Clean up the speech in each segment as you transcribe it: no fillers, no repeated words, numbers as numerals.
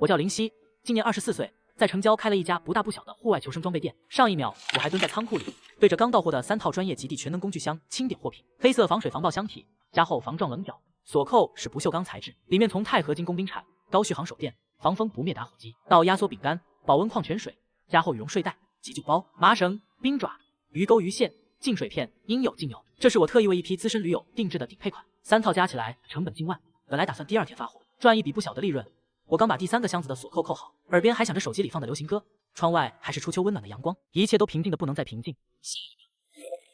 我叫林夕，今年24岁，在城郊开了一家不大不小的户外求生装备店。上一秒我还蹲在仓库里，对着刚到货的3套专业极地全能工具箱清点货品。黑色防水防爆箱体，加厚防撞棱角，锁扣是不锈钢材质，里面从钛合金工兵铲、高续航手电、防风不灭打火机到压缩饼干、保温矿泉水、加厚羽绒睡袋、急救包、麻绳、冰爪、鱼钩鱼线、净水片，应有尽有。这是我特意为一批资深驴友定制的顶配款，3套加起来成本近万。本来打算第2天发货，赚一笔不小的利润。我刚把第3个箱子的锁扣扣好，耳边还响着手机里放的流行歌，窗外还是初秋温暖的阳光，一切都平静的不能再平静。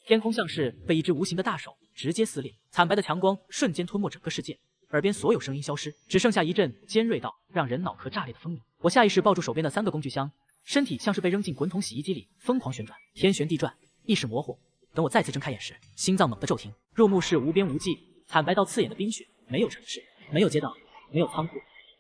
天空像是被一只无形的大手直接撕裂，惨白的强光瞬间吞没整个世界，耳边所有声音消失，只剩下一阵尖锐到让人脑壳炸裂的风鸣。我下意识抱住手边的3个工具箱，身体像是被扔进滚筒洗衣机里，疯狂旋转，天旋地转，意识模糊。等我再次睁开眼时，心脏猛地骤停。入目是无边无际、惨白到刺眼的冰雪，没有城市，没有街道，没有仓库，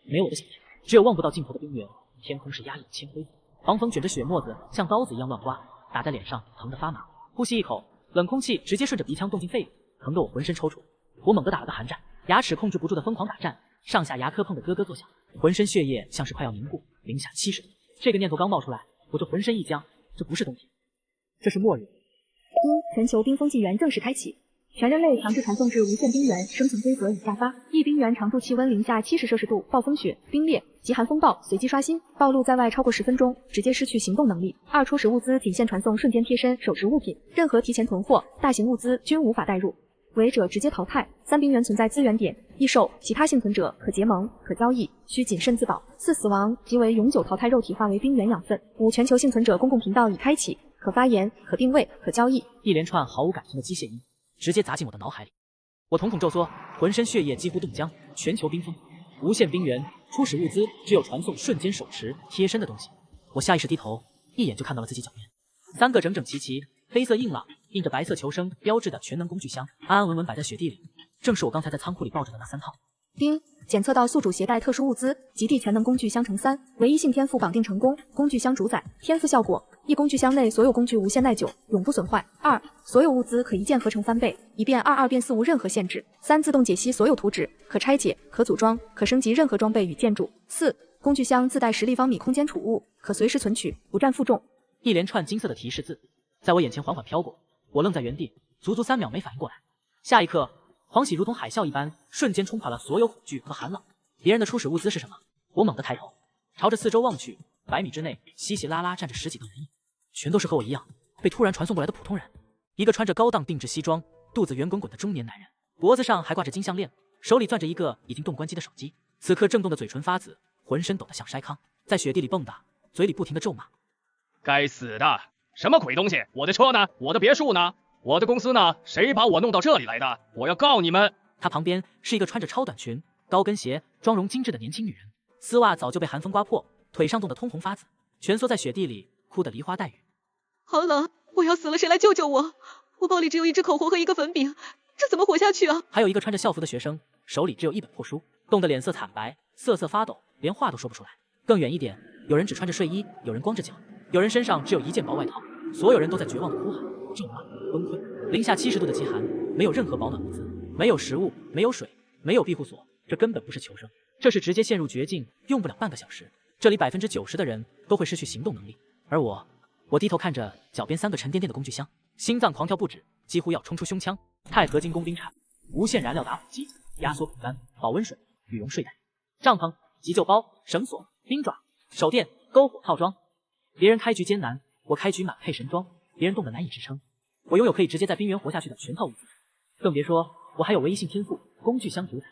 没有我的想象，只有望不到尽头的冰原。天空是压抑的铅灰色，防风卷着雪沫子像刀子一样乱刮，打在脸上疼得发麻。呼吸一口，冷空气直接顺着鼻腔冻进肺里，疼得我浑身抽搐。我猛地打了个寒战，牙齿控制不住的疯狂打颤，上下牙磕碰得咯咯作响，浑身血液像是快要凝固。零下70度，这个念头刚冒出来，我就浑身一僵。这不是冬天，这是末日。全球冰封纪元正式开启，全人类强制传送至无限冰原，生存规则已下发。一冰原常驻气温零下70摄氏度，暴风雪、冰裂、极寒风暴随机刷新，暴露在外超过10分钟，直接失去行动能力。2初始物资仅限传送瞬间贴身手持物品，任何提前囤货、大型物资均无法带入，违者直接淘汰。3冰原存在资源点，易受其他幸存者可结盟、可交易，需谨慎自保。4死亡即为永久淘汰，肉体化为冰原养分。5全球幸存者公共频道已开启，可发言、可定位、可交易。一连串毫无感情的机械音直接砸进我的脑海里，我瞳孔骤缩，浑身血液几乎冻僵。全球冰封，无限冰原，初始物资只有传送瞬间手持贴身的东西。我下意识低头，一眼就看到了自己脚边3个整整齐齐、黑色硬朗、印着白色求生标志的全能工具箱，安安稳稳摆在雪地里，正是我刚才在仓库里抱着的那3套。丁，检测到宿主携带特殊物资，极地全能工具箱乘3，唯一性天赋绑定成功。工具箱主宰天赋效果：一工具箱内所有工具无限耐久，永不损坏。2所有物资可一键合成翻倍，1变2，2变4，无任何限制。3自动解析所有图纸，可拆解，可组装，可升级任何装备与建筑。4工具箱自带10立方米空间储物，可随时存取，不占负重。一连串金色的提示字在我眼前缓缓飘过，我愣在原地，足足3秒没反应过来。下一刻，狂喜如同海啸一般，瞬间冲垮了所有恐惧和寒冷。别人的初始物资是什么？我猛地抬头，朝着四周望去，100米之内稀稀拉拉站着10几个人影，全都是和我一样被突然传送过来的普通人。一个穿着高档定制西装、肚子圆滚滚的中年男人，脖子上还挂着金项链，手里攥着一个已经动关机的手机，此刻震动的嘴唇发紫，浑身抖得像筛糠，在雪地里蹦跶，嘴里不停地咒骂：该死的，什么鬼东西？我的车呢？我的别墅呢？我的公司呢？谁把我弄到这里来的？我要告你们！他旁边是一个穿着超短裙、高跟鞋、妆容精致的年轻女人，丝袜早就被寒风刮破，腿上冻得通红发紫，蜷缩在雪地里，哭得梨花带雨。好冷，我要死了，谁来救救我？我包里只有1支口红和1个粉饼，这怎么活下去啊？还有一个穿着校服的学生，手里只有一本破书，冻得脸色惨白，瑟瑟发抖，连话都说不出来。更远一点，有人只穿着睡衣，有人光着脚，有人身上只有一件薄外套，所有人都在绝望的哭喊、咒骂、崩溃。零下70度的极寒，没有任何保暖物资，没有食物，没有水，没有庇护所，这根本不是求生，这是直接陷入绝境，用不了半个小时，这里90%的人都会失去行动能力。而我低头看着脚边3个沉甸甸的工具箱，心脏狂跳不止，几乎要冲出胸腔。钛合金工兵铲、无限燃料打火机、压缩饼干、保温水、羽绒睡袋、帐篷、急救包、绳索、冰爪、手电、篝火套装。别人开局艰难，我开局满配神装，别人冻得难以支撑。我拥有可以直接在冰原活下去的全套物资，更别说我还有唯一性天赋工具箱主宰，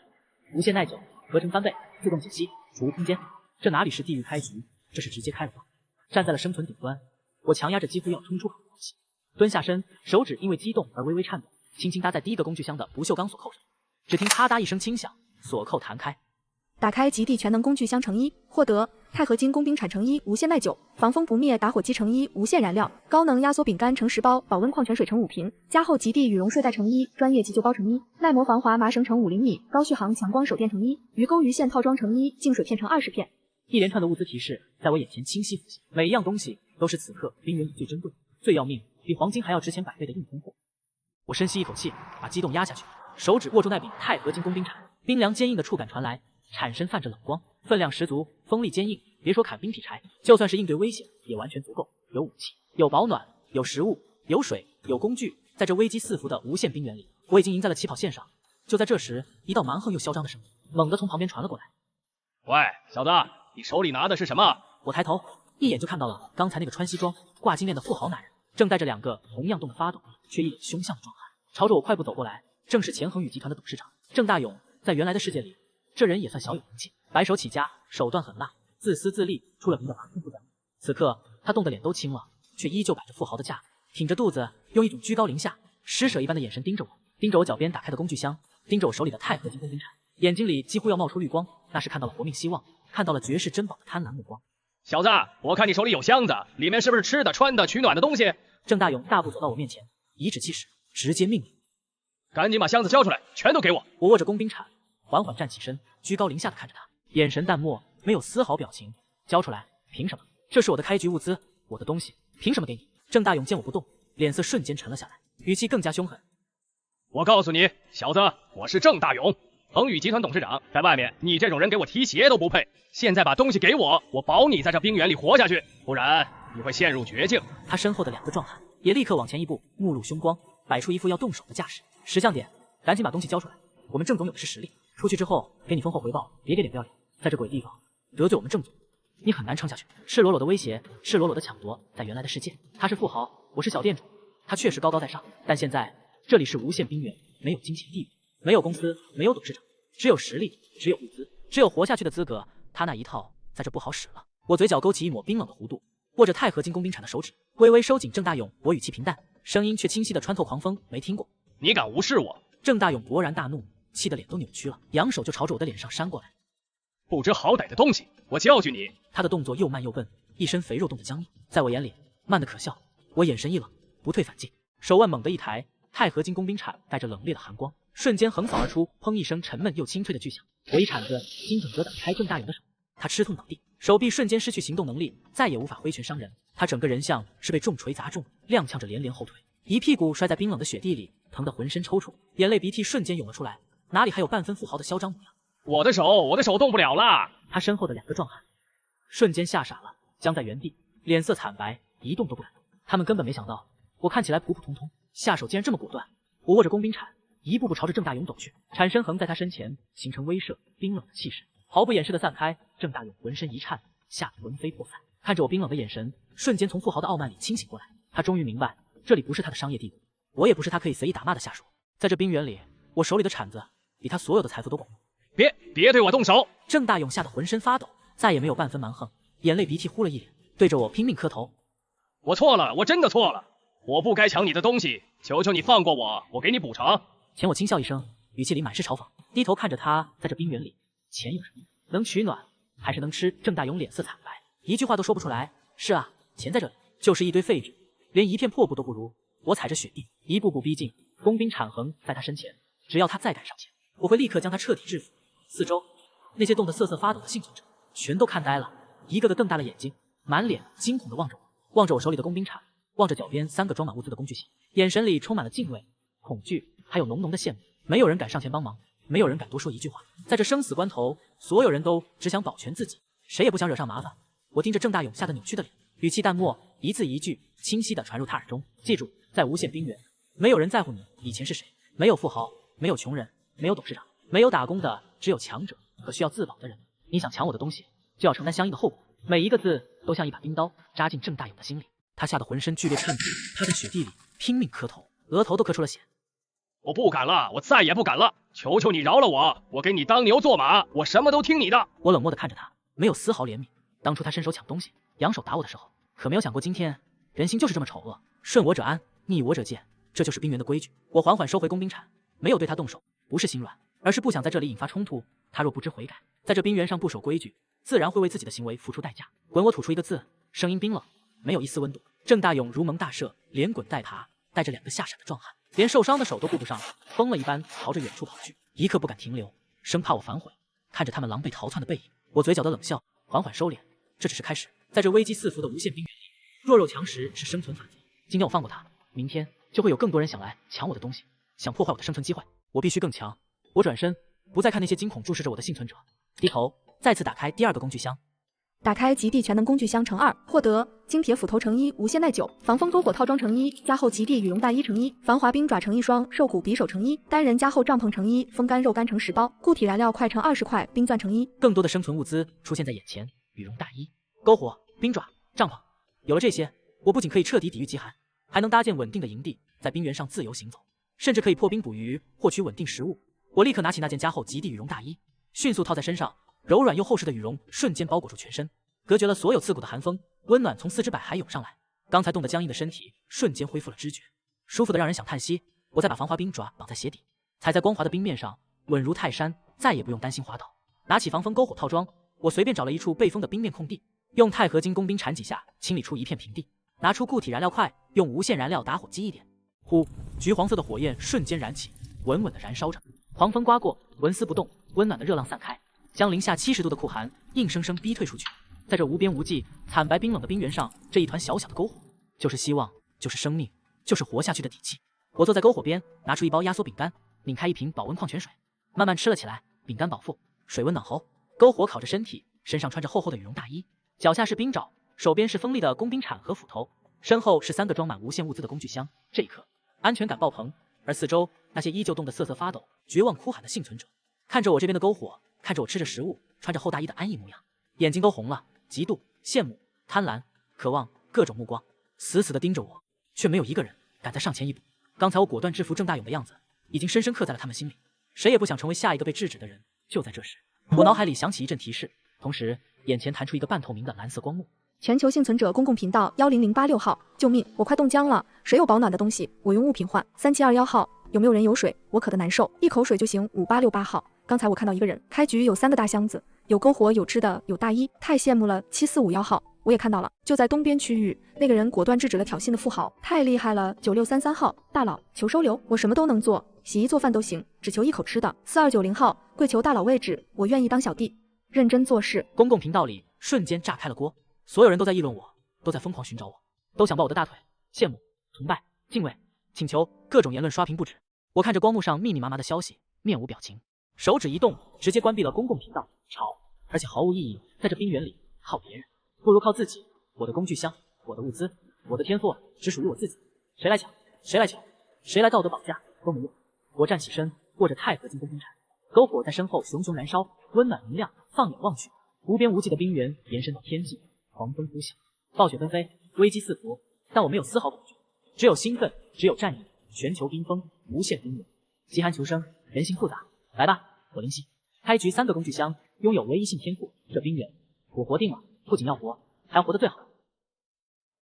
无限耐久，合成翻倍，自动解析，储物空间。这哪里是地狱开局，这是直接开了挂。站在了生存顶端，我强压着几乎要冲出口的呼吸，蹲下身，手指因为激动而微微颤抖，轻轻搭在第1个工具箱的不锈钢锁扣上。只听啪嗒一声轻响，锁扣弹开。打开极地全能工具箱乘1，获得钛合金工兵铲乘1，无限耐久，防风不灭打火机乘1，无限燃料，高能压缩饼干乘10包，保温矿泉水乘5瓶，加厚极地羽绒睡袋乘1，专业急救包乘1，耐磨防滑麻绳乘5厘米，高续航强光手电乘1，鱼钩鱼线套装乘1，净水片乘20片。一连串的物资提示在我眼前清晰浮现，每一样东西都是此刻冰原里最珍贵、最要命，比黄金还要值钱100倍的硬通货。我深吸一口气，把激动压下去，手指握住那柄钛合金工兵铲，冰凉坚硬的触感传来，铲身泛着冷光，分量十足，锋利坚硬。别说砍冰劈柴，就算是应对危险，也完全足够。有武器，有保暖，有食物，有水，有工具。在这危机四伏的无限冰原里，我已经赢在了起跑线上。就在这时，一道蛮横又嚣张的声音猛地从旁边传了过来。喂，小子，你手里拿的是什么？我抬头一眼就看到了刚才那个穿西装、挂金链的富豪男人，正带着2个同样冻得发抖却一脸凶相的壮汉，朝着我快步走过来。正是钱恒宇集团的董事长郑大勇。在原来的世界里，这人也算小有名气，白手起家，手段狠辣，自私自利，出了名的跋版不择。此刻他冻得脸都青了，却依旧摆着富豪的架，挺着肚子，用一种居高临下、施舍一般的眼神盯着我，盯着我脚边打开的工具箱，盯着我手里的钛合金工兵铲，眼睛里几乎要冒出绿光，那是看到了活命希望，看到了绝世珍宝的贪婪目光。小子，我看你手里有箱子，里面是不是吃的、穿的、取暖的东西？郑大勇大步走到我面前，颐指气使，直接命令：赶紧把箱子交出来，全都给我！我握着工兵铲，缓缓站起身，居高临下的看着他，眼神淡漠，没有丝毫表情。交出来！凭什么？这是我的开局物资，我的东西，凭什么给你？郑大勇见我不动，脸色瞬间沉了下来，语气更加凶狠。我告诉你，小子，我是郑大勇，恒宇集团董事长，在外面你这种人给我提鞋都不配。现在把东西给我，我保你在这冰原里活下去，不然你会陷入绝境。他身后的2个壮汉也立刻往前一步，目露凶光，摆出一副要动手的架势。识相点，赶紧把东西交出来，我们郑总有的是实力。出去之后给你丰厚回报，别给脸不要脸，在这鬼地方得罪我们郑总，你很难撑下去。赤裸裸的威胁，赤裸裸的抢夺，在原来的世界，他是富豪，我是小店主，他确实高高在上，但现在这里是无限冰原，没有金钱地域，没有公司，没有董事长，只有实力，只有物资，只有活下去的资格。他那一套在这不好使了。我嘴角勾起一抹冰冷的弧度，握着钛合金工兵铲的手指微微收紧。郑大勇，我语气平淡，声音却清晰的穿透狂风，没听过？你敢无视我？郑大勇勃然大怒，气得脸都扭曲了，扬手就朝着我的脸上扇过来。不知好歹的东西，我教训你！他的动作又慢又笨，一身肥肉冻得僵硬，在我眼里慢得可笑。我眼神一冷，不退反进，手腕猛地一抬，钛合金工兵铲带着冷冽的寒光，瞬间横扫而出，砰一声沉闷又清脆的巨响。我一铲子精准地打开郑大勇的手，他吃痛倒地，手臂瞬间失去行动能力，再也无法挥拳伤人。他整个人像是被重锤砸中，踉跄着连连后退，一屁股摔在冰冷的雪地里，疼得浑身抽搐，眼泪鼻涕瞬间涌了出来，哪里还有半分富豪的嚣张模样？我的手动不了了！他身后的2个壮汉瞬间吓傻了，僵在原地，脸色惨白，一动都不敢动。他们根本没想到我看起来普普通通，下手竟然这么果断。我握着工兵铲，一步步朝着郑大勇走去，铲身横在他身前，形成威慑冰冷的气势，毫不掩饰的散开。郑大勇浑身一颤，吓得魂飞魄散，看着我冰冷的眼神，瞬间从富豪的傲慢里清醒过来。他终于明白，这里不是他的商业帝国，我也不是他可以随意打骂的下属。在这冰原里，我手里的铲子比他所有的财富都管用。别对我动手！郑大勇吓得浑身发抖，再也没有半分蛮横，眼泪鼻涕呼了一脸，对着我拼命磕头。我错了，我真的错了，我不该抢你的东西，求求你放过我，我给你补偿。钱我轻笑一声，语气里满是嘲讽，低头看着他，在这冰原里，钱有什么用？能取暖还是能吃？郑大勇脸色惨白，一句话都说不出来。是啊，钱在这里就是一堆废纸，连一片破布都不如。我踩着雪地，一步步逼近，工兵铲横在他身前，只要他再敢上前，我会立刻将他彻底制服。四周那些冻得瑟瑟发抖的幸存者全都看呆了，一个个瞪大了眼睛，满脸惊恐地望着我，望着我手里的工兵铲，望着脚边3个装满物资的工具箱，眼神里充满了敬畏、恐惧，还有浓浓的羡慕。没有人敢上前帮忙，没有人敢多说一句话。在这生死关头，所有人都只想保全自己，谁也不想惹上麻烦。我盯着郑大勇吓得扭曲的脸，语气淡漠，一字一句清晰地传入他耳中。记住，在无限冰原，没有人在乎你以前是谁，没有富豪，没有穷人，没有董事长，没有打工的，只有强者和需要自保的人。你想抢我的东西，就要承担相应的后果。每一个字都像一把冰刀扎进郑大勇的心里，他吓得浑身剧烈颤抖，他在雪地里拼命磕头，额头都磕出了血。我不敢了，我再也不敢了，求求你饶了我，我给你当牛做马，我什么都听你的。我冷漠地看着他，没有丝毫怜悯。当初他伸手抢东西，扬手打我的时候，可没有想过今天人性就是这么丑恶，顺我者安，逆我者贱，这就是冰原的规矩。我缓缓收回工兵铲，没有对他动手，不是心软，而是不想在这里引发冲突。他若不知悔改，在这冰原上不守规矩，自然会为自己的行为付出代价。滚！我吐出一个字，声音冰冷，没有一丝温度。郑大勇如蒙大赦，连滚带爬，带着2个吓傻的壮汉，连受伤的手都顾不上，疯了一般朝着远处跑去，一刻不敢停留，生怕我反悔。看着他们狼狈逃窜的背影，我嘴角的冷笑缓缓收敛。这只是开始，在这危机四伏的无限冰原里，弱肉强食是生存法则。今天我放过他，明天就会有更多人想来抢我的东西，想破坏我的生存机会。我必须更强。我转身，不再看那些惊恐注视着我的幸存者，低头再次打开第二个工具箱。打开极地全能工具箱乘2，获得精铁斧头乘1，无限耐久，防风篝火套装乘1，加厚极地羽绒大衣乘1，防滑冰爪乘1双，兽骨匕首乘1，单人加厚帐篷乘1，风干肉干乘10包，固体燃料块乘20块，冰钻乘1。更多的生存物资出现在眼前，羽绒大衣、篝火、冰爪、帐篷，有了这些，我不仅可以彻底抵御极寒，还能搭建稳定的营地，在冰原上自由行走，甚至可以破冰捕鱼，获取稳定食物。我立刻拿起那件加厚极地羽绒大衣，迅速套在身上，柔软又厚实的羽绒瞬间包裹住全身，隔绝了所有刺骨的寒风，温暖从四肢百骸涌上来。刚才冻得僵硬的身体瞬间恢复了知觉，舒服的让人想叹息。我再把防滑冰爪绑在鞋底，踩在光滑的冰面上，稳如泰山，再也不用担心滑倒。拿起防风篝火套装，我随便找了一处背风的冰面空地，用钛合金工兵铲几下，清理出一片平地。拿出固体燃料块，用无限燃料打火机一点，呼，橘黄色的火焰瞬间燃起，稳稳地燃烧着。狂风刮过，纹丝不动，温暖的热浪散开，将零下70度的酷寒硬生生逼退出去。在这无边无际、惨白冰冷的冰原上，这一团小小的篝火，就是希望，就是生命，就是活下去的底气。我坐在篝火边，拿出一包压缩饼干，拧开一瓶保温矿泉水，慢慢吃了起来。饼干饱腹，水温暖喉，篝火烤着身体，身上穿着厚厚的羽绒大衣，脚下是冰爪，手边是锋利的工兵铲和斧头，身后是3个装满无限物资的工具箱。这一刻，安全感爆棚。而四周那些依旧冻得瑟瑟发抖、绝望哭喊的幸存者，看着我这边的篝火，看着我吃着食物、穿着厚大衣的安逸模样，眼睛都红了，嫉妒、羡慕、贪婪、渴望，各种目光死死地盯着我，却没有一个人敢再上前一步。刚才我果断制服郑大勇的样子，已经深深刻在了他们心里，谁也不想成为下一个被制止的人。就在这时，我脑海里响起一阵提示，同时眼前弹出一个半透明的蓝色光幕。全球幸存者公共频道10086号，救命！我快冻僵了，谁有保暖的东西？我用物品换。3721号，有没有人有水？我渴得难受，一口水就行。5868号，刚才我看到一个人，开局有3个大箱子，有篝火，有吃的，有大衣，太羡慕了。7451号，我也看到了，就在东边区域，那个人果断制止了挑衅的富豪，太厉害了。9633号，大佬，求收留，我什么都能做，洗衣做饭都行，只求一口吃的。4290号，跪求大佬位置，我愿意当小弟，认真做事。公共频道里瞬间炸开了锅。所有人都在议论我，都在疯狂寻找我，都想抱我的大腿，羡慕、崇拜、敬畏、请求，各种言论刷屏不止。我看着光幕上密密麻麻的消息，面无表情，手指一动，直接关闭了公共频道。吵，而且毫无意义。在这冰原里，靠别人不如靠自己。我的工具箱，我的物资，我的天赋只属于我自己。谁来抢，谁来求，谁来道德绑架都没用。我站起身，握着钛合金工兵铲，篝火在身后熊熊燃烧，温暖明亮。放眼望去，无边无际的冰原延伸到天际。狂风呼啸，暴雪纷飞，危机四伏，但我没有丝毫恐惧，只有兴奋，只有战意。全球冰封，无限冰原，极寒求生，人性复杂。来吧，我灵犀，开局3个工具箱，拥有唯一性天赋。这冰原，我活定了，不仅要活，还要活得最好。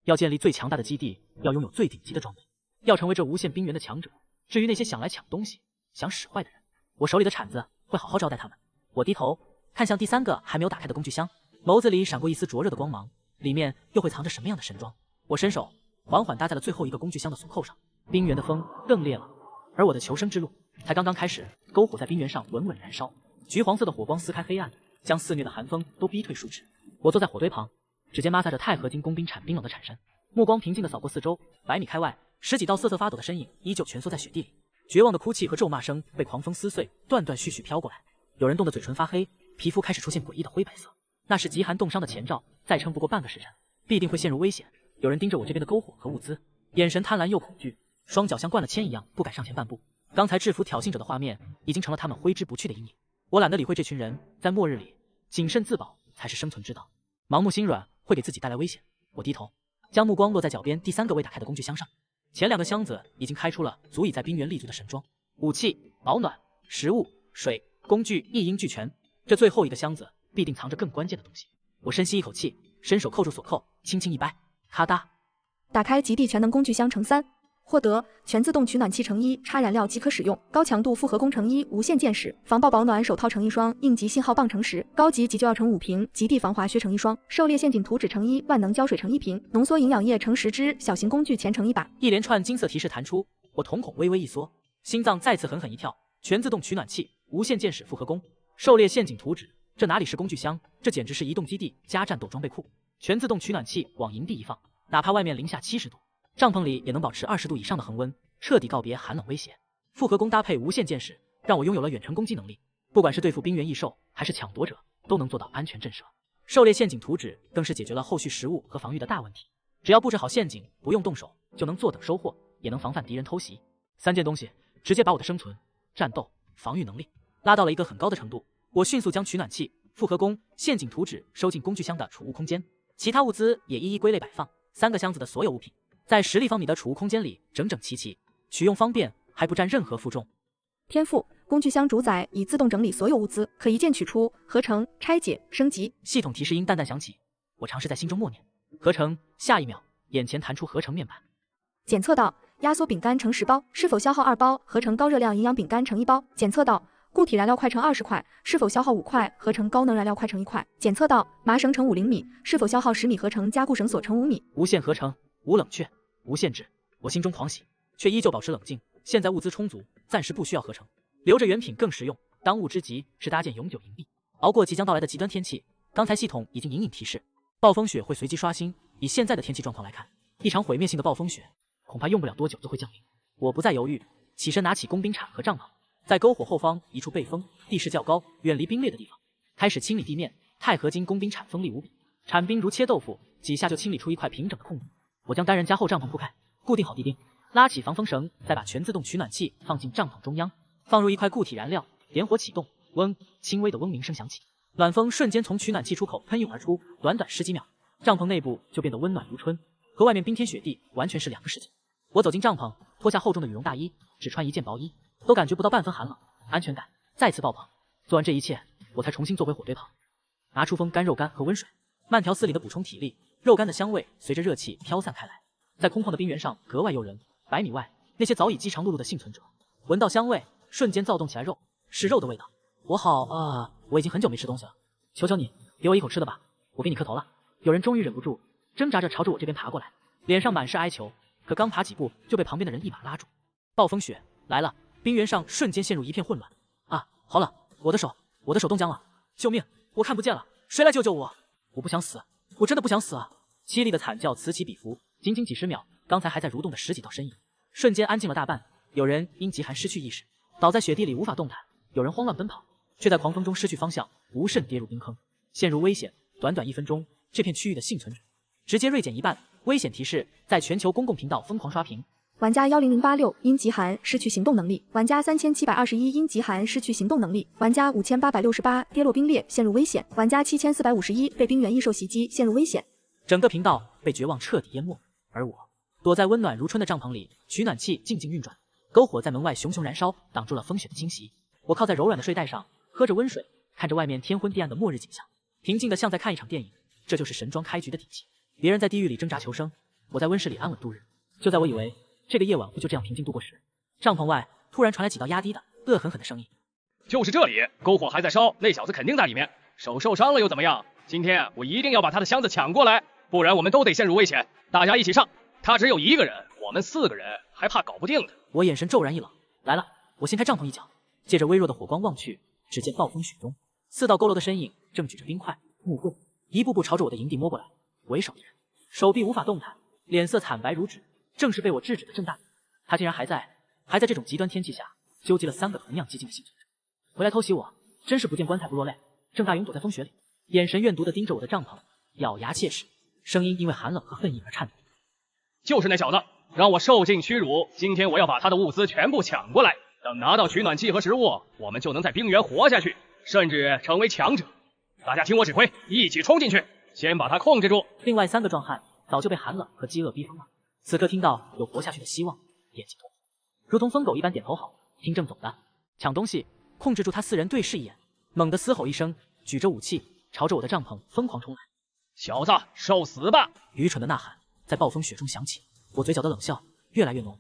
要建立最强大的基地，要拥有最顶级的装备，要成为这无限冰原的强者。至于那些想来抢东西、想使坏的人，我手里的铲子会好好招待他们。我低头看向第3个还没有打开的工具箱。眸子里闪过一丝灼热的光芒，里面又会藏着什么样的神装？我伸手缓缓搭在了最后一个工具箱的锁扣上。冰原的风更烈了，而我的求生之路才刚刚开始。篝火在冰原上稳稳燃烧，橘黄色的火光撕开黑暗，将肆虐的寒风都逼退数尺。我坐在火堆旁，指尖摩擦着钛合金工兵铲冰冷的铲身，目光平静地扫过四周。100米开外，10几道瑟瑟发抖的身影依旧蜷缩在雪地里，绝望的哭泣和咒骂声被狂风撕碎，断断续续飘过来。有人冻得嘴唇发黑，皮肤开始出现诡异的灰白色。那是极寒冻伤的前兆，再撑不过半个时辰，必定会陷入危险。有人盯着我这边的篝火和物资，眼神贪婪又恐惧，双脚像灌了铅一样不敢上前半步。刚才制服挑衅者的画面，已经成了他们挥之不去的阴影。我懒得理会这群人，在末日里，谨慎自保才是生存之道。盲目心软会给自己带来危险。我低头，将目光落在脚边第3个未打开的工具箱上。前2个箱子已经开出了足以在冰原立足的神装，武器、保暖、食物、水、工具一应俱全。这最后一个箱子必定藏着更关键的东西。我深吸一口气，伸手扣住锁扣，轻轻一掰，咔嗒，打开极地全能工具箱乘3，获得全自动取暖器乘1，插燃料即可使用，高强度复合弓乘1，无限箭矢，防爆保暖手套乘1双，应急信号棒乘10，高级急救药乘5瓶，极地防滑靴乘1双，狩猎陷阱图纸乘1，万能胶水乘1瓶，浓缩营养液乘10支，小型工具钳乘1把。一连串金色提示弹出，我瞳孔微微一缩，心脏再次狠狠一跳。全自动取暖器，无限箭矢复合弓，狩猎陷阱图纸。这哪里是工具箱，这简直是移动基地加战斗装备库。全自动取暖器往营地一放，哪怕外面零下70度，帐篷里也能保持20度以上的恒温，彻底告别寒冷威胁。复合弓搭配无限箭矢，让我拥有了远程攻击能力，不管是对付冰原异兽，还是抢夺者，都能做到安全震慑。狩猎陷阱图纸更是解决了后续食物和防御的大问题，只要布置好陷阱，不用动手就能坐等收获，也能防范敌人偷袭。3件东西直接把我的生存、战斗、防御能力拉到了一个很高的程度。我迅速将取暖器、复合弓、陷阱图纸收进工具箱的储物空间，其他物资也一一归类摆放。3个箱子的所有物品在10立方米的储物空间里整整齐齐，取用方便，还不占任何负重。天赋：工具箱主宰已自动整理所有物资，可一键取出、合成、拆解、升级。系统提示音淡淡响起，我尝试在心中默念合成。下一秒，眼前弹出合成面板，检测到压缩饼干乘10包，是否消耗2包？合成高热量营养饼干乘1包。检测到固体燃料块乘20块，是否消耗5块？合成高能燃料块乘1块。检测到麻绳乘50米，是否消耗10米？合成加固绳索乘5米。无限合成，无冷却，无限制。我心中狂喜，却依旧保持冷静。现在物资充足，暂时不需要合成，留着原品更实用。当务之急是搭建永久营地，熬过即将到来的极端天气。刚才系统已经隐隐提示，暴风雪会随机刷新。以现在的天气状况来看，一场毁灭性的暴风雪恐怕用不了多久就会降临。我不再犹豫，起身拿起工兵铲和帐篷，在篝火后方一处背风、地势较高、远离冰裂的地方，开始清理地面。钛合金工兵铲锋利无比，铲冰如切豆腐，几下就清理出一块平整的空地。我将单人加厚帐篷铺开，固定好地钉，拉起防风绳，再把全自动取暖器放进帐篷中央，放入一块固体燃料，点火启动。嗡，轻微的嗡鸣声响起，暖风瞬间从取暖器出口喷涌而出。短短10几秒，帐篷内部就变得温暖如春，和外面冰天雪地完全是2个世界。我走进帐篷，脱下厚重的羽绒大衣，只穿一件薄衣，都感觉不到半分寒冷，安全感再次爆棚。做完这一切，我才重新坐回火堆旁，拿出风干肉干和温水，慢条斯理的补充体力。肉干的香味随着热气飘散开来，在空旷的冰原上格外诱人。100米外，那些早已饥肠辘辘的幸存者闻到香味，瞬间躁动起来。肉是肉的味道。我已经很久没吃东西了，求求你给我一口吃的吧，我给你磕头了。有人终于忍不住，挣扎着朝着我这边爬过来，脸上满是哀求，可刚爬几步就被旁边的人一把拉住。暴风雪来了，冰原上瞬间陷入一片混乱。好了，我的手冻僵了，救命，我看不见了，谁来救救我？我不想死，我真的不想死啊！凄厉的惨叫此起彼伏，仅仅几十秒，刚才还在蠕动的10几道身影瞬间安静了大半。有人因极寒失去意识，倒在雪地里无法动弹；有人慌乱奔跑，却在狂风中失去方向，无慎跌入冰坑，陷入危险。短短1分钟，这片区域的幸存者直接锐减一半。危险提示在全球公共频道疯狂刷屏。玩家10086因极寒失去行动能力，玩家3721因极寒失去行动能力，玩家5868跌落冰裂陷入危险，玩家7451被冰原异兽袭击陷入危险。整个频道被绝望彻底淹没，而我躲在温暖如春的帐篷里，取暖器静静运转，篝火在门外熊熊燃烧，挡住了风雪的侵袭。我靠在柔软的睡袋上，喝着温水，看着外面天昏地暗的末日景象，平静的像在看一场电影。这就是神庄开局的底气。别人在地狱里挣扎求生，我在温室里安稳度日。就在我以为这个夜晚会就这样平静度过时，帐篷外突然传来几道压低的恶狠狠的声音。就是这里，篝火还在烧，那小子肯定在里面，手受伤了又怎么样？今天我一定要把他的箱子抢过来，不然我们都得陷入危险。大家一起上，他只有1个人，我们4个人还怕搞不定的。我眼神骤然一冷，来了！我掀开帐篷一角，借着微弱的火光望去，只见暴风雪中4道佝偻的身影正举着冰块、木棍，一步步朝着我的营地摸过来。为首的人手臂无法动弹，脸色惨白如纸，正是被我制止的郑大勇。他竟然还在这种极端天气下纠集了3个同样激进的幸存者回来偷袭我，真是不见棺材不落泪。郑大勇躲在风雪里，眼神怨毒地盯着我的帐篷，咬牙切齿，声音因为寒冷和恨意而颤抖。就是那小子，让我受尽屈辱，今天我要把他的物资全部抢过来，等拿到取暖器和食物，我们就能在冰原活下去，甚至成为强者。大家听我指挥，一起冲进去，先把他控制住。另外3个壮汉早就被寒冷和饥饿逼疯了，此刻听到有活下去的希望，眼睛通红，如同疯狗一般点头好。听郑总的，抢东西！控制住他4人对视一眼，猛地嘶吼一声，举着武器朝着我的帐篷疯狂冲来。小子，受死吧！愚蠢的呐喊在暴风雪中响起，我嘴角的冷笑越来越浓，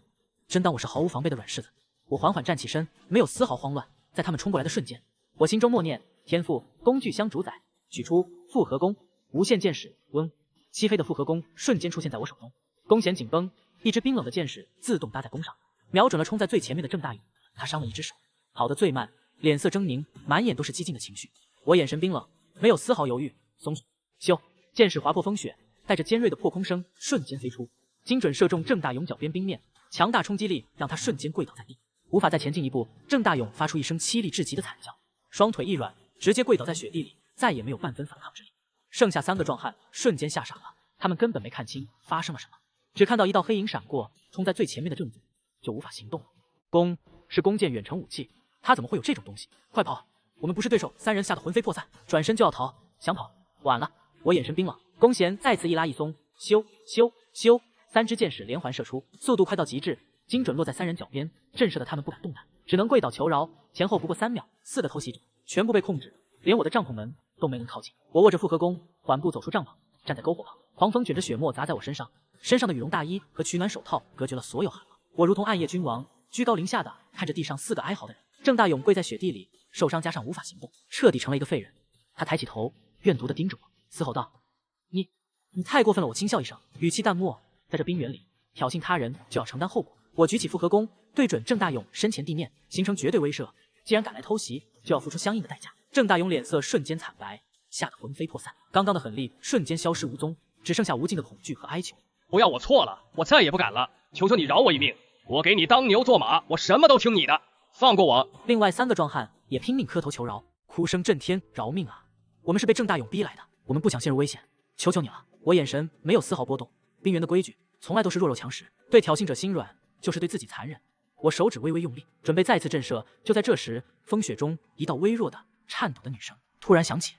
真当我是毫无防备的软柿子。我缓缓站起身，没有丝毫慌乱。在他们冲过来的瞬间，我心中默念天赋工具箱主宰，取出复合弓，无限箭矢。嗡，漆黑的复合弓瞬间出现在我手中，弓弦紧绷，一支冰冷的箭矢自动搭在弓上，瞄准了冲在最前面的郑大勇。他伤了1只手，跑得最慢，脸色狰狞，满眼都是激进的情绪。我眼神冰冷，没有丝毫犹豫，松手，咻，箭矢划破风雪，带着尖锐的破空声瞬间飞出，精准射中郑大勇脚边冰面，强大冲击力让他瞬间跪倒在地，无法再前进一步。郑大勇发出一声凄厉至极的惨叫，双腿一软，直接跪倒在雪地里，再也没有半分反抗之力。剩下3个壮汉瞬间吓傻了，他们根本没看清发生了什么，只看到一道黑影闪过，冲在最前面的正族就无法行动了。弓是弓箭远程武器，他怎么会有这种东西？快跑！我们不是对手！3人吓得魂飞魄散，转身就要逃，想跑晚了。我眼神冰冷，弓弦再次一拉一松，咻咻咻，3支箭矢连环射出，速度快到极致，精准落在3人脚边，震慑得他们不敢动弹，只能跪倒求饶。前后不过3秒，4个偷袭者全部被控制，连我的帐篷门都没能靠近。我握着复合弓，缓步走出帐篷，站在篝火旁，狂风卷着雪沫砸在我身上，身上的羽绒大衣和取暖手套隔绝了所有寒冷。我如同暗夜君王，居高临下的看着地上4个哀嚎的人。郑大勇跪在雪地里，受伤加上无法行动，彻底成了一个废人。他抬起头，怨毒地盯着我，嘶吼道：“你太过分了！”我轻笑一声，语气淡漠，在这冰原里挑衅他人就要承担后果。我举起复合弓，对准郑大勇身前地面，形成绝对威慑。既然敢来偷袭，就要付出相应的代价。郑大勇脸色瞬间惨白，吓得魂飞魄散，刚刚的狠力瞬间消失无踪，只剩下无尽的恐惧和哀求。不要，我错了，我再也不敢了，求求你饶我一命，我给你当牛做马，我什么都听你的，放过我！另外3个壮汉也拼命磕头求饶，哭声震天：“饶命啊！我们是被郑大勇逼来的，我们不想陷入危险，求求你了！”我眼神没有丝毫波动，冰原的规矩从来都是弱肉强食，对挑衅者心软就是对自己残忍。我手指微微用力，准备再次震慑。就在这时，风雪中一道微弱的颤抖的女声突然响起：“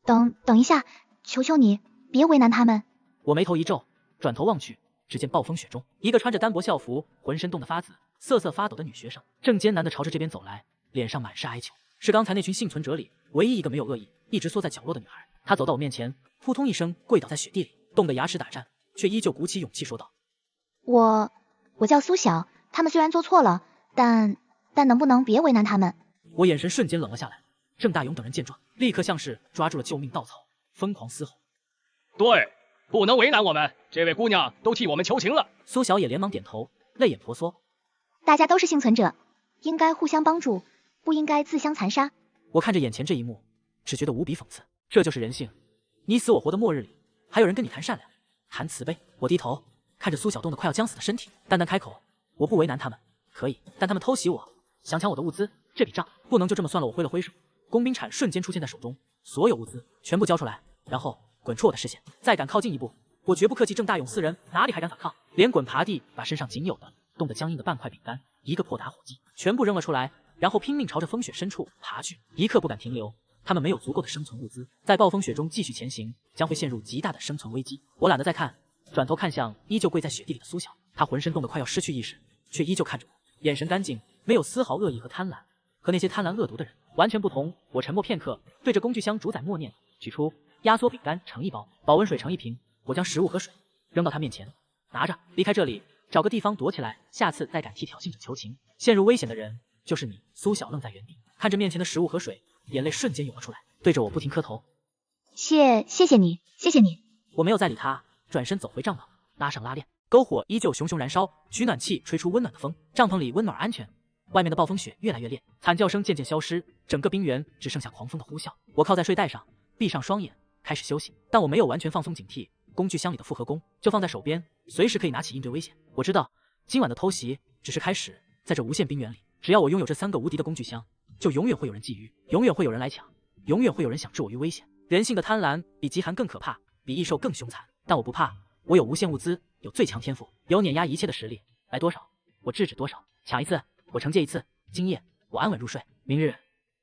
等一下，求求你别为难他们。”我眉头一皱，转头望去，只见暴风雪中一个穿着单薄校服、浑身冻得发紫、瑟瑟发抖的女学生正艰难地朝着这边走来，脸上满是哀求。是刚才那群幸存者里唯一一个没有恶意、一直缩在角落的女孩。她走到我面前，扑通一声跪倒在雪地里，冻得牙齿打颤，却依旧鼓起勇气说道：“我叫苏晓，他们虽然做错了，但能不能别为难他们？”我眼神瞬间冷了下来。郑大勇等人见状，立刻像是抓住了救命稻草，疯狂嘶吼：“对，不能为难我们，这位姑娘都替我们求情了。”苏小也连忙点头，泪眼婆娑：“大家都是幸存者，应该互相帮助，不应该自相残杀。”我看着眼前这一幕，只觉得无比讽刺。这就是人性，你死我活的末日里，还有人跟你谈善良、谈慈悲。我低头看着苏小冻得快要将死的身体，淡淡开口：“我不为难他们，可以，但他们偷袭我，想抢我的物资，这笔账不能就这么算了。”我挥了挥手，工兵铲瞬间出现在手中，所有物资全部交出来，然后滚出我的视线。再敢靠近一步，我绝不客气。郑大勇4人哪里还敢反抗，连滚爬地把身上仅有的冻得僵硬的半块饼干、一个破打火机全部扔了出来，然后拼命朝着风雪深处爬去，一刻不敢停留。他们没有足够的生存物资，在暴风雪中继续前行，将会陷入极大的生存危机。我懒得再看，转头看向依旧跪在雪地里的苏小，她浑身冻得快要失去意识，却依旧看着我，眼神干净，没有丝毫恶意和贪婪，和那些贪婪恶毒的人完全不同。我沉默片刻，对着工具箱主宰默念，取出压缩饼干盛1包，保温水盛1瓶。我将食物和水扔到他面前，拿着，离开这里，找个地方躲起来，下次再敢替挑衅者求情，陷入危险的人就是你。苏小愣在原地，看着面前的食物和水，眼泪瞬间涌了出来，对着我不停磕头：“谢谢你。”我没有再理他，转身走回帐篷，拉上拉链，篝火依旧熊熊燃烧，取暖器吹出温暖的风，帐篷里温暖安全。外面的暴风雪越来越烈，惨叫声渐渐消失，整个冰原只剩下狂风的呼啸。我靠在睡袋上，闭上双眼，开始休息。但我没有完全放松警惕，工具箱里的复合弓就放在手边，随时可以拿起应对危险。我知道今晚的偷袭只是开始，在这无限冰原里，只要我拥有这3个无敌的工具箱，就永远会有人觊觎，永远会有人来抢，永远会有人想置我于危险。人性的贪婪比极寒更可怕，比异兽更凶残，但我不怕，我有无限物资，有最强天赋，有碾压一切的实力，来多少我制止多少，抢一次我惩戒一次。今夜我安稳入睡，明日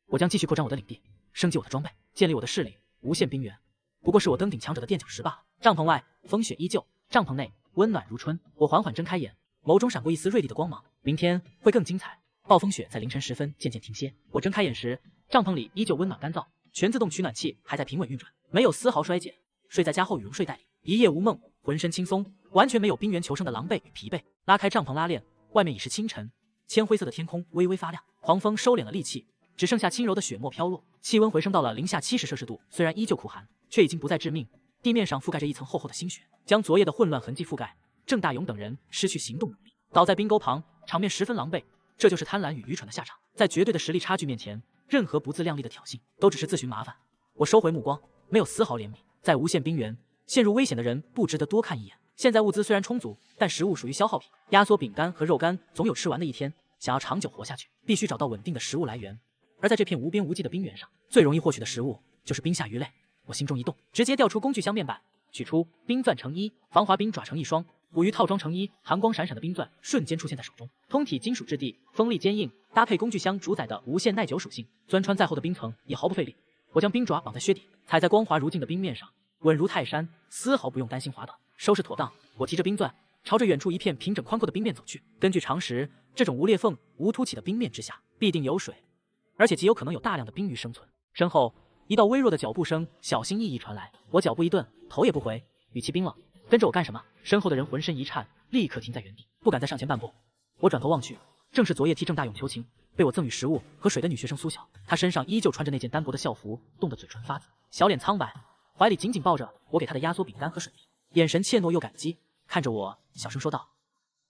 我将继续扩张我的领地，升级我的装备，建立我的势力。无限冰原不过是我登顶强者的垫脚石罢了。帐篷外风雪依旧，帐篷内温暖如春。我缓缓睁开眼，眸中闪过一丝锐利的光芒，明天会更精彩。暴风雪在凌晨时分渐渐停歇，我睁开眼时，帐篷里依旧温暖干燥，全自动取暖器还在平稳运转，没有丝毫衰减。睡在加厚羽绒睡袋里，一夜无梦，浑身轻松，完全没有冰原求生的狼狈与疲惫。拉开帐篷拉链，外面已是清晨，铅灰色的天空微微发亮，狂风收敛了戾气，只剩下轻柔的雪沫飘落，气温回升到了零下70摄氏度。虽然依旧苦寒，却已经不再致命。地面上覆盖着一层厚厚的新雪，将昨夜的混乱痕迹覆盖。郑大勇等人失去行动能力，倒在冰沟旁，场面十分狼狈。这就是贪婪与愚蠢的下场。在绝对的实力差距面前，任何不自量力的挑衅都只是自寻麻烦。我收回目光，没有丝毫怜悯。在无限冰原，陷入危险的人不值得多看一眼。现在物资虽然充足，但食物属于消耗品，压缩饼干和肉干总有吃完的一天。想要长久活下去，必须找到稳定的食物来源。而在这片无边无际的冰原上，最容易获取的食物就是冰下鱼类。我心中一动，直接调出工具箱面板，取出冰钻成衣，防滑冰爪成一双，捕鱼套装成衣，寒光闪闪的冰钻瞬间出现在手中。通体金属质地，锋利坚硬，搭配工具箱主宰的无限耐久属性，钻穿再厚的冰层也毫不费力。我将冰爪绑在靴底，踩在光滑如镜的冰面上，稳如泰山，丝毫不用担心滑倒。收拾妥当，我提着冰钻，朝着远处一片平整宽阔的冰面走去。根据常识，这种无裂缝、无凸起的冰面之下，必定有水，而且极有可能有大量的冰鱼生存。身后一道微弱的脚步声小心翼翼传来，我脚步一顿，头也不回，语气冰冷：“跟着我干什么？”身后的人浑身一颤，立刻停在原地，不敢再上前半步。我转头望去，正是昨夜替郑大勇求情，被我赠予食物和水的女学生苏晓。她身上依旧穿着那件单薄的校服，冻得嘴唇发紫，小脸苍白，怀里紧紧抱着我给她的压缩饼干和水瓶，眼神怯懦又感激，看着我小声说道：“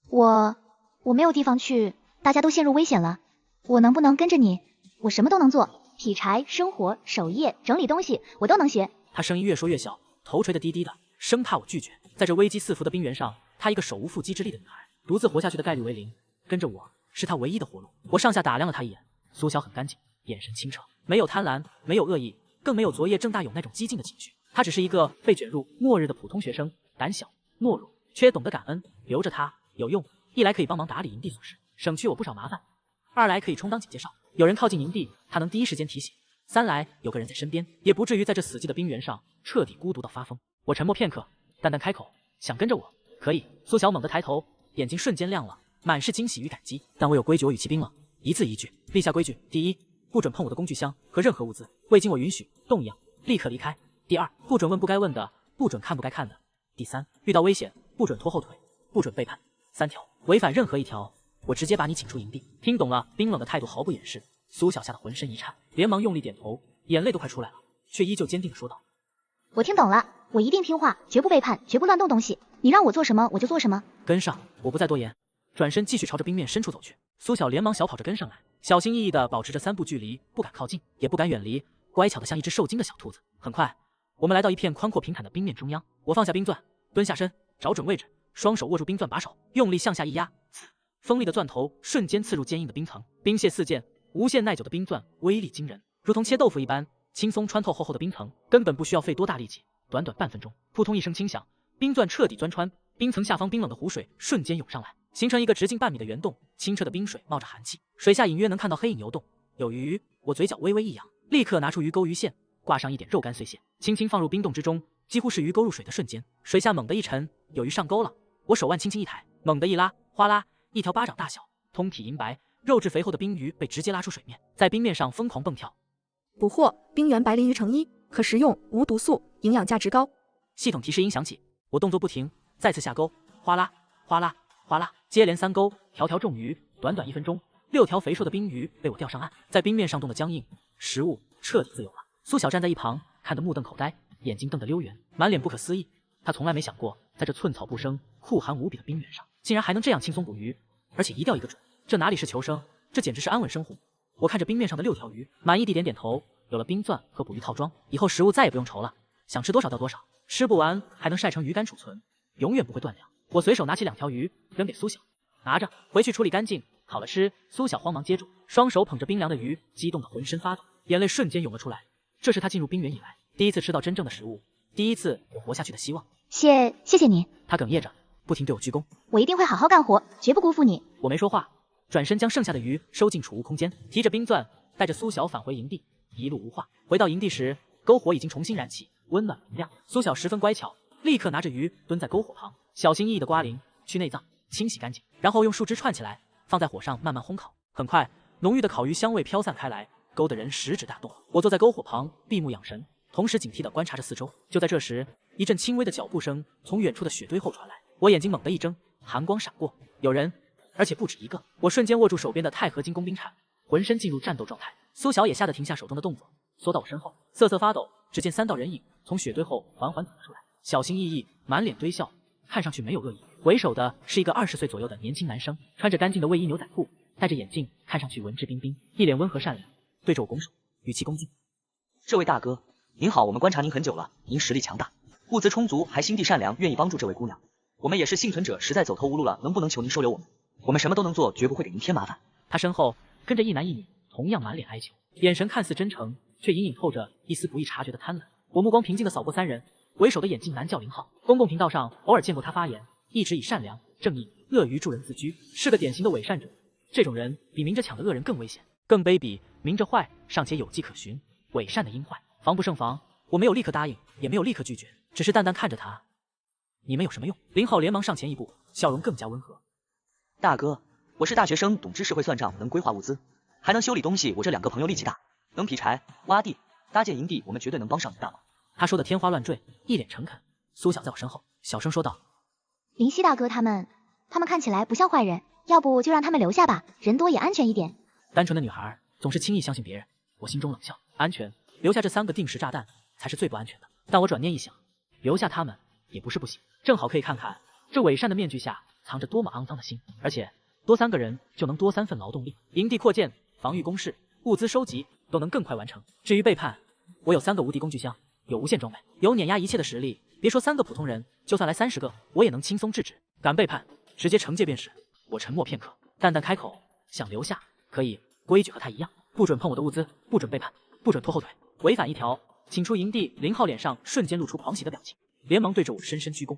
我没有地方去，大家都陷入危险了，我能不能跟着你？我什么都能做，劈柴、生火、守夜、整理东西，我都能学。”她声音越说越小，头垂得低低的，生怕我拒绝。在这危机四伏的冰原上，她一个手无缚鸡之力的女孩，独自活下去的概率为零，跟着我是她唯一的活路。我上下打量了她一眼，苏晓很干净，眼神清澈，没有贪婪，没有恶意，更没有昨夜郑大勇那种激进的情绪。她只是一个被卷入末日的普通学生，胆小懦弱，却也懂得感恩。留着她有用，一来可以帮忙打理营地琐事，省去我不少麻烦；二来可以充当警戒哨，有人靠近营地，她能第一时间提醒；三来有个人在身边，也不至于在这死寂的冰原上彻底孤独到发疯。我沉默片刻，淡淡开口：“想跟着我？可以。”苏晓猛地抬头，眼睛瞬间亮了，满是惊喜与感激。但我有规矩，我语气冰冷，一字一句：立下规矩。第一，不准碰我的工具箱和任何物资，未经我允许动一样，立刻离开。第二，不准问不该问的，不准看不该看的。第三，遇到危险不准拖后腿，不准背叛。3条，违反任何一条，我直接把你请出营地。听懂了，冰冷的态度毫不掩饰。苏晓吓得浑身一颤，连忙用力点头，眼泪都快出来了，却依旧坚定地说道：“我听懂了，我一定听话，绝不背叛，绝不乱动东西。你让我做什么，我就做什么。”跟上！我不再多言，转身继续朝着冰面深处走去。苏晓连忙小跑着跟上来，小心翼翼地保持着3步距离，不敢靠近，也不敢远离，乖巧的像一只受惊的小兔子。很快，我们来到一片宽阔平坦的冰面中央。我放下冰钻，蹲下身，找准位置，双手握住冰钻把手，用力向下一压，锋利的钻头瞬间刺入坚硬的冰层，冰屑四溅，无限耐久的冰钻威力惊人，如同切豆腐一般，轻松穿透厚厚的冰层，根本不需要费多大力气。短短半分钟，扑通一声轻响，冰钻彻底钻穿，冰层下方冰冷的湖水瞬间涌上来，形成一个直径半米的圆洞，清澈的冰水冒着寒气，水下隐约能看到黑影游动，有鱼。我嘴角微微一扬，立刻拿出鱼钩鱼线，挂上一点肉干碎屑，轻轻放入冰洞之中。几乎是鱼钩入水的瞬间，水下猛地一沉，有鱼上钩了。我手腕轻轻一抬，猛地一拉，哗啦，一条巴掌大小、通体银白、肉质肥厚的冰鱼被直接拉出水面，在冰面上疯狂蹦跳。捕获冰原白鳞鱼成衣，可食用，无毒素，营养价值高。系统提示音响起，我动作不停，再次下钩，哗啦哗啦哗啦，接连3钩，条条中鱼。短短1分钟，6条肥硕的冰鱼被我钓上岸，在冰面上冻得僵硬，食物彻底自由了。苏晓站在一旁，看得目瞪口呆，眼睛瞪得溜圆，满脸不可思议。他从来没想过，在这寸草不生、酷寒无比的冰原上，竟然还能这样轻松捕鱼，而且一钓一个准。这哪里是求生，这简直是安稳生活。我看着冰面上的6条鱼，满意地点点头。有了冰钻和捕鱼套装，以后食物再也不用愁了，想吃多少钓多少，吃不完还能晒成鱼干储存，永远不会断粮。我随手拿起2条鱼扔给苏晓，拿着回去处理干净，好了吃。苏晓慌忙接住，双手捧着冰凉的鱼，激动得浑身发抖，眼泪瞬间涌了出来。这是他进入冰原以来第一次吃到真正的食物，第一次有活下去的希望。谢谢你。他哽咽着，不停对我鞠躬。我一定会好好干活，绝不辜负你。我没说话，转身将剩下的鱼收进储物空间，提着冰钻，带着苏晓返回营地。一路无话。回到营地时，篝火已经重新燃起，温暖明亮。苏晓十分乖巧，立刻拿着鱼蹲在篝火旁，小心翼翼地刮鳞、去内脏、清洗干净，然后用树枝串起来，放在火上慢慢烘烤。很快，浓郁的烤鱼香味飘散开来，勾得人食指大动。我坐在篝火旁，闭目养神，同时警惕地观察着四周。就在这时，一阵轻微的脚步声从远处的雪堆后传来，我眼睛猛地一睁，寒光闪过，有人，而且不止一个。我瞬间握住手边的钛合金工兵铲，浑身进入战斗状态。苏晓也吓得停下手中的动作，缩到我身后，瑟瑟发抖。只见3道人影从雪堆后缓缓走了出来，小心翼翼，满脸堆笑，看上去没有恶意。为首的是一个20岁左右的年轻男生，穿着干净的卫衣牛仔裤，戴着眼镜，看上去文质彬彬，一脸温和善良，对着我拱手，语气恭敬：“这位大哥，您好，我们观察您很久了，您实力强大，物资充足，还心地善良，愿意帮助这位姑娘。我们也是幸存者，实在走投无路了，能不能求您收留我们？我们什么都能做，绝不会给您添麻烦。”他身后跟着一男一女，同样满脸哀求，眼神看似真诚，却隐隐透着一丝不易察觉的贪婪。我目光平静地扫过三人，为首的眼镜男叫林浩。公共频道上偶尔见过他发言，一直以善良、正义、乐于助人自居，是个典型的伪善者。这种人比明着抢的恶人更危险，更卑鄙。明着坏尚且有迹可循，伪善的阴坏防不胜防。我没有立刻答应，也没有立刻拒绝，只是淡淡看着他。你们有什么用？林浩连忙上前一步，笑容更加温和。大哥，我是大学生，懂知识，会算账，能规划物资，还能修理东西。我这两个朋友力气大，能劈柴、挖地、搭建营地，我们绝对能帮上你大忙。他说的天花乱坠，一脸诚恳。苏晓在我身后小声说道：林夕大哥他们看起来不像坏人，要不就让他们留下吧，人多也安全一点。单纯的女孩总是轻易相信别人，我心中冷笑。安全，留下这3个定时炸弹才是最不安全的。但我转念一想，留下他们也不是不行，正好可以看看这伪善的面具下藏着多么肮脏的心。而且多3个人就能多3份劳动力，营地扩建、防御工事、物资收集都能更快完成。至于背叛，我有3个无敌工具箱，有无限装备，有碾压一切的实力。别说3个普通人，就算来30个，我也能轻松制止。敢背叛，直接惩戒便是。我沉默片刻，淡淡开口：想留下可以，规矩和他一样，不准碰我的物资，不准背叛，不准拖后腿，违反一条请出营地。林浩脸上瞬间露出狂喜的表情，连忙对着我深深鞠躬。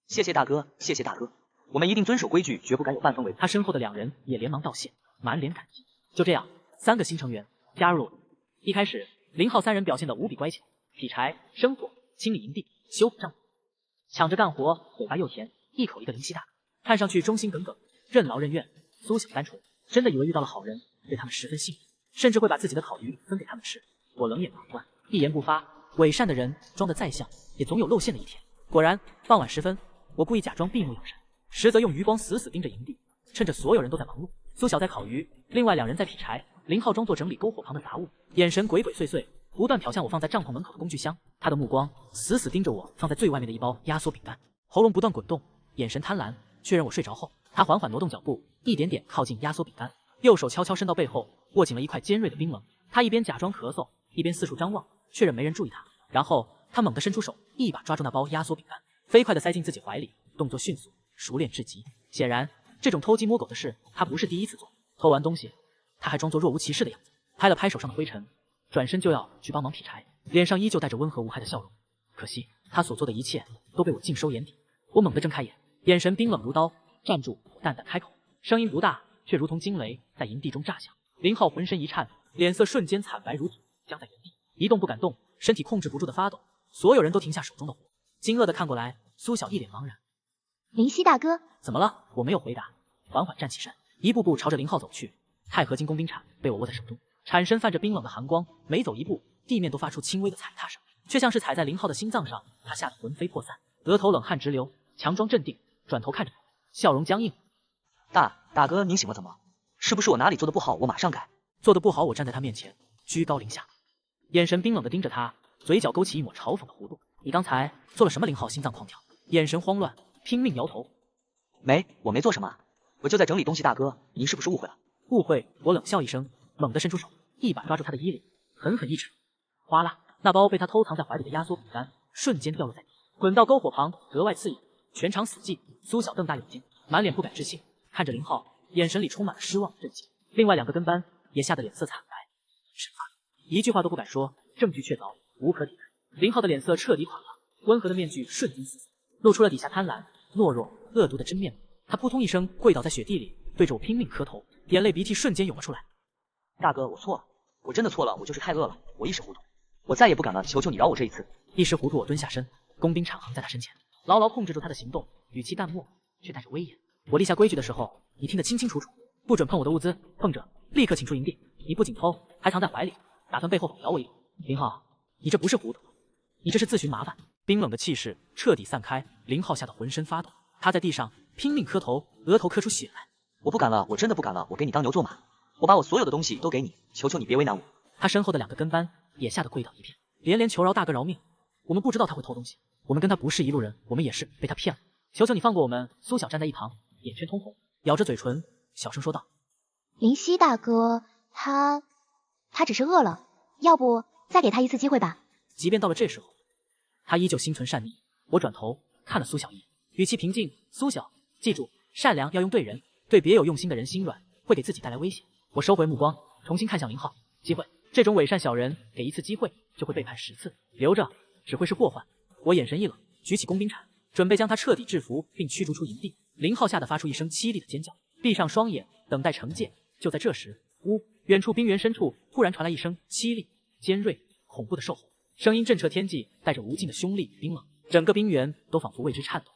谢谢大哥，谢谢大哥，我们一定遵守规矩，绝不敢有半分违背。他身后的2人也连忙道谢，满脸感激。就这样，3个新成员加入了我。一开始，林浩3人表现得无比乖巧，劈柴、生火、清理营地、修补帐篷，抢着干活，嘴巴又甜，一口一个林夕大哥，看上去忠心耿耿，任劳任怨。苏醒单纯，真的以为遇到了好人，对他们十分信任，甚至会把自己的烤鱼分给他们吃。我冷眼旁观，一言不发。伪善的人装得再像，也总有露馅的一天。果然，傍晚时分，我故意假装闭目养神，实则用余光死死盯着营地。趁着所有人都在忙碌，苏晓在烤鱼，另外2人在劈柴，林浩装作整理篝火旁的杂物，眼神鬼鬼祟祟，不断瞟向我放在帐篷门口的工具箱。他的目光死死盯着我放在最外面的一包压缩饼干，喉咙不断滚动，眼神贪婪。确认我睡着后，他缓缓挪动脚步，一点点靠近压缩饼干，右手悄悄伸到背后，握紧了一块尖锐的冰棱。他一边假装咳嗽，一边四处张望，确认没人注意他。然后他猛地伸出手，一把抓住那包压缩饼干，飞快地塞进自己怀里，动作迅速，熟练至极。显然，这种偷鸡摸狗的事，他不是第一次做。偷完东西，他还装作若无其事的样子，拍了拍手上的灰尘，转身就要去帮忙劈柴，脸上依旧带着温和无害的笑容。可惜，他所做的一切都被我尽收眼底。我猛地睁开眼，眼神冰冷如刀。站住！我淡淡开口，声音不大，却如同惊雷在营地中炸响。林浩浑身一颤，脸色瞬间惨白如纸，僵在原地，一动不敢动，身体控制不住的发抖。所有人都停下手中的活，惊愕的看过来。苏晓一脸茫然。林夕大哥，怎么了？我没有回答，缓缓站起身，一步步朝着林浩走去。钛合金工兵铲被我握在手中，铲身泛着冰冷的寒光，每走一步，地面都发出轻微的踩踏声，却像是踩在林浩的心脏上。他吓得魂飞魄散，额头冷汗直流，强装镇定，转头看着我，笑容僵硬。大哥您醒了？怎么？是不是我哪里做的不好？我马上改。做的不好，我站在他面前，居高临下，眼神冰冷的盯着他，嘴角勾起一抹嘲讽的弧度。你刚才做了什么？林浩心脏狂跳，眼神慌乱，拼命摇头。我没做什么，我就在整理东西。大哥，您是不是误会了？误会？我冷笑一声，猛地伸出手，一把抓住他的衣领，狠狠一指。哗啦，那包被他偷藏在怀里的压缩饼干瞬间掉落在地，滚到篝火旁，格外刺眼。全场死寂。苏晓瞪大眼睛，满脸不敢置信，看着林浩，眼神里充满了失望、震惊。另外2个跟班也吓得脸色惨白，神发一句话都不敢说，证据确凿，无可抵赖。林浩的脸色彻底垮了，温和的面具瞬间撕碎，露出了底下贪婪、懦弱、恶毒的真面目。他扑通一声跪倒在雪地里，对着我拼命磕头，眼泪鼻涕瞬间涌了出来。大哥，我错了，我真的错了，我就是太饿了，我一时糊涂，我再也不敢了，求求你饶我这一次。一时糊涂，我蹲下身，工兵铲横在他身前，牢牢控制住他的行动，语气淡漠，却带着威严。我立下规矩的时候，你听得清清楚楚，不准碰我的物资，碰着立刻请出营地。你不仅偷，还藏在怀里，打算背后咬我一口。林浩，你这不是糊涂，你这是自寻麻烦。冰冷的气势彻底散开，林浩吓得浑身发抖，他在地上拼命磕头，额头磕出血来。我不敢了，我真的不敢了，我给你当牛做马，我把我所有的东西都给你，求求你别为难我。他身后的2个跟班也吓得跪倒一片，连连求饶大哥饶命。我们不知道他会偷东西，我们跟他不是一路人，我们也是被他骗了，求求你放过我们。苏晓站在一旁，眼圈通红，咬着嘴唇，小声说道：林夕大哥，他只是饿了，要不再给他一次机会吧。即便到了这时候，他依旧心存善意。我转头看了苏晓一眼，语气平静：苏晓，记住，善良要用对人，对别有用心的人心软，会给自己带来危险。我收回目光，重新看向林浩，机会这种伪善小人，给一次机会就会背叛10次，留着只会是祸患。我眼神一冷，举起工兵铲，准备将他彻底制服并驱逐出营地。0号吓得发出一声凄厉的尖叫，闭上双眼，等待惩戒。就在这时，远处冰原深处突然传来一声凄厉、尖锐、恐怖的兽吼，声音震彻天际，带着无尽的凶厉与冰冷，整个冰原都仿佛为之颤抖。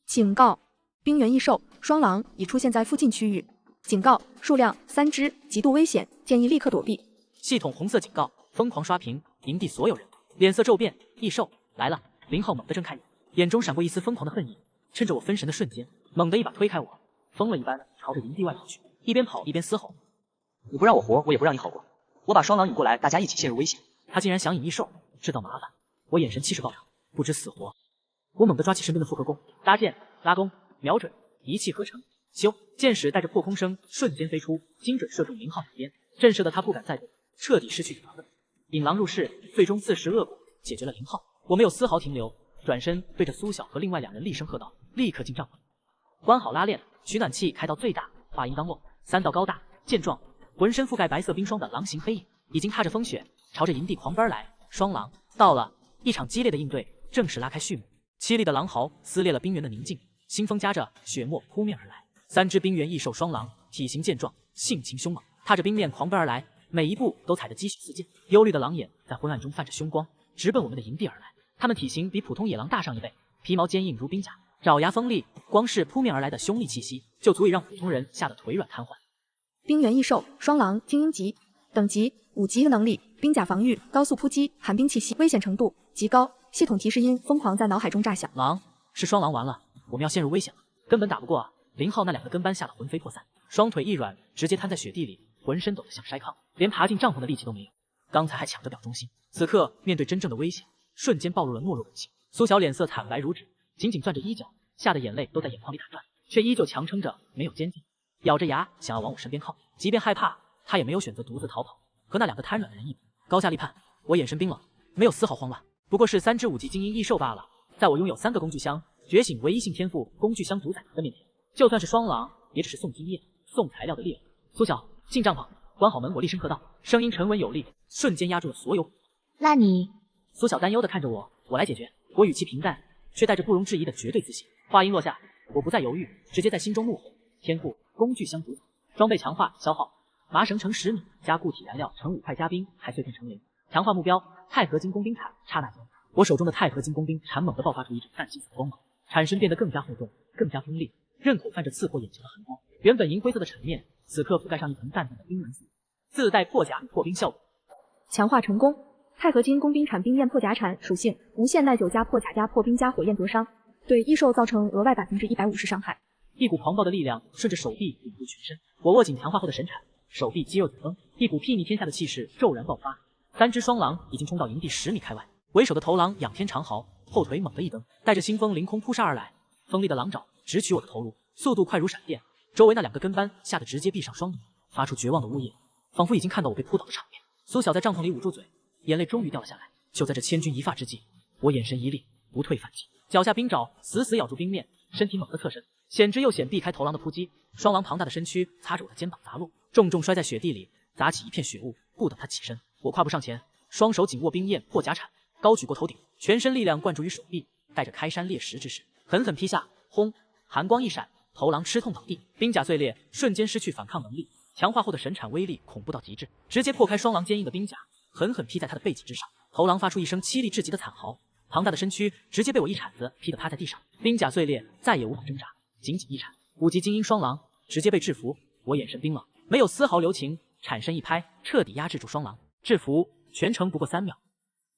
警告！冰原异兽双狼已出现在附近区域，警告，数量3只，极度危险，建议立刻躲避。系统红色警告，疯狂刷屏，营地所有人脸色骤变。异兽来了！0号猛地睁开眼，眼中闪过一丝疯狂的恨意，趁着我分神的瞬间，猛地一把推开我，疯了一般朝着营地外跑去，一边跑一边嘶吼：“你不让我活，我也不让你好过！我把双狼引过来，大家一起陷入危险。”他竟然想引异兽，制造麻烦！我眼神气势爆涨，不知死活。我猛地抓起身边的复合弓，搭箭、拉弓、瞄准，一气呵成。咻！箭矢带着破空声瞬间飞出，精准射中0号脚边，震慑得他不敢再动，彻底失去抵抗力。引狼入室，最终自食恶果，解决了0号。我没有丝毫停留，转身对着苏小和另外2人厉声喝道：“立刻进帐篷，关好拉链，取暖器开到最大。”话音刚落，3道高大、健壮、浑身覆盖白色冰霜的狼形黑影已经踏着风雪朝着营地狂奔而来。双狼到了！一场激烈的应对正式拉开序幕。凄厉的狼嚎撕裂了冰原的宁静，腥风夹着血沫扑面而来。3只冰原异兽双狼，体型健壮，性情凶猛，踏着冰面狂奔而来，每一步都踩着积雪四溅。幽绿的狼眼在昏暗中泛着凶光，直奔我们的营地而来。它们体型比普通野狼大上1倍，皮毛坚硬如冰甲，爪牙锋利，光是扑面而来的凶厉气息，就足以让普通人吓得腿软瘫痪。冰原异兽双狼精英级，等级5级能力，冰甲防御，高速扑击，寒冰气息，危险程度极高。系统提示音疯狂在脑海中炸响。狼是双狼，完了，我们要陷入危险了，根本打不过啊！0号那2个跟班吓得魂飞魄散，双腿一软，直接瘫在雪地里，浑身抖得像筛糠，连爬进帐篷的力气都没有。刚才还抢着表忠心，此刻面对真正的危险，瞬间暴露了懦弱本性。苏小脸色惨白如纸，紧紧攥着衣角，吓得眼泪都在眼眶里打转，却依旧强撑着没有尖叫，咬着牙想要往我身边靠。即便害怕，他也没有选择独自逃跑，和那2个瘫软的人一比，高下立判。我眼神冰冷，没有丝毫慌乱，不过是3只5级精英异兽罢了。在我拥有3个工具箱、觉醒唯一性天赋工具箱主宰的面前，就算是双狼，也只是送经验、送材料的猎物。苏小，进帐篷，关好门！我厉声喝道，声音沉稳有力，瞬间压住了所有。那你……苏小担忧地看着我，我来解决。我语气平淡，却带着不容置疑的绝对自信。话音落下，我不再犹豫，直接在心中怒吼：天赋工具箱主宰，装备强化消耗麻绳乘10米，加固体燃料乘5块，加冰还碎片乘0。强化目标钛合金工兵铲。刹那间，我手中的钛合金工兵铲猛地爆发出一阵淡金色光芒，铲身变得更加厚重，更加锋利，刃口泛着刺破眼球的寒光。原本银灰色的铲面，此刻覆盖上一层淡淡的冰蓝色，自带破甲与破冰效果。强化成功。钛合金工兵铲冰焰破甲铲属性：无限耐久加破甲加破冰加火焰灼伤，对异兽造成额外150%伤害。一股狂暴的力量顺着手臂涌入全身，我握紧强化后的神铲，手臂肌肉紧绷，一股睥睨天下的气势骤然爆发。3只双狼已经冲到营地10米开外，为首的头狼仰天长嚎，后腿猛地一蹬，带着腥风凌空扑杀而来。锋利的狼爪直取我的头颅，速度快如闪电。周围那2个跟班吓得直接闭上双眼，发出绝望的呜咽，仿佛已经看到我被扑倒的场面。苏小在帐篷里捂住嘴，眼泪终于掉了下来。就在这千钧一发之际，我眼神一厉，不退反击，脚下冰爪死死咬住冰面，身体猛地侧身，险之又险避开头狼的扑击。双狼庞大的身躯擦着我的肩膀砸落，重重摔在雪地里，砸起一片雪雾。不等他起身，我跨步上前，双手紧握冰焰破甲铲，高举过头顶，全身力量灌注于手臂，带着开山裂石之势，狠狠劈下。轰！寒光一闪，头狼吃痛倒地，冰甲碎裂，瞬间失去反抗能力。强化后的神铲威力恐怖到极致，直接破开双狼坚硬的冰甲，狠狠劈在他的背脊之上。头狼发出一声凄厉至极的惨嚎，庞大的身躯直接被我一铲子劈得趴在地上，冰甲碎裂，再也无法挣扎，紧紧一铲，5级精英双狼直接被制服。我眼神冰冷，没有丝毫留情，铲身一拍，彻底压制住双狼，制服全程不过3秒。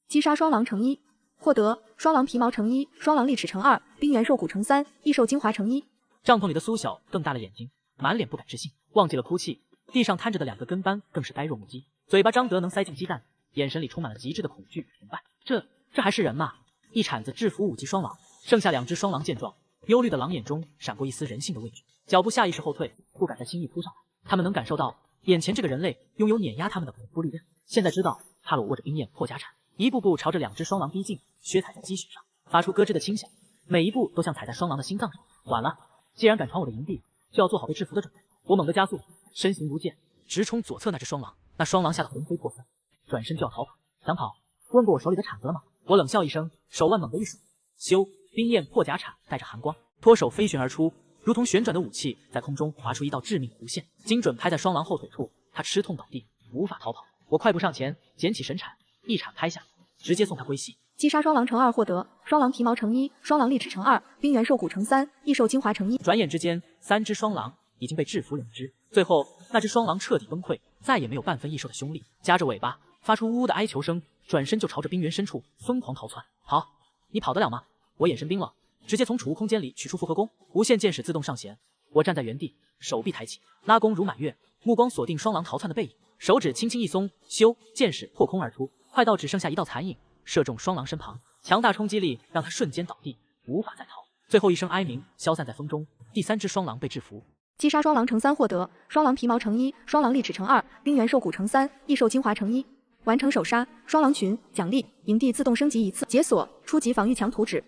击杀双狼乘1，获得双狼皮毛乘1，双狼利齿乘2，冰原兽骨乘3，异兽精华乘1。帐篷里的苏小瞪大了眼睛，满脸不敢置信，忘记了哭泣。地上瘫着的2个跟班更是呆若木鸡，嘴巴张得能塞进鸡蛋，眼神里充满了极致的恐惧与崇拜。这还是人吗？一铲子制服5级双狼，剩下2只双狼见状，幽绿的狼眼中闪过一丝人性的畏惧，脚步下意识后退，不敢再轻易扑上来。他们能感受到眼前这个人类拥有碾压他们的恐怖力量，现在知道怕了我握着冰焰破甲铲，一步步朝着2只双狼逼近，靴踩在积雪上，发出咯吱的轻响，每一步都像踩在双狼的心脏上。晚了，既然敢闯我的营地，就要做好被制服的准备。我猛地加速，身形如箭，直冲左侧那只双狼。那双狼吓得魂飞魄散，转身就要逃跑。想跑？问过我手里的铲子了吗？我冷笑一声，手腕猛地一甩，咻！冰焰破甲铲带着寒光，脱手飞旋而出，如同旋转的武器，在空中划出一道致命弧线，精准拍在双狼后腿处。他吃痛倒地，无法逃跑。我快步上前，捡起神铲，一铲拍下，直接送他归西。击杀双狼乘2获得双狼皮毛乘1，双狼利齿乘2，冰原兽骨乘3，异兽精华乘1。转眼之间，3只双狼已经被制服2只，最后那只双狼彻底崩溃，再也没有半分异兽的凶力，夹着尾巴发出呜呜的哀求声，转身就朝着冰原深处疯狂逃窜。好，你跑得了吗？我眼神冰冷，直接从储物空间里取出复合弓，无限箭矢自动上弦。我站在原地，手臂抬起，拉弓如满月，目光锁定双狼逃窜的背影，手指轻轻一松，咻，箭矢破空而出，快到只剩下一道残影，射中双狼身旁，强大冲击力让他瞬间倒地，无法再逃。最后一声哀鸣消散在风中，第3只双狼被制服。击杀双狼乘3获得双狼皮毛乘1，双狼利齿乘2，冰原兽骨乘3，异兽精华乘1。完成首杀，双狼群奖励营地自动升级1次，解锁初级防御墙图纸。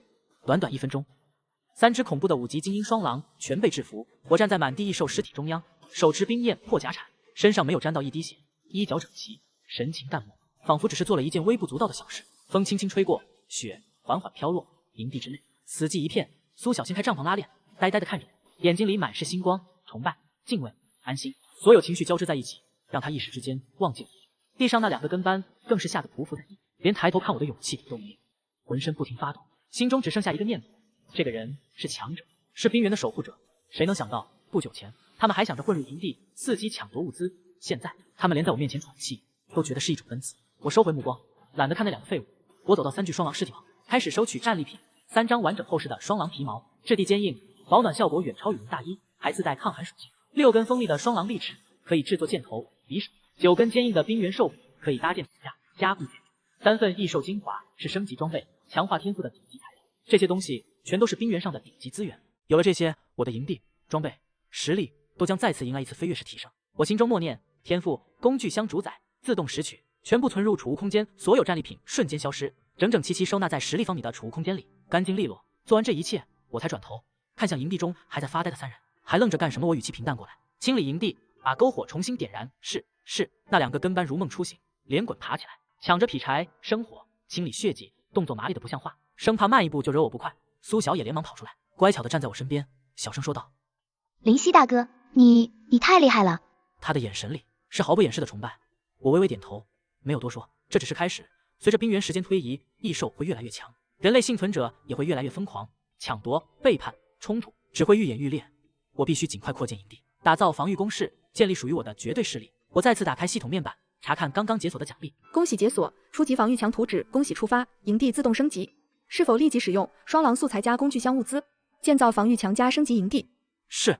短短1分钟，3只恐怖的5级精英双狼全被制服。我站在满地异兽尸体中央，手持冰焰破甲铲，身上没有沾到一滴血，衣角整齐，神情淡漠，仿佛只是做了一件微不足道的小事。风轻轻吹过，雪缓缓飘落，营地之内死寂一片。苏小新开帐篷拉链，呆呆地看着我，眼睛里满是星光、崇拜、敬畏、安心，所有情绪交织在一起，让他一时之间忘记了。地上那2个跟班更是吓得匍匐在地，连抬头看我的勇气都没有，浑身不停发抖，心中只剩下一个念头：这个人是强者，是冰原的守护者。谁能想到，不久前他们还想着混入营地伺机抢夺物资，现在他们连在我面前喘气都觉得是一种恩赐。我收回目光，懒得看那2个废物。我走到3具双狼尸体旁，开始收取战利品。3张完整厚实的双狼皮毛，质地坚硬，保暖效果远超羽绒大衣，还自带抗寒属性。6根锋利的双狼利齿可以制作箭头、匕首，9根坚硬的冰原兽骨可以搭建骨架、加固箭。3份异兽精华是升级装备、强化天赋的顶级材料。这些东西全都是冰原上的顶级资源。有了这些，我的营地、装备、实力都将再次迎来一次飞跃式提升。我心中默念：天赋工具箱主宰，自动拾取，全部存入储物空间，所有战利品瞬间消失，整整齐齐收纳在10立方米的储物空间里，干净利落。做完这一切，我才转头看向营地中还在发呆的3人，还愣着干什么？我语气平淡过来，清理营地，把篝火重新点燃。是。那2个跟班如梦初醒，连滚爬起来，抢着劈柴生火，清理血迹，动作麻利的不像话，生怕慢一步就惹我不快。苏小野连忙跑出来，乖巧的站在我身边，小声说道：林夕大哥，你太厉害了。他的眼神里是毫不掩饰的崇拜。我微微点头，没有多说，这只是开始。随着冰原时间推移，异兽会越来越强，人类幸存者也会越来越疯狂，抢夺、背叛、冲突只会愈演愈烈。我必须尽快扩建营地，打造防御工事，建立属于我的绝对势力。我再次打开系统面板，查看刚刚解锁的奖励。恭喜解锁初级防御墙图纸，恭喜触发，营地自动升级。是否立即使用双狼素材加工具箱物资，建造防御墙加升级营地？是。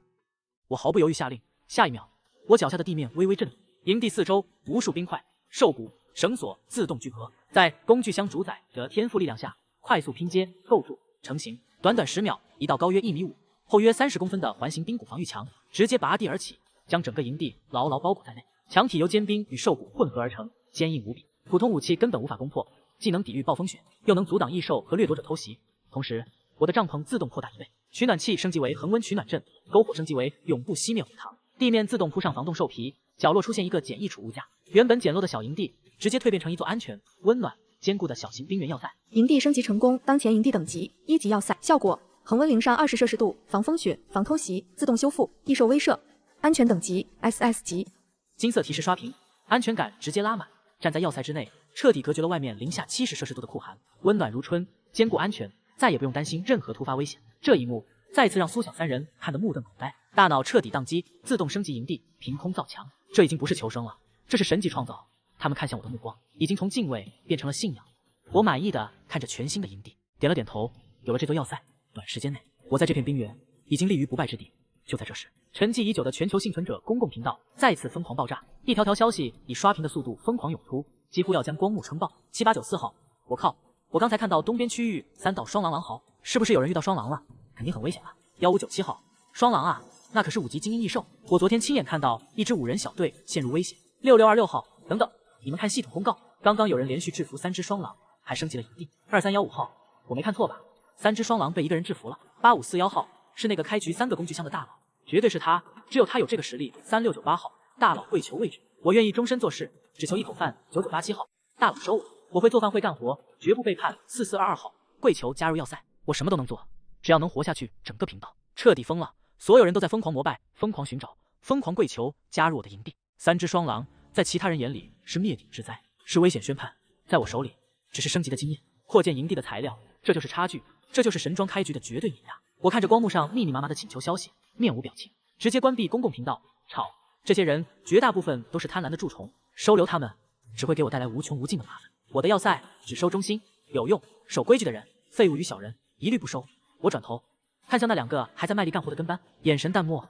我毫不犹豫下令。下一秒，我脚下的地面微微震动，营地四周无数冰块、兽骨、绳索自动聚合，在工具箱主宰的天赋力量下，快速拼接构筑成型。短短10秒，一道高约1.5米、厚约30公分的环形冰骨防御墙直接拔地而起，将整个营地牢牢包裹在内。墙体由坚冰与兽骨混合而成，坚硬无比，普通武器根本无法攻破，既能抵御暴风雪，又能阻挡异兽和掠夺者偷袭。同时，我的帐篷自动扩大1倍，取暖器升级为恒温取暖阵，篝火升级为永不熄灭火塘，地面自动铺上防冻兽皮，角落出现一个简易储物架。原本简陋的小营地直接蜕变成一座安全、温暖、坚固的小型冰原要塞。营地升级成功，当前营地等级1级要塞，效果恒温零上20摄氏度，防风雪、防偷袭，自动修复，易受威慑。安全等级 SS 级。金色提示刷屏，安全感直接拉满。站在要塞之内，彻底隔绝了外面零下70摄氏度的酷寒，温暖如春，坚固安全，再也不用担心任何突发危险。这一幕再次让苏小3人看得目瞪口呆，大脑彻底宕机。自动升级营地，凭空造墙，这已经不是求生了，这是神级创造。他们看向我的目光已经从敬畏变成了信仰。我满意的看着全新的营地，点了点头。有了这座要塞，短时间内我在这片冰原已经立于不败之地。就在这时，沉寂已久的全球幸存者公共频道再次疯狂爆炸，一条条消息以刷屏的速度疯狂涌出，几乎要将光幕撑爆。7894号，我靠！我刚才看到东边区域3道双狼狼嚎，是不是有人遇到双狼了？肯定很危险吧。1597号，双狼啊，那可是5级精英异兽，我昨天亲眼看到一支5人小队陷入危险。6626号，等等，你们看系统公告，刚刚有人连续制服3只双狼，还升级了营地。2315号，我没看错吧？3只双狼被一个人制服了。8541号，是那个开局3个工具箱的大佬，绝对是他，只有他有这个实力。3698号，大佬跪求位置，我愿意终身做事，只求一口饭。9987号，大佬收我，我会做饭会干活，绝不背叛4422号，跪求加入要塞，我什么都能做，只要能活下去。整个频道彻底疯了，所有人都在疯狂膜拜，疯狂寻找，疯狂跪求加入我的营地。3只双狼在其他人眼里是灭顶之灾，是危险宣判，在我手里只是升级的经验，扩建营地的材料，这就是差距，这就是神装开局的绝对碾压。我看着光幕上密密麻麻的请求消息，面无表情，直接关闭公共频道。吵！这些人绝大部分都是贪婪的蛀虫，收留他们只会给我带来无穷无尽的麻烦。我的要塞只收忠心、有用、守规矩的人，废物与小人一律不收。我转头看向那2个还在卖力干活的跟班，眼神淡漠。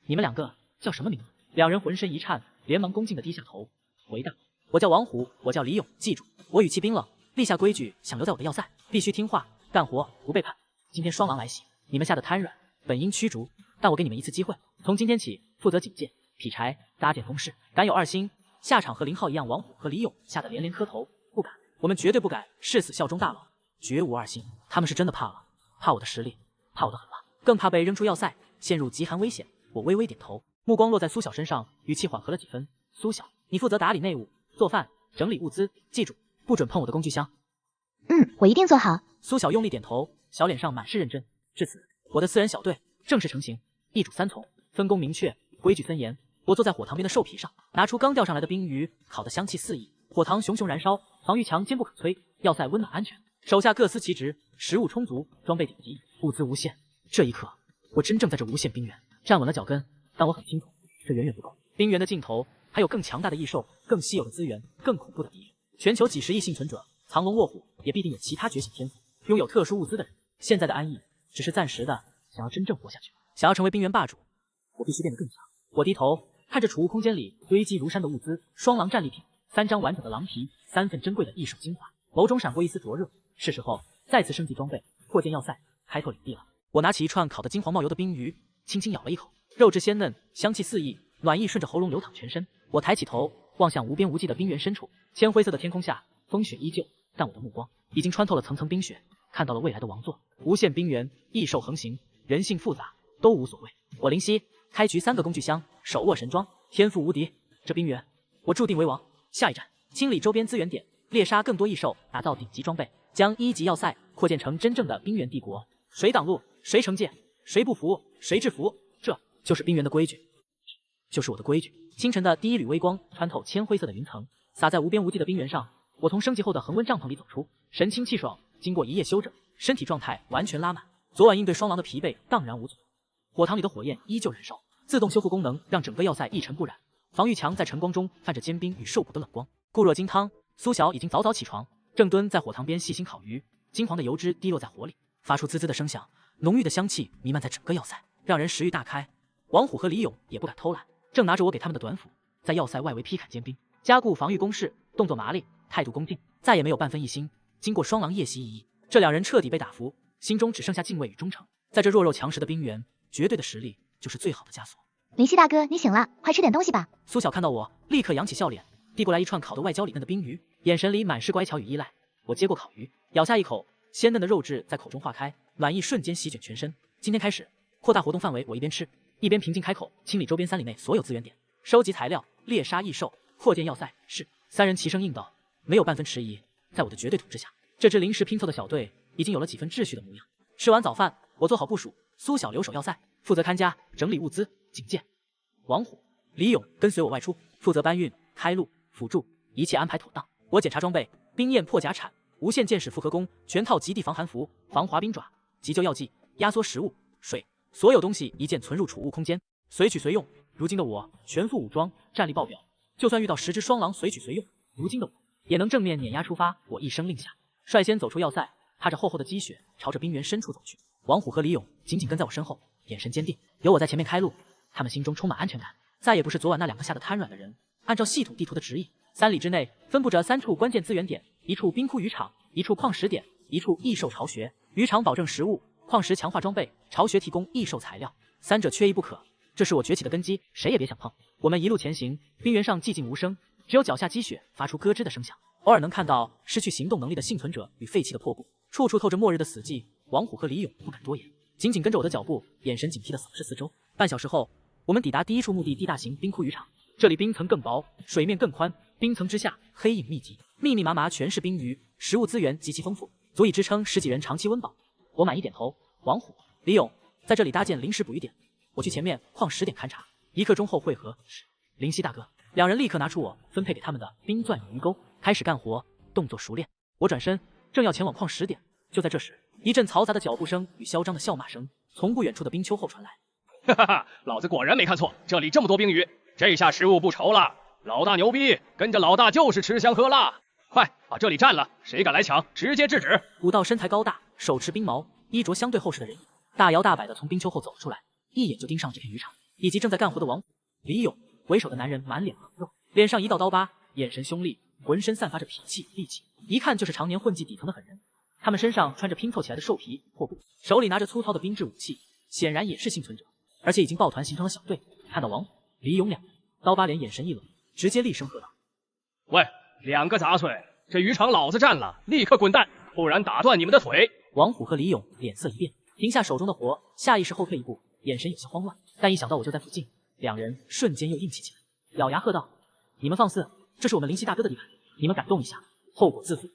你们2个叫什么名字？2人浑身一颤，连忙恭敬地低下头回答：我叫王虎，我叫李勇。记住，我语气冰冷，立下规矩，想留在我的要塞，必须听话，干活不背叛。今天双狼来袭，你们下的瘫软，本应驱逐，但我给你们一次机会，从今天起负责警戒、劈柴、搭建工事，敢有2星，下场和0号一样。王虎和李勇吓得连连磕头，不敢，我们绝对不敢，誓死效忠大佬，绝无2星。他们是真的怕了，怕我的实力，怕我的狠辣，更怕被扔出要塞，陷入极寒危险。我微微点头，目光落在苏小身上，语气缓和了几分。苏小，你负责打理内务、做饭、整理物资，记住，不准碰我的工具箱。我一定做好。苏小用力点头，小脸上满是认真。至此，我的4人小队正式成型，一主3从，分工明确，规矩森严。我坐在火塘边的兽皮上，拿出刚钓上来的冰鱼，烤得香气四溢。火塘熊熊燃烧，防御墙坚不可摧，要塞温暖安全。手下各司其职，食物充足，装备顶级，物资无限。这一刻，我真正在这无限冰原站稳了脚跟，但我很清楚，这远远不够。冰原的尽头还有更强大的异兽，更稀有的资源，更恐怖的敌人。全球几十亿幸存者，藏龙卧虎，也必定有其他觉醒天赋，拥有特殊物资的人。现在的安逸只是暂时的，想要真正活下去，想要成为冰原霸主，我必须变得更强。我低头看着储物空间里堆积如山的物资，双狼战利品，3张完整的狼皮，3份珍贵的异兽精华，眸中闪过一丝灼热。是时候再次升级装备，扩建要塞，开拓领地了。我拿起一串烤得金黄冒油的冰鱼，轻轻咬了一口，肉质鲜嫩，香气四溢，暖意顺着喉咙流淌全身。我抬起头望向无边无际的冰原深处，铅灰色的天空下，风雪依旧，但我的目光已经穿透了层层冰雪，看到了未来的王座。无限冰原，异兽横行，人性复杂，都无所谓。我灵犀开局3个工具箱，手握神装，天赋无敌。这冰原，我注定为王。下一站，清理周边资源点，猎杀更多异兽，打造顶级装备，将1级要塞扩建成真正的冰原帝国。谁挡路，谁惩戒，谁不服，谁制服。这就是冰原的规矩，就是我的规矩。清晨的第一缕微光穿透铅灰色的云层，洒在无边无际的冰原上。我从升级后的恒温帐篷里走出，神清气爽。经过一夜休整，身体状态完全拉满。昨晚应对双狼的疲惫荡然无存。火塘里的火焰依旧燃烧，自动修复功能让整个要塞一尘不染。防御墙在晨光中泛着坚冰与受捕的冷光。固若金汤，苏小已经早早起床，正蹲在火塘边细心烤鱼。金黄的油脂滴落在火里，发出滋滋的声响，浓郁的香气弥漫在整个要塞，让人食欲大开。王虎和李勇也不敢偷懒，正拿着我给他们的短斧，在要塞外围劈砍坚冰，加固防御工事，动作麻利，态度恭敬，再也没有半分异心。经过双狼夜袭一役，这2人彻底被打服，心中只剩下敬畏与忠诚。在这弱肉强食的冰原，绝对的实力就是最好的枷锁。林夕大哥，你醒了，快吃点东西吧。苏小看到我，立刻扬起笑脸，递过来一串烤得外焦里嫩的冰鱼，眼神里满是乖巧与依赖。我接过烤鱼，咬下一口，鲜嫩的肉质在口中化开，暖意瞬间席卷全身。今天开始扩大活动范围，我一边吃一边平静开口，清理周边3里内所有资源点，收集材料，猎杀异兽，扩建要塞。是，3人齐声应道，没有半分迟疑。在我的绝对统治下，这支临时拼凑的小队已经有了几分秩序的模样。吃完早饭，我做好部署，苏小留守要塞，负责看家、整理物资、警戒。王虎、李勇跟随我外出，负责搬运、开路、辅助，一切安排妥当。我检查装备，冰焰破甲铲、无限剑矢复合弓，全套极地防寒服、防滑冰爪、急救药剂、压缩食物、水，所有东西一键存入储物空间，随取随用。如今的我全副武装，战力爆表，就算遇到10只双狼随取随用，如今的我也能正面碾压出发。我一声令下，率先走出要塞，踏着厚厚的积雪，朝着冰原深处走去。王虎和李勇紧紧跟在我身后，眼神坚定，有我在前面开路，他们心中充满安全感，再也不是昨晚那2个吓得瘫软的人。按照系统地图的指引，3里之内分布着3处关键资源点，一处冰窟渔场，一处矿石点，一处异兽巢穴。渔场保证食物，矿石强化装备，巢穴提供异兽材料，3者缺一不可。这是我崛起的根基，谁也别想碰。我们一路前行，冰原上寂静无声，只有脚下积雪发出咯吱的声响，偶尔能看到失去行动能力的幸存者与废弃的破布，处处透着末日的死寂。王虎和李勇不敢多言，紧紧跟着我的脚步，眼神警惕地扫视四周。半小时后，我们抵达第一处目的地大型冰窟渔场。这里冰层更薄，水面更宽，冰层之下黑影密集，密密麻麻全是冰鱼，食物资源极其丰富，足以支撑10几人长期温饱。我满意点头。王虎、李勇在这里搭建临时捕鱼点，我去前面矿10点勘察，1刻钟后会合。是，灵犀大哥。2人立刻拿出我分配给他们的冰钻与鱼钩，开始干活，动作熟练。我转身正要前往矿10点，就在这时，一阵嘈杂的脚步声与嚣张的笑骂声从不远处的冰丘后传来。哈哈哈，老子果然没看错，这里这么多冰鱼，这下食物不愁了。老大牛逼，跟着老大就是吃香喝辣。快把这里占了，谁敢来抢，直接制止。5道身材高大、手持冰矛、衣着相对厚实的人影，大摇大摆地从冰丘后走出来，一眼就盯上这片渔场以及正在干活的王虎、李勇。为首的男人满脸横肉，脸上一道刀疤，眼神凶厉，浑身散发着痞气戾气，一看就是常年混迹底层的狠人。他们身上穿着拼凑起来的兽皮或布，手里拿着粗糙的冰制武器，显然也是幸存者，而且已经抱团形成了小队。看到王虎、李勇2人，刀疤脸眼神一冷，直接厉声喝道：“喂，2个杂碎，这渔场老子占了，立刻滚蛋，不然打断你们的腿！”王虎和李勇脸色一变，停下手中的活，下意识后退一步，眼神有些慌乱。但一想到我就在附近，2人瞬间又硬气起来，咬牙喝道：“你们放肆！这是我们灵犀大哥的地盘，你们敢动一下，后果自负！”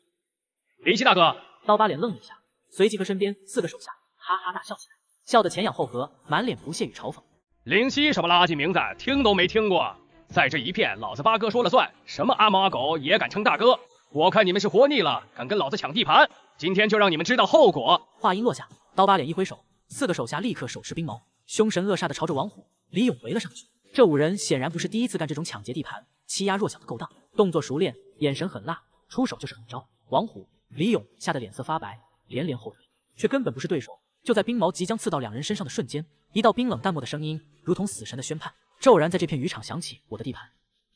灵犀大哥，刀疤脸愣了一下，随即和身边4个手下哈哈大笑起来，笑得前仰后合，满脸不屑与嘲讽。灵犀什么垃圾名字，听都没听过，在这一片老子八哥说了算，什么阿猫阿狗也敢称大哥？我看你们是活腻了，敢跟老子抢地盘，今天就让你们知道后果！话音落下，刀疤脸一挥手，4个手下立刻手持冰矛，凶神恶煞地朝着王虎、李勇围了上去。这5人显然不是第一次干这种抢劫地盘、欺压弱小的勾当，动作熟练，眼神狠辣，出手就是狠招。王虎、李勇吓得脸色发白，连连后退，却根本不是对手。就在冰矛即将刺到2人身上的瞬间，一道冰冷淡漠的声音如同死神的宣判，骤然在这片渔场响起：“我的地盘，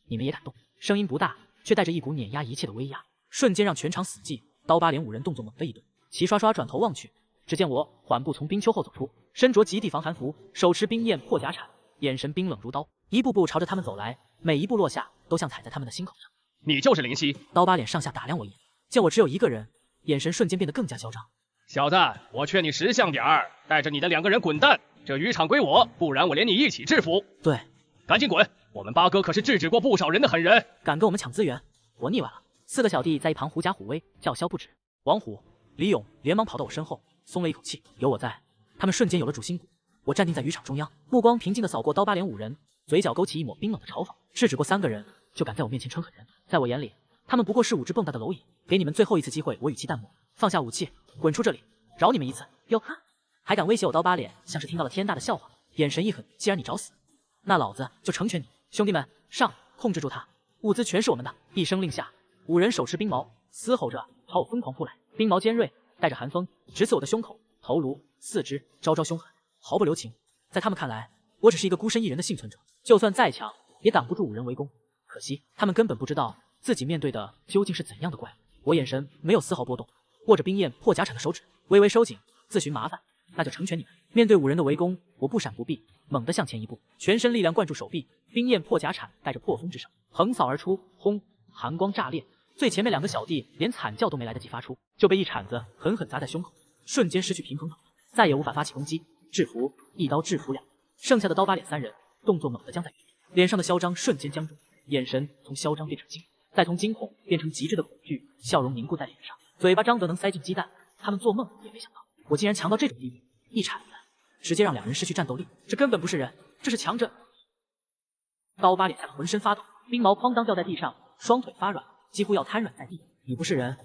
你们也敢动？”声音不大，却带着一股碾压一切的威压，瞬间让全场死寂。刀疤脸5人动作猛地一顿，齐刷刷转头望去，只见我缓步从冰丘后走出，身着极地防寒服，手持冰焰破甲铲，眼神冰冷如刀，一步步朝着他们走来，每一步落下都像踩在他们的心口上。你就是灵犀？刀疤脸上下打量我一眼，见我只有1个人，眼神瞬间变得更加嚣张。小子，我劝你识相点儿，带着你的2个人滚蛋！这渔场归我，不然我连你一起制服。对，赶紧滚！我们八哥可是制止过不少人的狠人，敢跟我们抢资源，我腻歪了。4个小弟在一旁狐假虎威，叫嚣不止。王虎、李勇连忙跑到我身后，松了一口气，有我在，他们瞬间有了主心骨。我站定在渔场中央，目光平静地扫过刀疤脸5人，嘴角勾起一抹冰冷的嘲讽。制止过3个人，就敢在我面前称狠人？在我眼里，他们不过是5只蹦跶的蝼蚁。给你们最后一次机会，我语气淡漠，放下武器，滚出这里，饶你们一次。哟哈，还敢威胁我？刀疤脸像是听到了天大的笑话，眼神一狠，既然你找死，那老子就成全你。兄弟们，上，控制住他，物资全是我们的。一声令下，5人手持冰矛，嘶吼着朝我疯狂扑来。冰矛尖锐，带着寒风，直刺我的胸口、头颅、4肢，招招凶狠，毫不留情。在他们看来，我只是一个孤身一人的幸存者，就算再强，也挡不住5人围攻。可惜他们根本不知道自己面对的究竟是怎样的怪物。我眼神没有丝毫波动，握着冰焰破甲铲的手指微微收紧，自寻麻烦，那就成全你们。面对5人的围攻，我不闪不避，猛地向前一步，全身力量灌注手臂，冰焰破甲铲带着破风之声横扫而出，轰！寒光炸裂，最前面2个小弟连惨叫都没来得及发出，就被一铲子狠狠砸在胸口，瞬间失去平衡，再也无法发起攻击。制服，一刀制服2人，剩下的刀疤脸3人动作猛地僵在原地，脸上的嚣张瞬间僵住，眼神从嚣张变成惊，再从惊恐变成极致的恐惧，笑容凝固在脸上，嘴巴张得能塞进鸡蛋。他们做梦也没想到，我竟然强到这种地步，一铲子直接让2人失去战斗力，这根本不是人，这是强者。刀疤脸吓得浑身发抖，冰矛哐当掉在地上，双腿发软，几乎要瘫软在地。你不是人，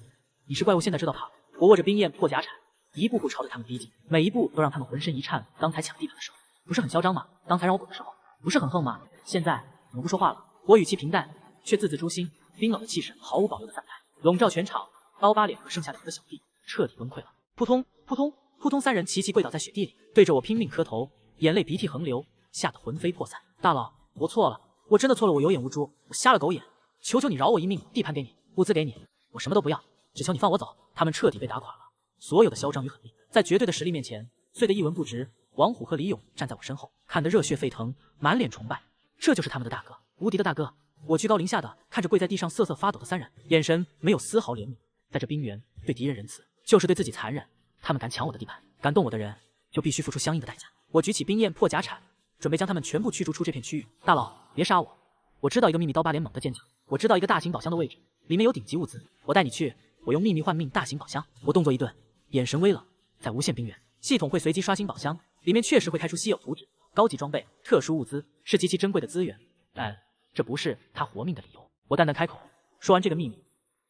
你是怪物，现在知道怕？我握着冰焰破甲铲，一步步朝着他们逼近，每一步都让他们浑身一颤。刚才抢地盘的时候，不是很嚣张吗？刚才让我滚的时候，不是很横吗？现在怎么不说话了？我语气平淡，却字字诛心，冰冷的气势毫无保留的散开，笼罩全场。刀疤脸和剩下2个小弟彻底崩溃了，扑通扑通扑通，3人齐齐跪倒在雪地里，对着我拼命磕头，眼泪鼻涕横流，吓得魂飞魄散。大佬，我错了，我真的错了，我有眼无珠，我瞎了狗眼，求求你饶我一命，地盘给你，物资给你，我什么都不要，只求你放我走。他们彻底被打垮了，所有的嚣张与狠厉在绝对的实力面前碎得一文不值。王虎和李勇站在我身后，看得热血沸腾，满脸崇拜，这就是他们的大哥，无敌的大哥。我居高临下的看着跪在地上瑟瑟发抖的3人，眼神没有丝毫怜悯。在这冰原，对敌人仁慈，就是对自己残忍。他们敢抢我的地盘，敢动我的人，就必须付出相应的代价。我举起冰焰破甲铲，准备将他们全部驱逐出这片区域。大佬，别杀我，我知道一个秘密刀疤脸猛地尖叫，我知道一个大型宝箱的位置，里面有顶级物资，我带你去。我用秘密换命大型宝箱，我动作一顿，眼神微冷，在无限冰原，系统会随机刷新宝箱，里面确实会开出稀有图纸、高级装备、特殊物资，是极其珍贵的资源，但这不是他活命的理由。我淡淡开口，说完这个秘密，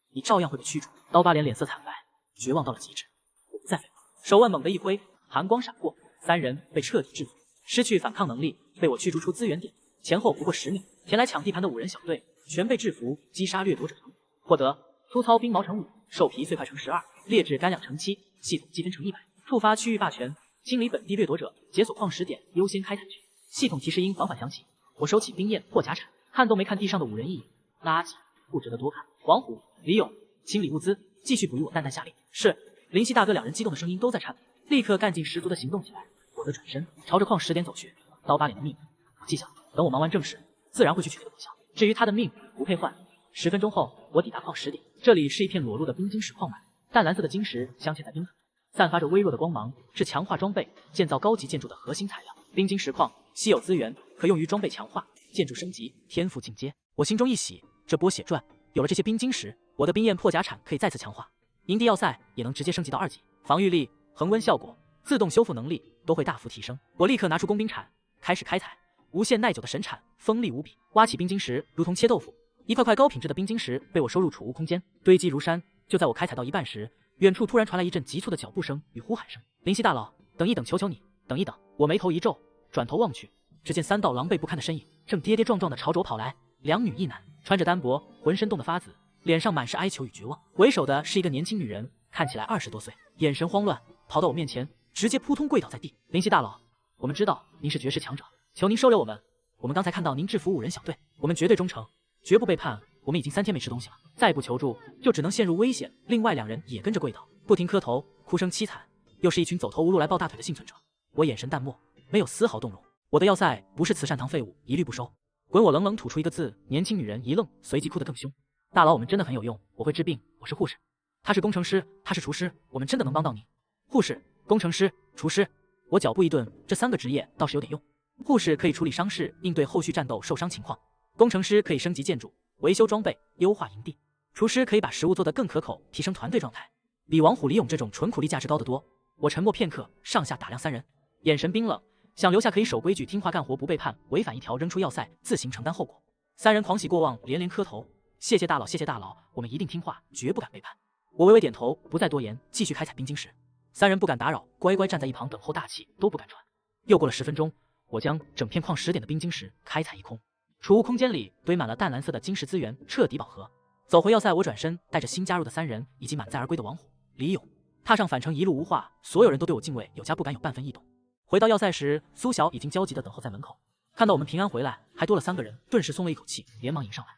你照样会被驱逐。刀疤脸脸色惨白，绝望到了极致。我不再废话，手腕猛地一挥，寒光闪过，3人被彻底制服，失去反抗能力，被我驱逐出资源点。前后不过10秒，前来抢地盘的5人小队全被制服，击杀掠夺者成，获得粗糙冰毛乘5，兽皮碎块乘12，劣质干粮乘7，系统积分乘100，触发区域霸权，清理本地掠夺者，解锁矿石点，优先开采区。系统提示音缓缓响起，我收起冰焰破甲铲，看都没看地上的5人一眼，垃圾，不值得多看。王虎、李勇，清理物资，继续哺育我，淡淡下令。是。林夕大哥2人激动的声音都在颤抖，立刻干劲十足的行动起来。我则转身朝着矿石点走去。刀疤脸的命我记下，等我忙完正事，自然会去取这个宝箱。至于他的命不配换。10分钟后，我抵达矿石点，这里是一片裸露的冰晶石矿脉，淡蓝色的晶石镶嵌在冰层，散发着微弱的光芒，是强化装备、建造高级建筑的核心材料。冰晶石矿稀有资源，可用于装备强化、建筑升级、天赋进阶。我心中一喜，这波血赚，有了这些冰晶石，我的冰焰破甲铲可以再次强化，营地要塞也能直接升级到2级，防御力、恒温效果、自动修复能力都会大幅提升。我立刻拿出工兵铲，开始开采。无限耐久的神铲，锋利无比，挖起冰晶石如同切豆腐，一块块高品质的冰晶石被我收入储物空间，堆积如山。就在我开采到一半时，远处突然传来一阵急促的脚步声与呼喊声：“林夕大佬，等一等，求求你，等一等！”我眉头一皱，转头望去，只见3道狼狈不堪的身影正跌跌撞撞地朝着我跑来，2女1男，穿着单薄，浑身冻得发紫，脸上满是哀求与绝望。为首的是一个年轻女人，看起来20多岁，眼神慌乱，跑到我面前，直接扑通跪倒在地。林夕大佬，我们知道您是绝世强者，求您收留我们。我们刚才看到您制服5人小队，我们绝对忠诚，绝不背叛。我们已经3天没吃东西了，再不求助，就只能陷入危险。另外2人也跟着跪倒，不停磕头，哭声凄惨。又是一群走投无路来抱大腿的幸存者。我眼神淡漠，没有丝毫动容。我的要塞不是慈善堂废物，一律不收。滚！我冷冷吐出一个字。年轻女人一愣，随即哭得更凶。大佬，我们真的很有用，我会治病，我是护士。他是工程师，他是厨师，我们真的能帮到你。护士、工程师、厨师，我脚步一顿，这3个职业倒是有点用。护士可以处理伤势，应对后续战斗受伤情况；工程师可以升级建筑、维修装备、优化营地；厨师可以把食物做得更可口，提升团队状态。比王虎、李勇这种纯苦力价值高得多。我沉默片刻，上下打量3人，眼神冰冷，想留下可以守规矩、听话干活不背叛，违反一条扔出要塞，自行承担后果。3人狂喜过望，连连磕头，谢谢大佬，谢谢大佬，我们一定听话，绝不敢背叛。我微微点头，不再多言，继续开采冰晶石。3人不敢打扰，乖乖站在一旁等候，大气都不敢喘。又过了10分钟，我将整片矿石点的冰晶石开采一空，储物空间里堆满了淡蓝色的晶石资源，彻底饱和。走回要塞，我转身带着新加入的3人以及满载而归的王虎、李勇，踏上返程，一路无话，所有人都对我敬畏有加，不敢有半分异动。回到要塞时，苏晓已经焦急地等候在门口，看到我们平安回来，还多了3个人，顿时松了一口气，连忙迎上来。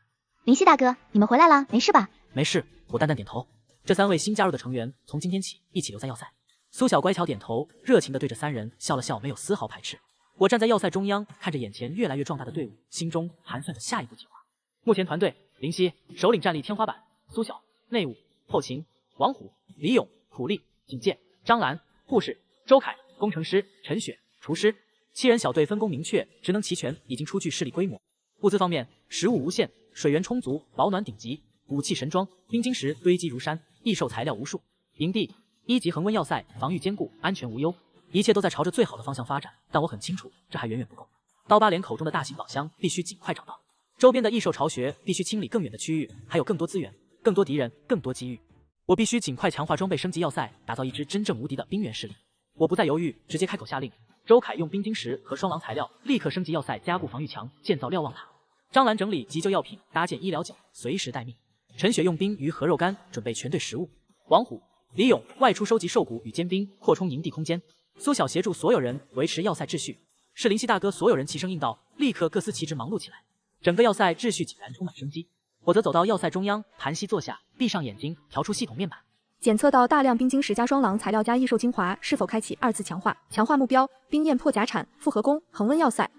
林夕大哥，你们回来了，没事吧？没事，我淡淡点头。这3位新加入的成员从今天起一起留在要塞。苏晓乖巧点头，热情地对着3人笑了笑，没有丝毫排斥。我站在要塞中央，看着眼前越来越壮大的队伍，心中盘算着下一步计划。目前团队：林夕首领战力天花板，苏晓内务后勤，王虎、李勇苦力警戒，张兰护士，周凯工程师，陈雪厨师。7人小队分工明确，职能齐全，已经初具势力规模。物资方面，食物无限，水源充足，保暖顶级，武器神装，冰晶石堆积如山，异兽材料无数。营地1级恒温要塞，防御坚固，安全无忧。一切都在朝着最好的方向发展，但我很清楚，这还远远不够。刀疤脸口中的大型宝箱必须尽快找到，周边的异兽巢穴必须清理更远的区域，还有更多资源、更多敌人、更多机遇。我必须尽快强化装备，升级要塞，打造一支真正无敌的冰原势力。我不再犹豫，直接开口下令。周凯用冰晶石和双狼材料立刻升级要塞，加固防御墙，建造瞭望塔。张兰整理急救药品，搭建医疗角，随时待命。陈雪用冰鱼和肉干准备全队食物。王虎、李勇外出收集兽骨与坚冰，扩充营地空间。苏晓协助所有人维持要塞秩序。是林夕大哥，所有人齐声应道，立刻各司其职，忙碌起来。整个要塞秩序井然，充满生机。我则走到要塞中央，盘膝坐下，闭上眼睛，调出系统面板。检测到大量冰晶石加双狼材料加异兽精华，是否开启2次强化？强化目标：冰焰破甲铲、复合弓、恒温要塞。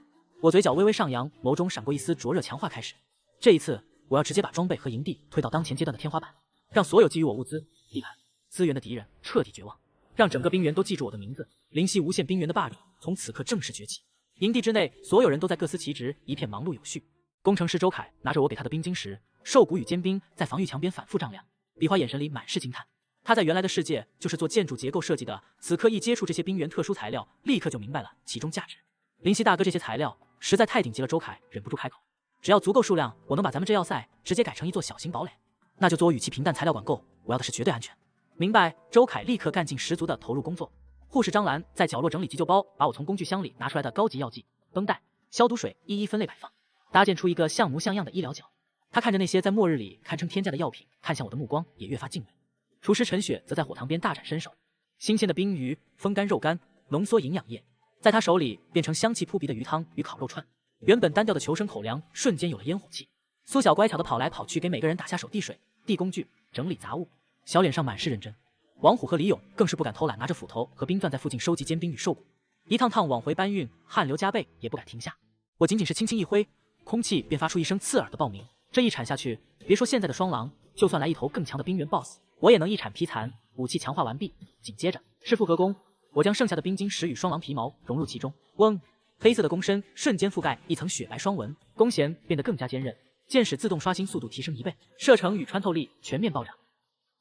我嘴角微微上扬，眸中闪过一丝灼热。强化开始。这一次，我要直接把装备和营地推到当前阶段的天花板，让所有给予我物资、地盘、资源的敌人彻底绝望，让整个冰原都记住我的名字。灵犀无限冰原的霸主从此刻正式崛起。营地之内，所有人都在各司其职，一片忙碌有序。工程师周凯拿着我给他的冰晶石、兽骨与坚冰，在防御墙边反复丈量，比划眼神里满是惊叹。他在原来的世界就是做建筑结构设计的，此刻一接触这些冰原特殊材料，立刻就明白了其中价值。林夕大哥，这些材料实在太顶级了。周凯忍不住开口，只要足够数量，我能把咱们这要塞直接改成一座小型堡垒。那就做我语气平淡，材料管够，我要的是绝对安全。明白。周凯立刻干劲十足的投入工作。护士张兰在角落整理急救包，把我从工具箱里拿出来的高级药剂、绷带、消毒水一一分类摆放，搭建出一个像模像样的医疗角。他看着那些在末日里堪称天价的药品，看向我的目光也越发敬畏。厨师陈雪则在火塘边大展身手，新鲜的冰鱼、风干肉干、浓缩营养液，在他手里变成香气扑鼻的鱼汤与烤肉串。原本单调的求生口粮瞬间有了烟火气。苏小乖巧的跑来跑去，给每个人打下手递水、递工具、整理杂物，小脸上满是认真。王虎和李勇更是不敢偷懒，拿着斧头和冰钻在附近收集坚冰与兽骨，一趟趟往回搬运，汗流浃背也不敢停下。我仅仅是轻轻一挥，空气便发出一声刺耳的爆鸣。这一铲下去，别说现在的双狼，就算来一头更强的冰原 BOSS， 我也能一铲劈残。武器强化完毕，紧接着是复合弓。我将剩下的冰晶石与双狼皮毛融入其中，嗡，黑色的弓身瞬间覆盖一层雪白双纹，弓弦变得更加坚韧，箭矢自动刷新速度提升1倍，射程与穿透力全面暴涨。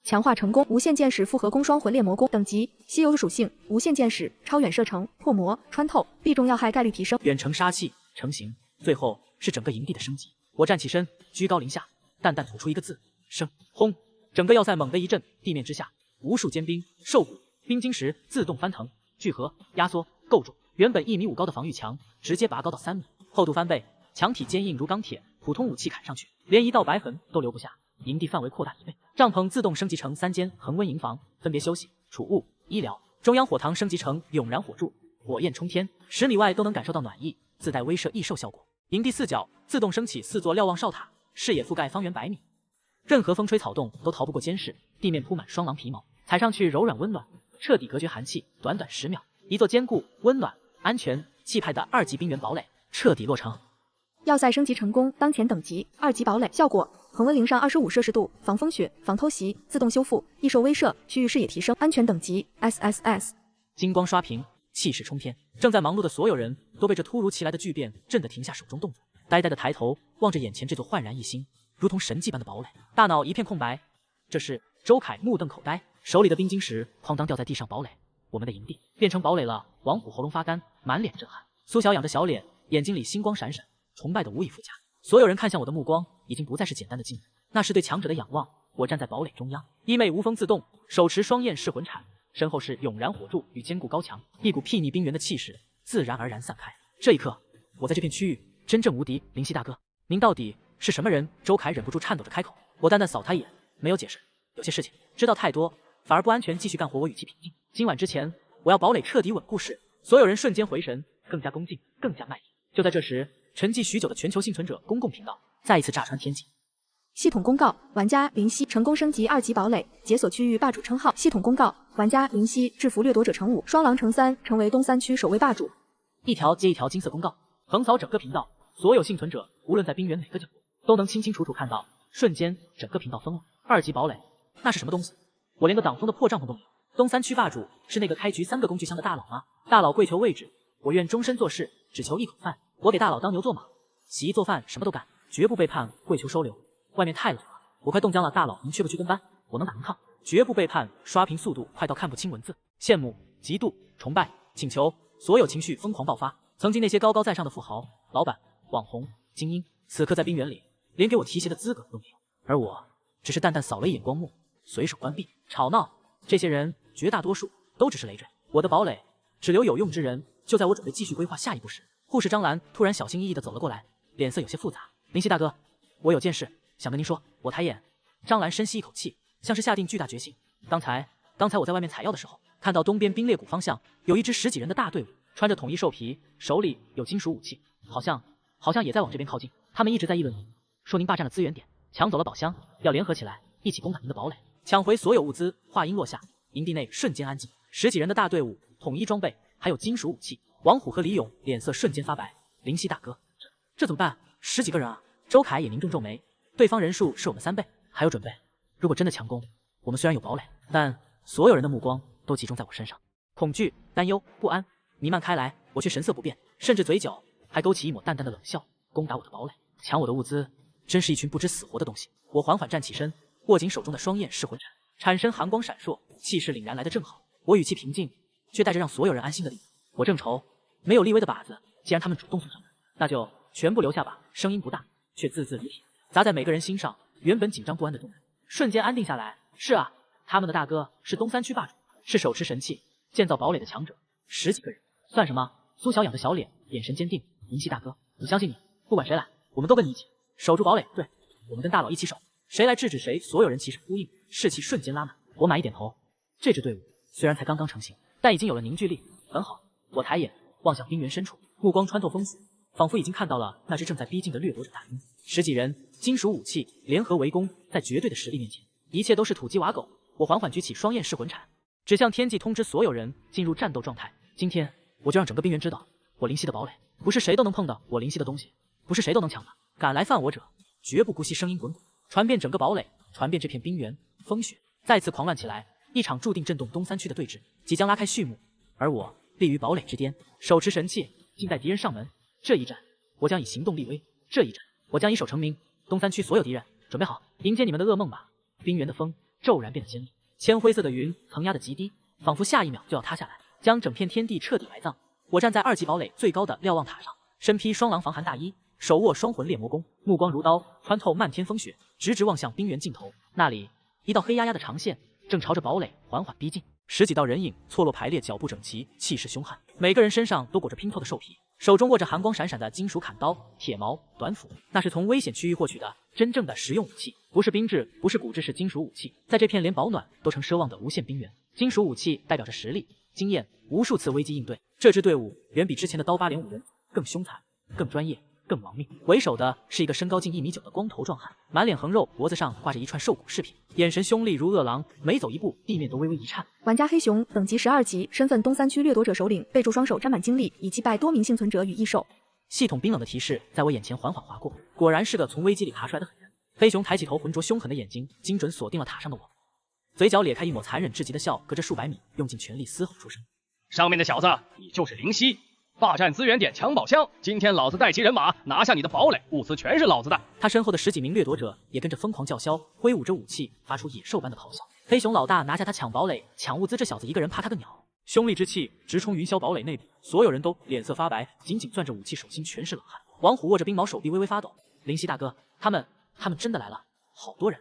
强化成功，无限箭矢复合弓双魂猎魔弓，等级稀有属性，无限箭矢，超远射程，破魔、穿透，必中要害概率提升，远程杀气成型。最后是整个营地的升级。我站起身，居高临下，淡淡吐出一个字：生。轰！整个要塞猛地一震，地面之下，无数坚冰、兽骨、冰晶石自动翻腾、聚合、压缩、构筑。原本1.5米高的防御墙，直接拔高到3米，厚度翻倍，墙体坚硬如钢铁，普通武器砍上去，连一道白痕都留不下。营地范围扩大1倍，帐篷自动升级成3间恒温营房，分别休息、储物、医疗。中央火塘升级成永燃火柱，火焰冲天，10米外都能感受到暖意，自带威慑易兽效果。营地4角自动升起4座瞭望哨塔，视野覆盖方圆100米，任何风吹草动都逃不过监视。地面铺满双狼皮毛，踩上去柔软温暖，彻底隔绝寒气。短短10秒，一座坚固、温暖、安全、气派的2级冰原堡垒彻底落成。要塞升级成功，当前等级2级堡垒，效果恒温零上25摄氏度，防风雪，防偷袭，自动修复，易受威慑，区域视野提升，安全等级 SSS。金光刷屏，气势冲天。正在忙碌的所有人都被这突如其来的巨变震得停下手中动作，呆呆的抬头望着眼前这座焕然一新、如同神迹般的堡垒，大脑一片空白。这是周凯目瞪口呆，手里的冰晶石哐当掉在地上。堡垒，我们的营地变成堡垒了。王虎喉咙发干，满脸震撼。苏小仰着小脸，眼睛里星光闪闪，崇拜的无以复加。所有人看向我的目光已经不再是简单的敬畏，那是对强者的仰望。我站在堡垒中央，衣袂无风自动，手持双焰噬魂铲，身后是永燃火柱与坚固高墙，一股睥睨冰原的气势自然而然散开。这一刻，我在这片区域真正无敌。林夕大哥，您到底是什么人？周凯忍不住颤抖着开口。我淡淡扫他一眼，没有解释。有些事情知道太多反而不安全，继续干活。我语气平静。今晚之前，我要堡垒彻底稳固势。所有人瞬间回神，更加恭敬，更加卖力。就在这时，沉寂许久的全球幸存者公共频道再一次炸穿天际。系统公告：玩家林夕成功升级2级堡垒，解锁区域霸主称号。系统公告：玩家林夕制服掠夺者成5，双狼成3，成为东3区首位霸主。一条接一条金色公告横扫整个频道，所有幸存者无论在冰原哪个角落，都能清清楚楚看到。瞬间，整个频道疯了。2级堡垒，那是什么东西？我连个挡风的破帐篷都没有。东3区霸主是那个开局3个工具箱的大佬吗？大佬跪求位置，我愿终身做事，只求一口饭。我给大佬当牛做马，洗衣做饭什么都干，绝不背叛，跪求收留。外面太冷了，我快冻僵了。大佬您去不去跟班？我能打能抗，绝不背叛。刷屏速度快到看不清文字，羡慕、嫉妒、崇拜、请求，所有情绪疯狂爆发。曾经那些高高在上的富豪、老板、网红、精英，此刻在冰原里连给我提鞋的资格都没有，而我只是淡淡扫了一眼光幕，随手关闭。吵闹，这些人绝大多数都只是累赘，我的堡垒只留有用之人。就在我准备继续规划下一步时，护士张兰突然小心翼翼地走了过来，脸色有些复杂。林夕大哥，我有件事想跟您说。我抬眼，张兰深吸一口气，像是下定巨大决心。刚才我在外面采药的时候，看到东边冰裂谷方向有一支10几人的大队伍，穿着统一兽皮，手里有金属武器，好像也在往这边靠近。他们一直在议论您，说您霸占了资源点，抢走了宝箱，要联合起来一起攻打您的堡垒，抢回所有物资。话音落下，营地内瞬间安静，10几人的大队伍，统一装备，还有金属武器。王虎和李勇脸色瞬间发白。林夕大哥，这怎么办？10几个人啊！周凯也凝重皱眉，对方人数是我们3倍，还有准备。如果真的强攻，我们虽然有堡垒，但所有人的目光都集中在我身上，恐惧、担忧、不安弥漫开来。我却神色不变，甚至嘴角还勾起一抹淡淡的冷笑。攻打我的堡垒，抢我的物资，真是一群不知死活的东西。我缓缓站起身，握紧手中的双焰噬魂铲，铲身寒光闪烁，气势凛然来得正好。我语气平静，却带着让所有人安心的力。我正愁没有立威的靶子，既然他们主动送上门，那就全部留下吧。声音不大，却字字如铁，砸在每个人心上。原本紧张不安的众人瞬间安定下来。是啊，他们的大哥是东三区霸主，是手持神器建造堡垒的强者，10几个人算什么？苏小仰的小脸，眼神坚定。银溪大哥，我相信你，不管谁来，我们都跟你一起守住堡垒。对，我们跟大佬一起守，谁来制止谁。所有人齐声呼应，士气瞬间拉满。我满意点头。这支队伍虽然才刚刚成型，但已经有了凝聚力，很好。我抬眼望向冰原深处，目光穿透风雪，仿佛已经看到了那支正在逼近的掠夺者大军。10几人，金属武器联合围攻，在绝对的实力面前，一切都是土鸡瓦狗。我缓缓举起双焰噬魂铲，指向天际，通知所有人进入战斗状态。今天我就让整个冰原知道，我灵犀的堡垒不是谁都能碰的，我灵犀的东西不是谁都能抢的。敢来犯我者，绝不姑息。声音滚滚，传遍整个堡垒，传遍这片冰原。风雪再次狂乱起来，一场注定震动东三区的对峙即将拉开序幕。而我立于堡垒之巅，手持神器，静待敌人上门。这一战，我将以行动立威；这一战，我将以守成名。东三区所有敌人，准备好迎接你们的噩梦吧！冰原的风骤然变得尖利，铅灰色的云层压得极低，仿佛下一秒就要塌下来，将整片天地彻底埋葬。我站在2级堡垒最高的瞭望塔上，身披双狼防寒大衣，手握双魂猎魔弓，目光如刀，穿透漫天风雪，直直望向冰原尽头。那里，一道黑压压的长线正朝着堡垒缓缓逼近，10几道人影错落排列，脚步整齐，气势凶悍。每个人身上都裹着拼透的兽皮，手中握着寒光闪闪的金属砍刀、铁矛、短斧，那是从危险区域获取的真正的实用武器，不是兵制，不是骨质，是金属武器。在这片连保暖都成奢望的无限冰原，金属武器代表着实力、经验，无数次危机应对。这支队伍远比之前的刀疤脸5人更凶残、更专业、更亡命。为首的是一个身高近1.9米的光头壮汉，满脸横肉，脖子上挂着一串兽骨饰品，眼神凶厉如饿狼，每走一步，地面都微微一颤。玩家黑熊，等级12级，身份东三区掠夺者首领，备注双手沾满精力，已击败多名幸存者与异兽。系统冰冷的提示在我眼前缓缓划过，果然是个从危机里爬出来的狠人。黑熊抬起头，浑浊凶狠的眼睛精准锁定了塔上的我，嘴角咧开一抹残忍至极的笑，隔着数百米，用尽全力嘶吼出声：“上面的小子，你就是灵犀！霸占资源点抢宝箱，今天老子带齐人马拿下你的堡垒，物资全是老子的！”他身后的10几名掠夺者也跟着疯狂叫嚣，挥舞着武器，发出野兽般的咆哮。黑熊老大拿下他抢堡垒、抢物资，这小子一个人怕他个鸟！凶厉之气直冲云霄堡垒内部，所有人都脸色发白，紧紧攥着武器，手心全是冷汗。王虎握着冰矛，手臂微微发抖。灵犀大哥，他们真的来了，好多人！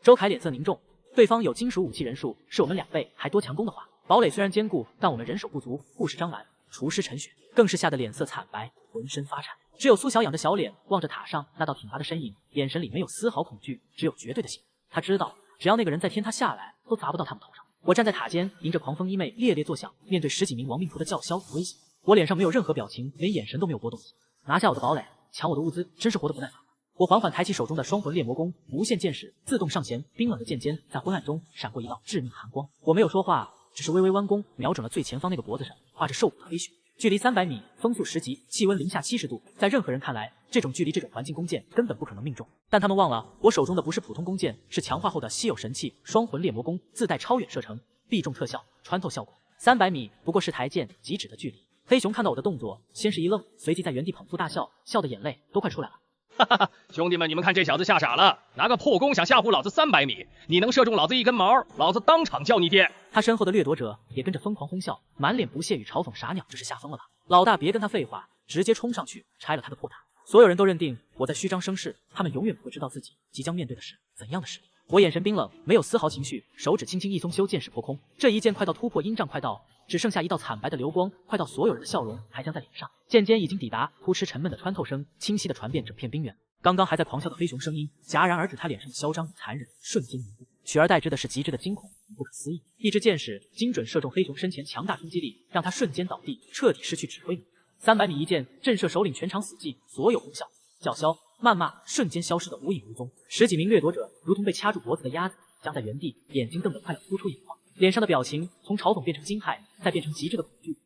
周凯脸色凝重，对方有金属武器人数是我们2倍，还多强攻的话，堡垒虽然坚固，但我们人手不足，护士张兰、厨师陈雪更是吓得脸色惨白，浑身发颤。只有苏小仰着小脸望着塔上那道挺拔的身影，眼神里没有丝毫恐惧，只有绝对的信任。他知道，只要那个人在天塌下来，都砸不到他们头上。我站在塔尖，迎着狂风衣袂猎猎作响，面对10几名亡命徒的叫嚣与威胁，我脸上没有任何表情，连眼神都没有波动。拿下我的堡垒，抢我的物资，真是活得不耐烦。我缓缓抬起手中的双魂猎魔弓，无限箭矢自动上弦，冰冷的剑尖在昏暗中闪过一道致命寒光。我没有说话，只是微微弯弓，瞄准了最前方那个脖子上画着兽骨的黑熊。距离300米，风速10级，气温零下70度，在任何人看来，这种距离这种环境弓箭根本不可能命中。但他们忘了，我手中的不是普通弓箭，是强化后的稀有神器双魂猎魔弓，自带超远射程、必中特效、穿透效果。300米不过是台箭即指的距离。黑熊看到我的动作，先是一愣，随即在原地捧腹大笑，笑的眼泪都快出来了。哈哈哈，兄弟们，你们看这小子吓傻了，拿个破弓想吓唬老子300米，你能射中老子一根毛，老子当场叫你爹！他身后的掠夺者也跟着疯狂哄笑，满脸不屑与嘲讽：“傻鸟，这是吓疯了吧？老大别跟他废话，直接冲上去拆了他的破塔！”所有人都认定我在虚张声势，他们永远不会知道自己即将面对的是怎样的实力。我眼神冰冷，没有丝毫情绪，手指轻轻一松，修剑矢破空。这一剑快到突破阴障，快到只剩下一道惨白的流光，快到所有人的笑容还将在脸上。剑尖已经抵达，扑哧沉闷的穿透声清晰的传遍整片冰原。刚刚还在狂笑的黑熊声音戛然而止，他脸上的嚣张与残忍瞬间凝固，取而代之的是极致的惊恐与不可思议。一支箭矢精准射中黑熊身前，强大冲击力让他瞬间倒地，彻底失去指挥能力。300米一箭震慑首领全场死寂，所有哄笑、叫嚣、谩骂瞬间消失得无影无踪。10几名掠夺者如同被掐住脖子的鸭子，僵在原地，眼睛瞪得快要突出眼眶，脸上的表情从嘲讽变成惊骇，再变成极致的恐惧。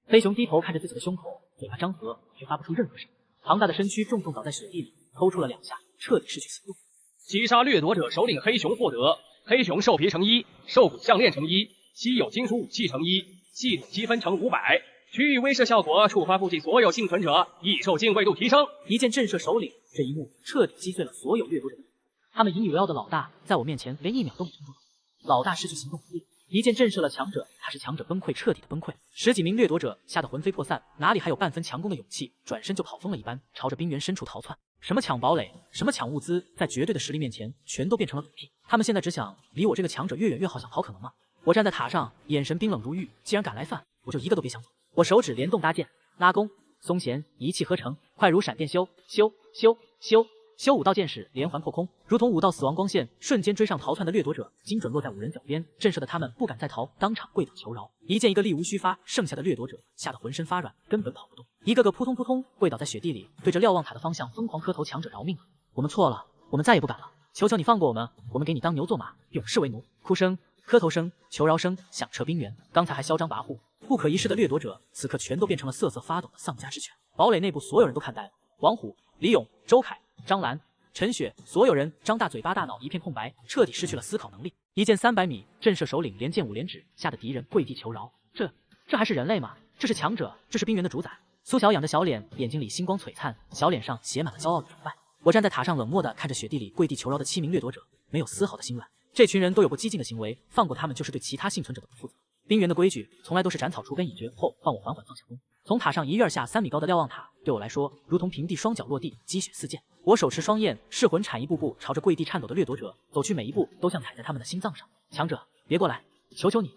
黑熊低头看着自己的胸口，嘴巴张合，却发不出任何声音。庞大的身躯重重倒在雪地里，抽搐了2下，彻底失去思路。击杀掠夺者首领黑熊获得黑熊兽皮乘1，兽骨项链乘1，稀有金属武器乘1，系统积分乘500，区域威慑效果触发附近所有幸存者，易受敬畏度提升。一剑震慑首领，这一幕彻底击碎了所有掠夺者的。他们引以为傲的老大，在我面前连1秒都没撑住。老大失去行动能力，一剑震慑了强者，他是强者崩溃，彻底的崩溃。10几名掠夺者吓得魂飞魄散，哪里还有半分强攻的勇气，转身就跑疯了一般，朝着冰原深处逃窜。什么抢堡垒，什么抢物资，在绝对的实力面前，全都变成了嗝屁。他们现在只想离我这个强者越远越好，想逃可能吗？我站在塔上，眼神冰冷如玉，既然敢来犯，我就一个都别想走。我手指联动搭建，拉弓，松弦，一气呵成，快如闪电修5道箭矢连环破空，如同5道死亡光线，瞬间追上逃窜的掠夺者，精准落在5人脚边，震慑的他们不敢再逃，当场跪倒求饶。一剑一个力无虚发，剩下的掠夺者吓得浑身发软，根本跑不动，一个个扑通扑通跪倒在雪地里，对着瞭望塔的方向疯狂磕头，强者饶命啊！我们错了，我们再也不敢了，求求你放过我们，我们给你当牛做马，永世为奴。哭声、磕头声、求饶声响彻冰原，刚才还嚣张跋扈、不可一世的掠夺者，此刻全都变成了瑟瑟发抖的丧家之犬。堡垒内部所有人都看呆了，王虎、李勇、周凯、张兰、陈雪，所有人张大嘴巴，大脑一片空白，彻底失去了思考能力。一剑300米，震慑首领连剑5连指，吓得敌人跪地求饶。这还是人类吗？这是强者，这是冰原的主宰。苏小仰着小脸，眼睛里星光璀璨，小脸上写满了骄傲与崇拜。我站在塔上，冷漠地看着雪地里跪地求饶的7名掠夺者，没有丝毫的心软。这群人都有过激进的行为，放过他们就是对其他幸存者的不负责。冰原的规矩从来都是斩草除根以绝后，放我缓缓放下弓。从塔上一跃而下3米高的瞭望塔，对我来说如同平地，双脚落地，积雪四溅。我手持双焰，噬魂铲一步步朝着跪地颤抖的掠夺者走去，每一步都像踩在他们的心脏上。强者，别过来，求求你，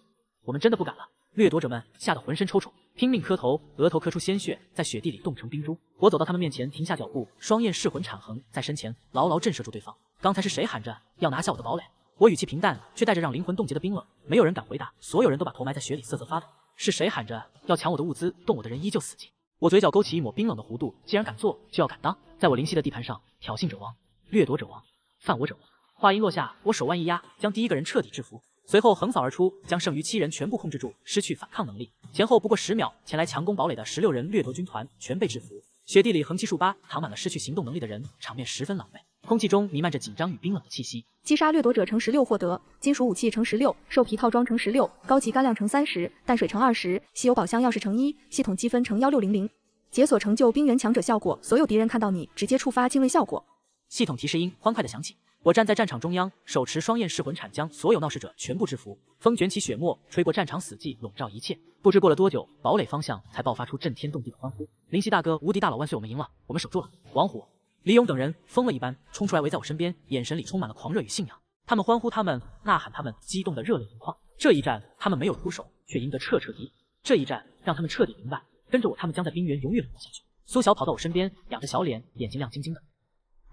我们真的不敢了。掠夺者们吓得浑身抽搐，拼命磕头，额头磕出鲜血，在雪地里冻成冰珠。我走到他们面前，停下脚步，双焰噬魂铲横在身前，牢牢震慑住对方。刚才是谁喊着要拿下我的堡垒？我语气平淡，却带着让灵魂冻结的冰冷。没有人敢回答，所有人都把头埋在雪里，瑟瑟发抖。是谁喊着要抢我的物资？动我的人依旧死寂。我嘴角勾起一抹冰冷的弧度，既然敢做，就要敢当。在我灵犀的地盘上，挑衅者亡，掠夺者亡，犯我者亡。话音落下，我手腕一压，将第一个人彻底制服，随后横扫而出，将剩余7人全部控制住，失去反抗能力。前后不过10秒，前来强攻堡垒的16人掠夺军团全被制服。雪地里横七竖八躺满了失去行动能力的人，场面十分狼狈，空气中弥漫着紧张与冰冷的气息。击杀掠夺者乘16获得，金属武器乘16，兽皮套装乘16，高级干粮乘30，淡水乘20，稀有宝箱钥匙乘1，系统积分乘1600，解锁成就冰原强者效果，所有敌人看到你直接触发敬畏效果。系统提示音欢快的响起。我站在战场中央，手持双焰噬魂铲，将所有闹事者全部制服。风卷起雪沫，吹过战场，死寂笼罩一切。不知过了多久，堡垒方向才爆发出震天动地的欢呼。灵犀大哥，无敌大佬万岁，我们赢了，我们守住了。王虎、李勇等人疯了一般冲出来围在我身边，眼神里充满了狂热与信仰。他们欢呼，他们呐喊，他们激动得热泪盈眶。这一战他们没有出手，却赢得彻彻底底。这一战让他们彻底明白，跟着我他们将在冰原永远活下去。苏小跑到我身边，仰着小脸，眼睛亮晶晶的。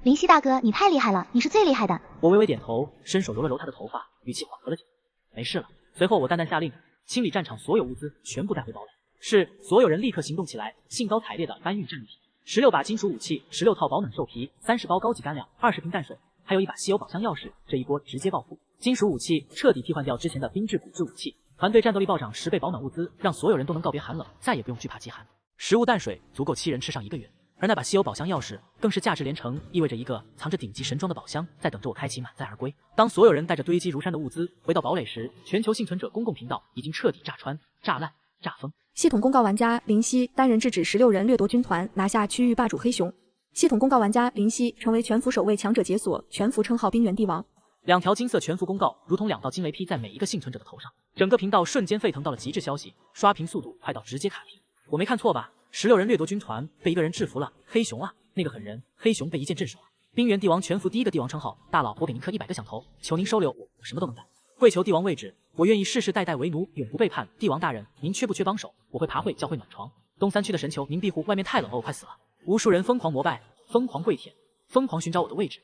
灵犀大哥，你太厉害了，你是最厉害的。我微微点头，伸手揉了揉他的头发，语气缓和了几分。没事了。随后我淡淡下令，清理战场所有物资，全部带回堡垒。是，所有人立刻行动起来，兴高采烈地搬运战利品。16把金属武器，16套保暖兽皮，30包高级干粮，20瓶淡水，还有一把稀有宝箱钥匙。这一波直接暴富，金属武器彻底替换掉之前的冰质骨质武器，团队战斗力暴涨10倍，保暖物资让所有人都能告别寒冷，再也不用惧怕饥寒。食物淡水足够7人吃上1个月。而那把稀有宝箱钥匙更是价值连城，意味着一个藏着顶级神装的宝箱在等着我开启，满载而归。当所有人带着堆积如山的物资回到堡垒时，全球幸存者公共频道已经彻底炸穿、炸烂、炸疯。系统公告玩家林夕单人制止16人掠夺军团，拿下区域霸主黑熊。系统公告玩家林夕成为全服首位强者，解锁全服称号冰原帝王。2条金色全服公告如同2道惊雷劈在每一个幸存者的头上，整个频道瞬间沸腾到了极致，消息刷屏速度快到直接卡屏。我没看错吧？16人掠夺军团被一个人制服了，黑熊啊，那个狠人，黑熊被一剑镇守了。冰原帝王全服第一个帝王称号，大佬，我给您磕100个响头，求您收留我，我什么都能干。跪求帝王位置，我愿意世世代代为奴，永不背叛。帝王大人，您缺不缺帮手？我会爬会，教会暖床。东3区的神球，您庇护，外面太冷了，我快死了。无数人疯狂膜拜，疯狂跪舔，疯狂寻找我的位置。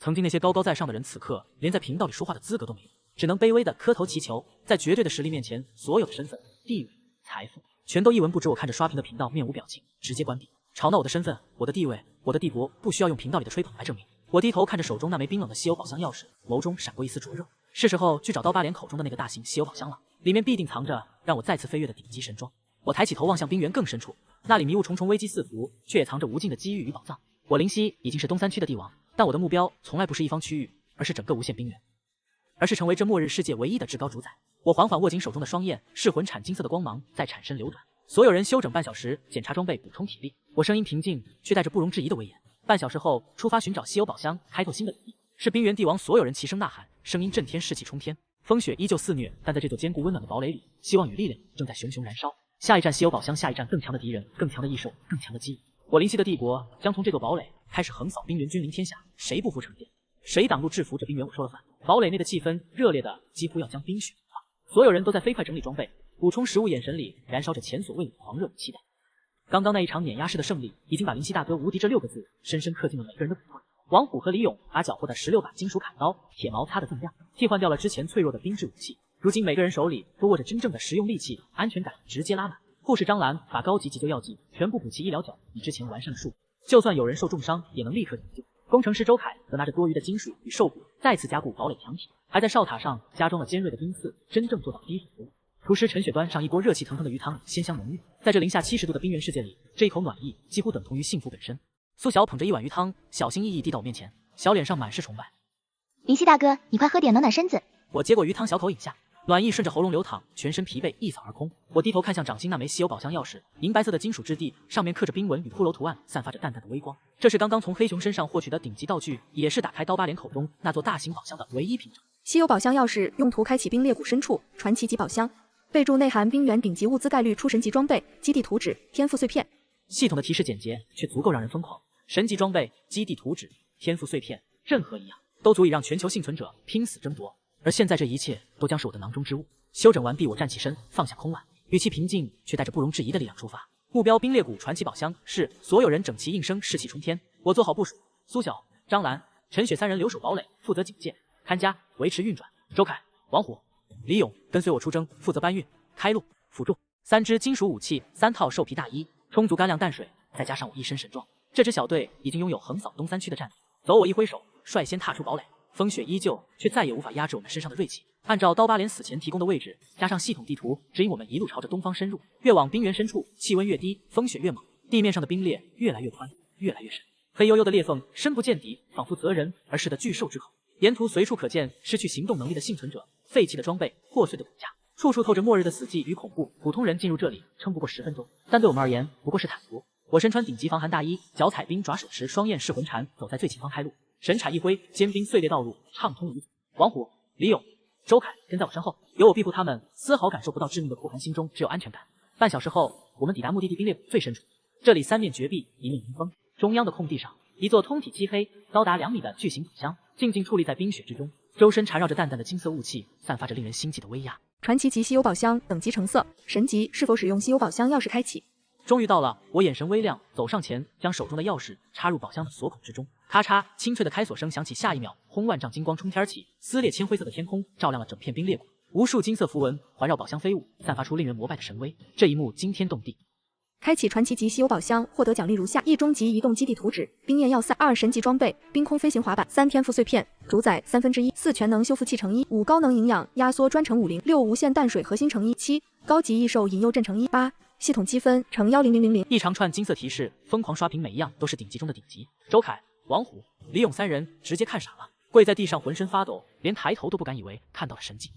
曾经那些高高在上的人，此刻连在频道里说话的资格都没有，只能卑微的磕头祈求。在绝对的实力面前，所有的身份、地位、财富全都一文不值。我看着刷屏的频道，面无表情，直接关闭。吵闹我的身份、我的地位、我的帝国，不需要用频道里的吹捧来证明。我低头看着手中那枚冰冷的稀有宝箱钥匙，眸中闪过一丝灼热。是时候去找刀疤脸口中的那个大型稀有宝箱了，里面必定藏着让我再次飞跃的顶级神装。我抬起头望向冰原更深处，那里迷雾重重，危机四伏，却也藏着无尽的机遇与宝藏。我灵犀已经是东3区的帝王，但我的目标从来不是一方区域，而是整个无限冰原。而是成为这末日世界唯一的至高主宰。我缓缓握紧手中的双焰，噬魂铲金色的光芒在产生流转。所有人休整半小时，检查装备，补充体力。我声音平静，却带着不容置疑的威严。半小时后，出发寻找稀有宝箱，开拓新的领地。是冰原帝王，所有人齐声呐喊，声音震天，士气冲天。风雪依旧肆虐，但在这座坚固温暖的堡垒里，希望与力量正在熊熊燃烧。下一站稀有宝箱，下一站更强的敌人，更强的异兽，更强的机遇。我灵犀的帝国将从这座堡垒开始横扫冰原，君临天下，谁不服惩戒，谁挡路制服，这冰原我说了算。堡垒内的气氛热烈的几乎要将冰雪融化，所有人都在飞快整理装备，补充食物，眼神里燃烧着前所未有的狂热与期待。刚刚那一场碾压式的胜利，已经把灵犀大哥无敌这6个字深深刻进了每个人的骨头里。王虎和李勇把缴获的16把金属砍刀、铁矛擦得锃亮，替换掉了之前脆弱的冰制武器。如今每个人手里都握着真正的实用利器，安全感直接拉满。护士张兰把高级急救药剂全部补齐医疗角，比之前完善了数倍，就算有人受重伤，也能立刻急救。工程师周凯则拿着多余的金属与兽骨，再次加固堡垒墙体，还在哨塔上加装了尖锐的冰刺，真正做到低水服务。厨师陈雪端上一锅热气腾腾的鱼汤，鲜香浓郁。在这零下70度的冰原世界里，这一口暖意几乎等同于幸福本身。苏小捧着一碗鱼汤，小心翼翼递到我面前，小脸上满是崇拜。灵犀大哥，你快喝点暖暖身子。我接过鱼汤，小口饮下，暖意顺着喉咙流淌，全身疲惫一扫而空。我低头看向掌心那枚稀有宝箱钥匙，银白色的金属质地，上面刻着冰纹与骷髅图案，散发着淡淡的微光。这是刚刚从黑熊身上获取的顶级道具，也是打开刀疤脸口中那座大型宝箱的唯一凭证。稀有宝箱钥匙用途开启冰裂谷深处传奇级宝箱，备注内含冰原顶级物资，概率出神级装备、基地图纸、天赋碎片。系统的提示简洁，却足够让人疯狂。神级装备、基地图纸、天赋碎片，任何一样都足以让全球幸存者拼死争夺。而现在这一切都将是我的囊中之物。休整完毕，我站起身，放下空碗，语气平静，却带着不容置疑的力量出发。目标冰裂谷传奇宝箱，是所有人整齐应声，士气冲天。我做好部署，苏晓、张兰、陈雪3人留守堡垒，负责警戒、看家、维持运转。周凯、王虎、李勇跟随我出征，负责搬运、开路、辅助。3支金属武器，3套兽皮大衣，充足干粮淡水，再加上我一身神装，这支小队已经拥有横扫东3区的战力。走，我一挥手，率先踏出堡垒。风雪依旧，却再也无法压制我们身上的锐气。按照刀疤脸死前提供的位置，加上系统地图指引我们一路朝着东方深入。越往冰原深处，气温越低，风雪越猛，地面上的冰裂越来越宽，越来越深。黑黝黝的裂缝深不见底，仿佛择人而噬的巨兽之口。沿途随处可见失去行动能力的幸存者，废弃的装备，破碎的骨架，处处透着末日的死寂与恐怖。普通人进入这里撑不过10分钟，但对我们而言不过是坦途。我身穿顶级防寒大衣，脚踩冰爪，手持双焰噬魂铲，走在最前方开路。神铲一挥，坚冰碎裂道路畅通无阻。王虎、李勇、周凯跟在我身后，有我庇护他们，丝毫感受不到致命的酷寒，心中只有安全感。半小时后，我们抵达目的地冰裂谷最深处。这里3面绝壁，一面迎风，中央的空地上，一座通体漆黑、高达2米的巨型宝箱，静静矗立在冰雪之中，周身缠绕着淡淡的金色雾气，散发着令人心悸的威压。传奇级稀有宝箱，等级橙色，神级，是否使用稀有宝箱钥匙开启？终于到了，我眼神微亮，走上前，将手中的钥匙插入宝箱的锁孔之中。咔嚓，清脆的开锁声响起，下一秒，轰万丈金光冲天起，撕裂铅灰色的天空，照亮了整片冰裂谷。无数金色符文环绕宝箱飞舞，散发出令人膜拜的神威。这一幕惊天动地。开启传奇级稀有宝箱，获得奖励如下：1终极移动基地图纸、冰焰要塞；2神级装备、冰空飞行滑板；3天赋碎片、主宰1/3；4全能修复器乘1；5高能营养压缩砖乘50；6无限淡水核心乘1；7高级异兽引诱阵乘1；8系统积分乘10000。一长串金色提示，疯狂刷屏，每一样都是顶级中的顶级。周凯、王虎、李勇3人直接看傻了，跪在地上浑身发抖，连抬头都不敢，以为看到了神迹。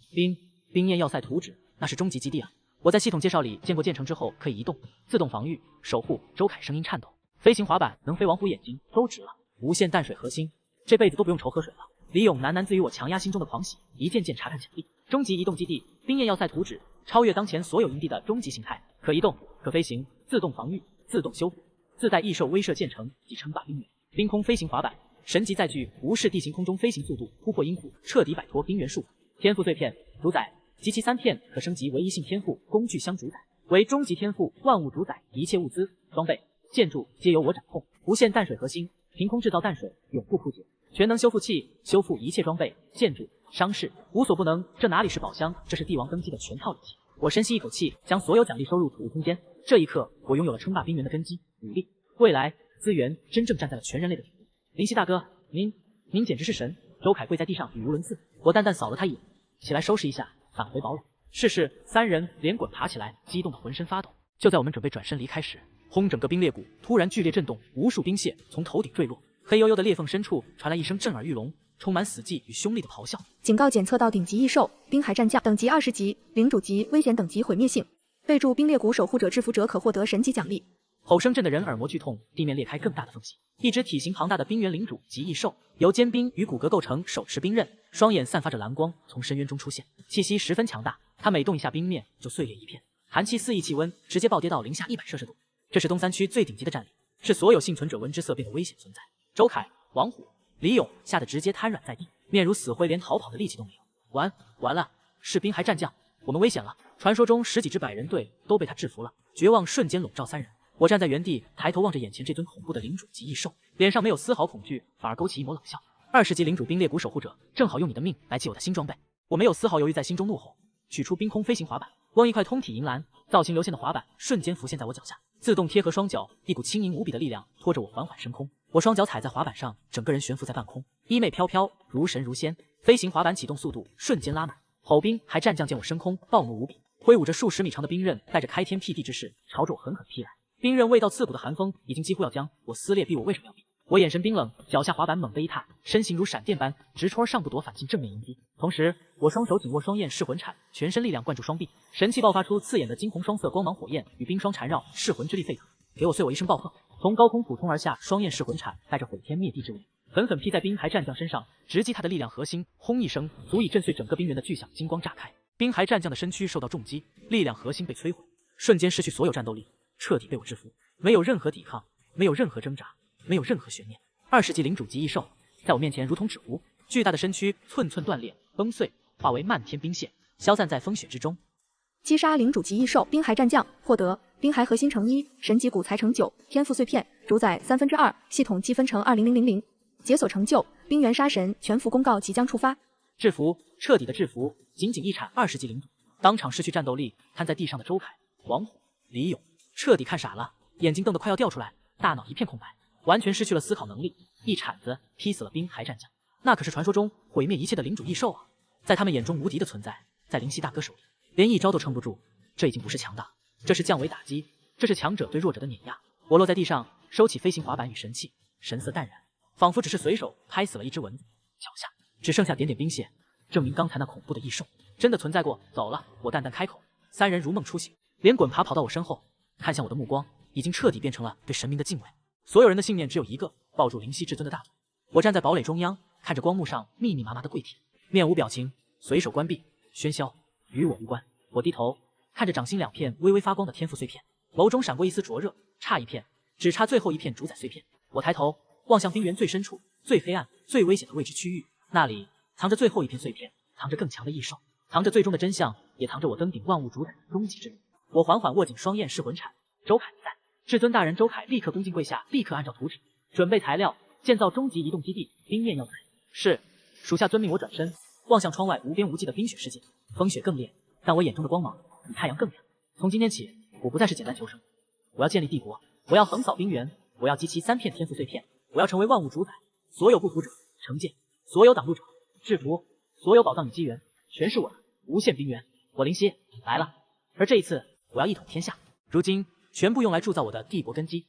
冰焰要塞图纸，那是终极基地啊！我在系统介绍里见过，建成之后可以移动、自动防御、守护。周凯声音颤抖，飞行滑板能飞，王虎眼睛都直了。无限淡水核心，这辈子都不用愁喝水了。李勇喃喃自语，我强压心中的狂喜，一件件查看奖励。终极移动基地，冰焰要塞图纸，超越当前所有营地的终极形态，可移动、可飞行、自动防御、自动修复，自带异兽威慑建成及称霸冰原。冰空飞行滑板，神级载具，无视地形空中飞行速度，突破阴谷，彻底摆脱冰原束缚。天赋碎片，主宰集齐3片，可升级唯一性天赋工具箱主宰，为终极天赋万物主宰，一切物资、装备、建筑皆由我掌控。无限淡水核心，凭空制造淡水，永不枯竭。全能修复器，修复一切装备、建筑、商事，无所不能。这哪里是宝箱，这是帝王登基的全套利器。我深吸一口气，将所有奖励收入储物空间。这一刻，我拥有了称霸冰原的根基、武力、未来、资源，真正站在了全人类的顶部。灵犀大哥，您简直是神！周凯跪在地上，语无伦次。我淡淡扫了他一眼，起来收拾一下，返回堡垒。是，3人连滚爬起来，激动的浑身发抖。就在我们准备转身离开时，轰！整个冰裂谷突然剧烈震动，无数冰屑从头顶坠落。黑黝黝的裂缝深处传来一声震耳欲聋、充满死寂与凶厉的咆哮。警告检测到顶级异兽冰骸战将，等级20级，领主级危险等级毁灭性。备注：冰裂谷守护者制服者可获得神级奖励。吼声震得人耳膜剧痛，地面裂开更大的缝隙。一只体型庞大的冰原领主及异兽，由坚冰与骨骼构成，手持冰刃，双眼散发着蓝光，从深渊中出现，气息十分强大。它每动一下，冰面就碎裂一片，寒气肆意，气温直接暴跌到零下100摄氏度。这是东三区最顶级的战力，是所有幸存者闻之色变的危险存在。周凯、王虎、李勇吓得直接瘫软在地，面如死灰，连逃跑的力气都没有。完了，是冰骸战将，我们危险了！传说中10几支百人队都被他制服了，绝望瞬间笼罩三人。我站在原地，抬头望着眼前这尊恐怖的领主及异兽，脸上没有丝毫恐惧，反而勾起一抹冷笑。20级领主冰裂谷守护者，正好用你的命来借我的新装备。我没有丝毫犹豫，在心中怒吼，取出冰空飞行滑板，光一块通体银蓝、造型流线的滑板瞬间浮现在我脚下，自动贴合双脚，一股轻盈无比的力量拖着我缓缓升空。我双脚踩在滑板上，整个人悬浮在半空，衣袂飘飘，如神如仙。飞行滑板启动速度瞬间拉满，吼冰骸战将见我升空，暴怒无比，挥舞着数十米长的冰刃，带着开天辟地之势，朝着我狠狠劈来。冰刃味道刺骨的寒风已经几乎要将我撕裂，逼我为什么要避？我眼神冰冷，脚下滑板猛地一踏，身形如闪电般直戳上不躲，反进正面迎击。同时，我双手紧握双焰噬魂铲，全身力量灌注双臂，神器爆发出刺眼的金红双色光芒，火焰与冰霜缠绕，噬魂之力沸腾。给我碎！我一声暴喝，从高空俯冲而下，双焰噬魂铲带着毁天灭地之威，狠狠劈在冰骸战将身上，直击他的力量核心。轰一声，足以震碎整个冰原的巨响，金光炸开。冰骸战将的身躯受到重击，力量核心被摧毁，瞬间失去所有战斗力，彻底被我制服。没有任何抵抗，没有任何挣扎，没有任何悬念。20级领主级异兽在我面前如同纸糊，巨大的身躯寸寸断裂崩碎，化为漫天冰屑，消散在风雪之中。击杀领主级异兽冰骸战将，获得冰骸核心乘1，神级骨材乘9，天赋碎片主宰2/3，系统积分乘20000，解锁成就冰原杀神全服公告即将触发。制服，彻底的制服，仅仅一铲20级领主，当场失去战斗力，瘫在地上的周凯、王虎、李勇彻底看傻了，眼睛瞪得快要掉出来，大脑一片空白，完全失去了思考能力，一铲子劈死了冰骸战将。那可是传说中毁灭一切的领主异兽啊，在他们眼中无敌的存在，在灵犀大哥手里连一招都撑不住。这已经不是强大，这是降维打击，这是强者对弱者的碾压。我落在地上，收起飞行滑板与神器，神色淡然，仿佛只是随手拍死了一只蚊子。脚下只剩下点点冰屑，证明刚才那恐怖的异兽真的存在过。走了，我淡淡开口。三人如梦初醒，连滚爬跑到我身后，看向我的目光已经彻底变成了对神明的敬畏。所有人的信念只有一个，抱住灵犀至尊的大腿。我站在堡垒中央，看着光幕上密密麻麻的跪帖，面无表情，随手关闭，喧嚣与我无关。我低头看着掌心2片微微发光的天赋碎片，眸中闪过一丝灼热，差一片，只差最后一片主宰碎片。我抬头望向冰原最深处、最黑暗、最危险的未知区域，那里藏着最后一片碎片，藏着更强的异兽，藏着最终的真相，也藏着我登顶万物主宰的终极之路。我缓缓握紧双焰噬魂铲，周凯在。至尊大人周凯立刻恭敬跪下，立刻按照图纸准备材料，建造终极移动基地冰焰要塞。是，属下遵命。我转身望向窗外无边无际的冰雪世界，风雪更烈，但我眼中的光芒比太阳更亮。从今天起，我不再是简单求生，我要建立帝国，我要横扫冰原，我要集齐3片天赋碎片，我要成为万物主宰。所有不服者惩戒，所有挡路者制服，所有宝藏与机缘全是我的。无限冰原，我灵犀来了。而这一次，我要一统天下。如今全部用来铸造我的帝国根基。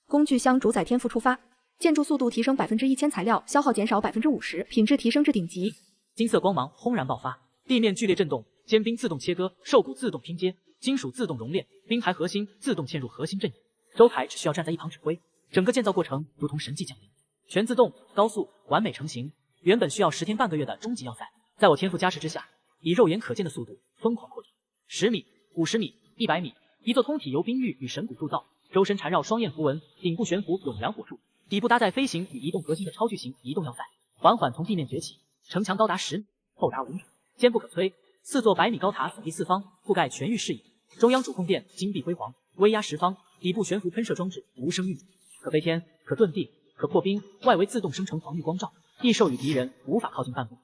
工具箱主宰天赋触发，建筑速度提升1000%，材料消耗减少50%，品质提升至顶级。金色光芒轰然爆发，地面剧烈震动，坚冰自动切割，兽骨自动拼接，金属自动熔炼，冰骸核心自动嵌入核心阵营。周凯只需要站在一旁指挥，整个建造过程如同神迹降临，全自动、高速、完美成型。原本需要10天半个月的终极要塞，在我天赋加持之下，以肉眼可见的速度疯狂扩张。10米、50米、100米，一座通体由冰玉与神骨铸造，周身缠绕双焰符文，顶部悬浮永阳火柱，底部搭载飞行与移动核心的超巨型移动要塞，缓缓从地面崛起，城墙高达10米，厚达5米，坚不可摧。4座100米高塔扫地四方，覆盖全域视野，中央主控殿金碧辉煌，威压10方，底部悬浮喷射装置无声玉米，可飞天，可遁地，可破冰，外围自动生成防御光罩，异兽与敌人无法靠近半步。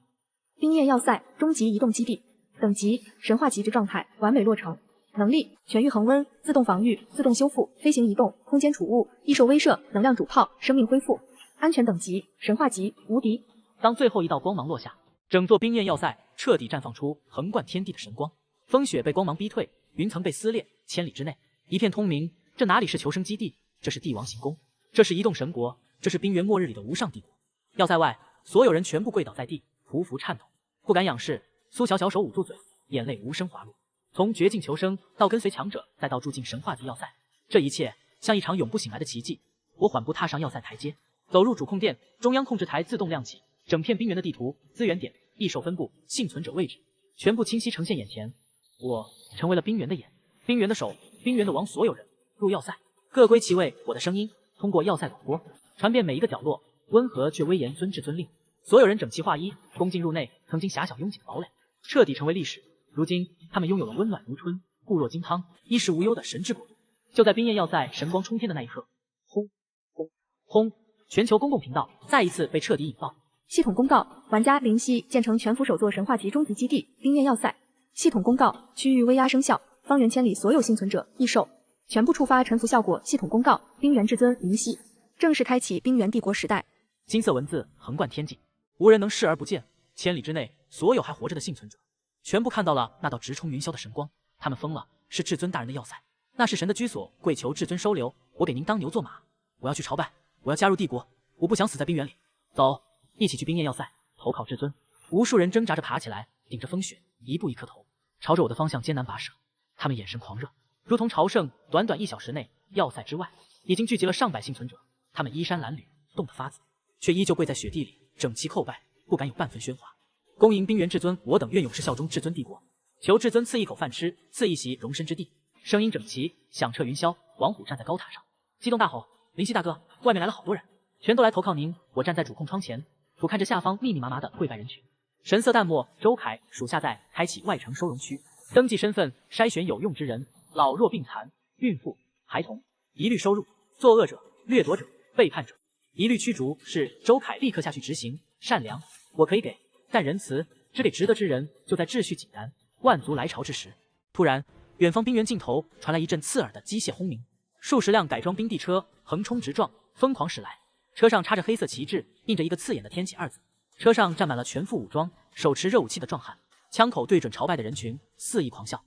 冰焰要塞终极移动基地，等级神话极致状态，完美落成。能力全域恒温，自动防御，自动修复，飞行移动，空间储物，异兽威慑，能量主炮，生命恢复。安全等级神话级，无敌。当最后一道光芒落下，整座冰焰要塞彻底绽放出横贯天地的神光，风雪被光芒逼退，云层被撕裂，千里之内一片通明。这哪里是求生基地，这是帝王行宫，这是移动神国，这是冰原末日里的无上帝国。要塞外，所有人全部跪倒在地，匍匐颤抖，不敢仰视。苏小小手捂住嘴，眼泪无声滑落。从绝境求生到跟随强者，再到住进神话级要塞，这一切像一场永不醒来的奇迹。我缓步踏上要塞台阶，走入主控殿，中央控制台自动亮起，整片冰原的地图、资源点、异兽分布、幸存者位置，全部清晰呈现眼前。我成为了冰原的眼，冰原的手，冰原的王，所有人入要塞，各归其位。我的声音通过要塞广播传遍每一个角落，温和却威严，尊至尊令。所有人整齐划一，恭敬入内。曾经狭小拥挤的堡垒，彻底成为历史。如今，他们拥有了温暖如春、固若金汤、衣食无忧的神之国度。就在冰焰要塞神光冲天的那一刻，轰轰轰！全球公共频道再一次被彻底引爆。系统公告：玩家灵犀建成全服首座神话级终极基地冰焰要塞。系统公告：区域威压生效，方圆千里所有幸存者、异兽全部触发臣服效果。系统公告：冰原至尊灵犀正式开启冰原帝国时代。金色文字横贯天际，无人能视而不见。千里之内，所有还活着的幸存者全部看到了那道直冲云霄的神光。他们疯了，是至尊大人的要塞，那是神的居所，跪求至尊收留。我给您当牛做马，我要去朝拜，我要加入帝国，我不想死在冰原里。走，一起去冰焰要塞投靠至尊。无数人挣扎着爬起来，顶着风雪，一步一磕头，朝着我的方向艰难跋涉。他们眼神狂热，如同朝圣。短短1小时内，要塞之外已经聚集了上百幸存者，他们衣衫褴褛，冻得发紫，却依旧跪在雪地里，整齐叩拜，不敢有半分喧哗。恭迎冰原至尊，我等愿永世效忠至尊帝国，求至尊赐一口饭吃，赐一席容身之地。声音整齐，响彻云霄。王虎站在高塔上，激动大吼：灵犀大哥，外面来了好多人，全都来投靠您。我站在主控窗前，俯瞰着下方密密麻麻的跪拜人群，神色淡漠。周凯属下在开启外城收容区，登记身份，筛选有用之人，老弱病残、孕妇、孩童一律收入，作恶者、掠夺者、背叛者一律驱逐。是周凯立刻下去执行。善良我可以给，但仁慈只给值得之人。就在秩序井然、万族来朝之时，突然远方冰原尽头传来一阵刺耳的机械轰鸣，数十辆改装冰地车横冲直撞，疯狂驶来。车上插着黑色旗帜，印着一个刺眼的天启2字。车上站满了全副武装、手持热武器的壮汉，枪口对准朝拜的人群，肆意狂笑。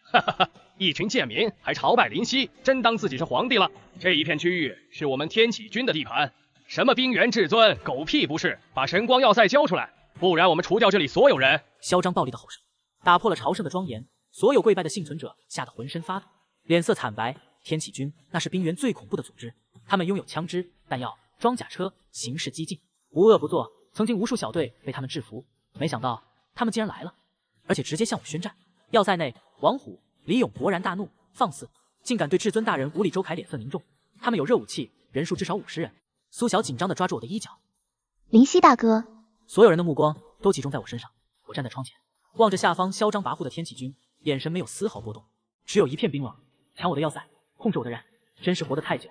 哈哈哈！一群贱民还朝拜灵犀，真当自己是皇帝了？这一片区域是我们天启军的地盘，什么冰原至尊，狗屁不是！把神光要塞交出来，不然我们除掉这里所有人！嚣张暴力的吼声打破了朝圣的庄严，所有跪拜的幸存者吓得浑身发抖，脸色惨白。天启军那是冰原最恐怖的组织，他们拥有枪支、弹药、装甲车，行事激进，无恶不作。曾经无数小队被他们制服，没想到他们竟然来了，而且直接向我宣战。要塞内，王虎、李勇勃然大怒，放肆，竟敢对至尊大人无礼。周凯脸色凝重，他们有热武器，人数至少50人。苏小紧张地抓住我的衣角，灵犀大哥，所有人的目光都集中在我身上。我站在窗前，望着下方嚣张跋扈的天启军，眼神没有丝毫波动，只有一片冰冷。抢我的要塞，控制我的人，真是活得太久。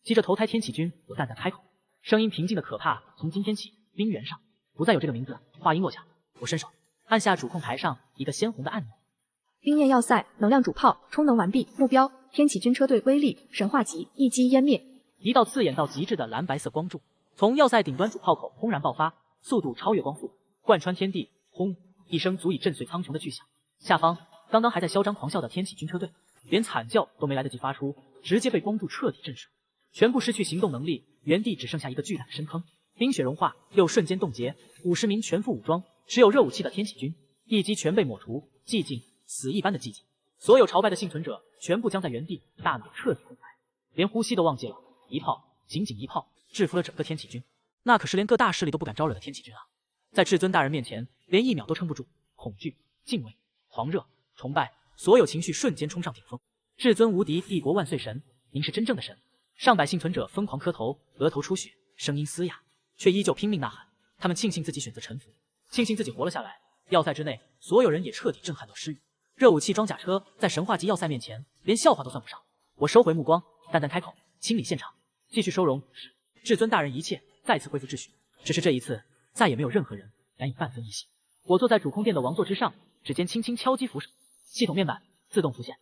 急着投胎天启军，我淡淡开口，声音平静的可怕。从今天起，冰原上不再有这个名字。话音落下，我伸手按下主控台上一个鲜红的按钮。冰焰要塞能量主炮充能完毕，目标天启军车队，威力神话级，一击湮灭。一道刺眼到极致的蓝白色光柱从要塞顶端主炮口轰然爆发，速度超越光速，贯穿天地。轰一声足以震碎苍穹的巨响。下方刚刚还在嚣张狂笑的天启军车队，连惨叫都没来得及发出，直接被光柱彻底震慑，全部失去行动能力，原地只剩下一个巨大的深坑。冰雪融化，又瞬间冻结。50名全副武装、持有热武器的天启军一击全被抹除。寂静，死一般的寂静。所有朝拜的幸存者全部僵在原地，大脑彻底空白，连呼吸都忘记了。一炮，仅仅一炮，制服了整个天启军。那可是连各大势力都不敢招惹的天启军啊！在至尊大人面前，连1秒都撑不住。恐惧、敬畏、狂热、崇拜，所有情绪瞬间冲上顶峰。至尊无敌，帝国万岁神，您是真正的神！上百幸存者疯狂磕头，额头出血，声音嘶哑，却依旧拼命呐喊。他们庆幸自己选择臣服，庆幸自己活了下来。要塞之内，所有人也彻底震撼到失语。热武器装甲车在神话级要塞面前，连笑话都算不上。我收回目光，淡淡开口，清理现场，继续收容。是，至尊大人，一切再次恢复秩序。只是这一次，再也没有任何人敢以半分疑心。我坐在主控殿的王座之上，指尖轻轻敲击扶手，系统面板自动浮现。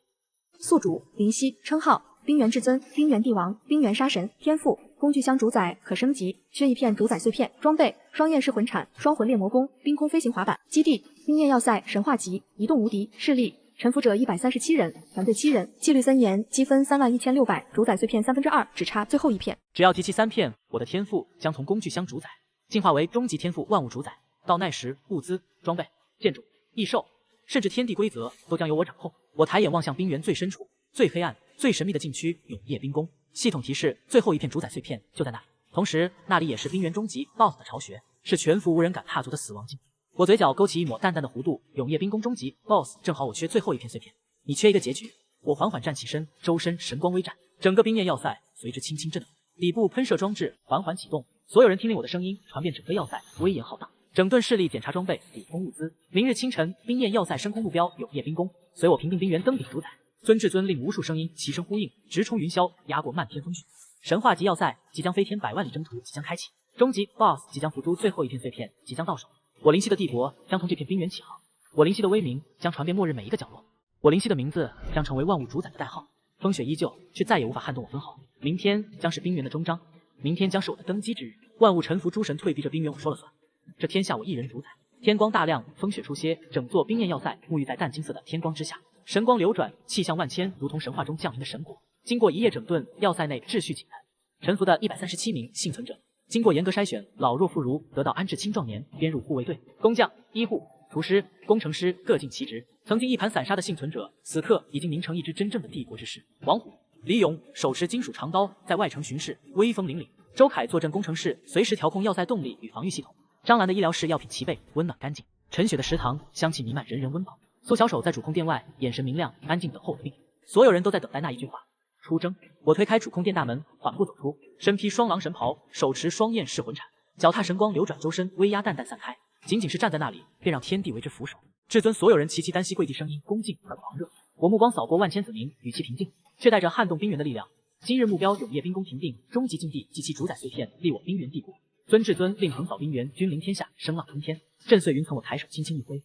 宿主灵犀，称号冰原至尊、冰原帝王、冰原杀神，天赋工具箱主宰可升级，缺一片主宰碎片。装备双焰式魂铲、双魂猎魔弓、冰空飞行滑板。基地冰焰要塞神话级，移动无敌。势力臣服者137人，团队7人，纪律森严，积分31600，主宰碎片2/3，只差最后一片。只要集齐3片，我的天赋将从工具箱主宰进化为终极天赋万物主宰。到那时，物资、装备、建筑、异兽，甚至天地规则都将由我掌控。我抬眼望向冰原最深处、最黑暗、最神秘的禁区——永夜冰宫。系统提示：最后一片主宰碎片就在那里，同时那里也是冰原终极 BOSS 的巢穴，是全服无人敢踏足的死亡境。我嘴角勾起一抹淡淡的弧度。永夜冰宫终极 BOSS 正好我缺最后一片碎片，你缺一个结局。我缓缓站起身，周身神光微绽，整个冰焰要塞随之轻轻震动。底部喷射装置缓缓启动，所有人听令我的声音传遍整个要塞，威严浩大。整顿势力，检查装备，补充物资。明日清晨，冰焰要塞升空目标永夜冰宫，随我平定冰原，登顶主宰。尊至尊令无数声音齐声呼应，直冲云霄，压过漫天风雪。神话级要塞即将飞天，100万里征途即将开启，终极 BOSS 即将付诸，最后一片碎片即将到手。我灵犀的帝国将从这片冰原起航，我灵犀的威名将传遍末日每一个角落，我灵犀的名字将成为万物主宰的代号。风雪依旧，却再也无法撼动我分毫。明天将是冰原的终章，明天将是我的登基之日。万物臣服，诸神退避，这冰原我说了算。这天下我一人主宰。天光大亮，风雪初歇，整座冰焰要塞沐浴在淡金色的天光之下，神光流转，气象万千，如同神话中降临的神果。经过一夜整顿，要塞内秩序井然。臣服的137名幸存者，经过严格筛选，老弱妇孺得到安置青壮年，编入护卫队，工匠、医护、厨师、工程师各尽其职。曾经一盘散沙的幸存者，此刻已经凝成一支真正的帝国之师。王虎、李勇手持金属长刀，在外城巡视，威风凛凛。周凯坐镇工程室，随时调控要塞动力与防御系统。张兰的医疗室药品齐备，温暖干净。陈雪的食堂香气弥漫，人人温饱。苏小手在主控殿外，眼神明亮，安静等候回命。所有人都在等待那一句话：出征。我推开主控殿大门，缓步走出，身披双狼神袍，手持双焰噬魂铲，脚踏神光流转周身，威压淡淡散开。仅仅是站在那里，便让天地为之俯首。至尊所有人齐齐单膝跪地，声音恭敬而狂热。我目光扫过万千子民，语气平静，却带着撼动冰原的力量。今日目标永夜冰宫平定，终极禁地及其主宰碎片，立我冰原帝国。尊至尊令横扫冰原，君临天下，声浪冲天，震碎云层。我抬手轻轻一挥，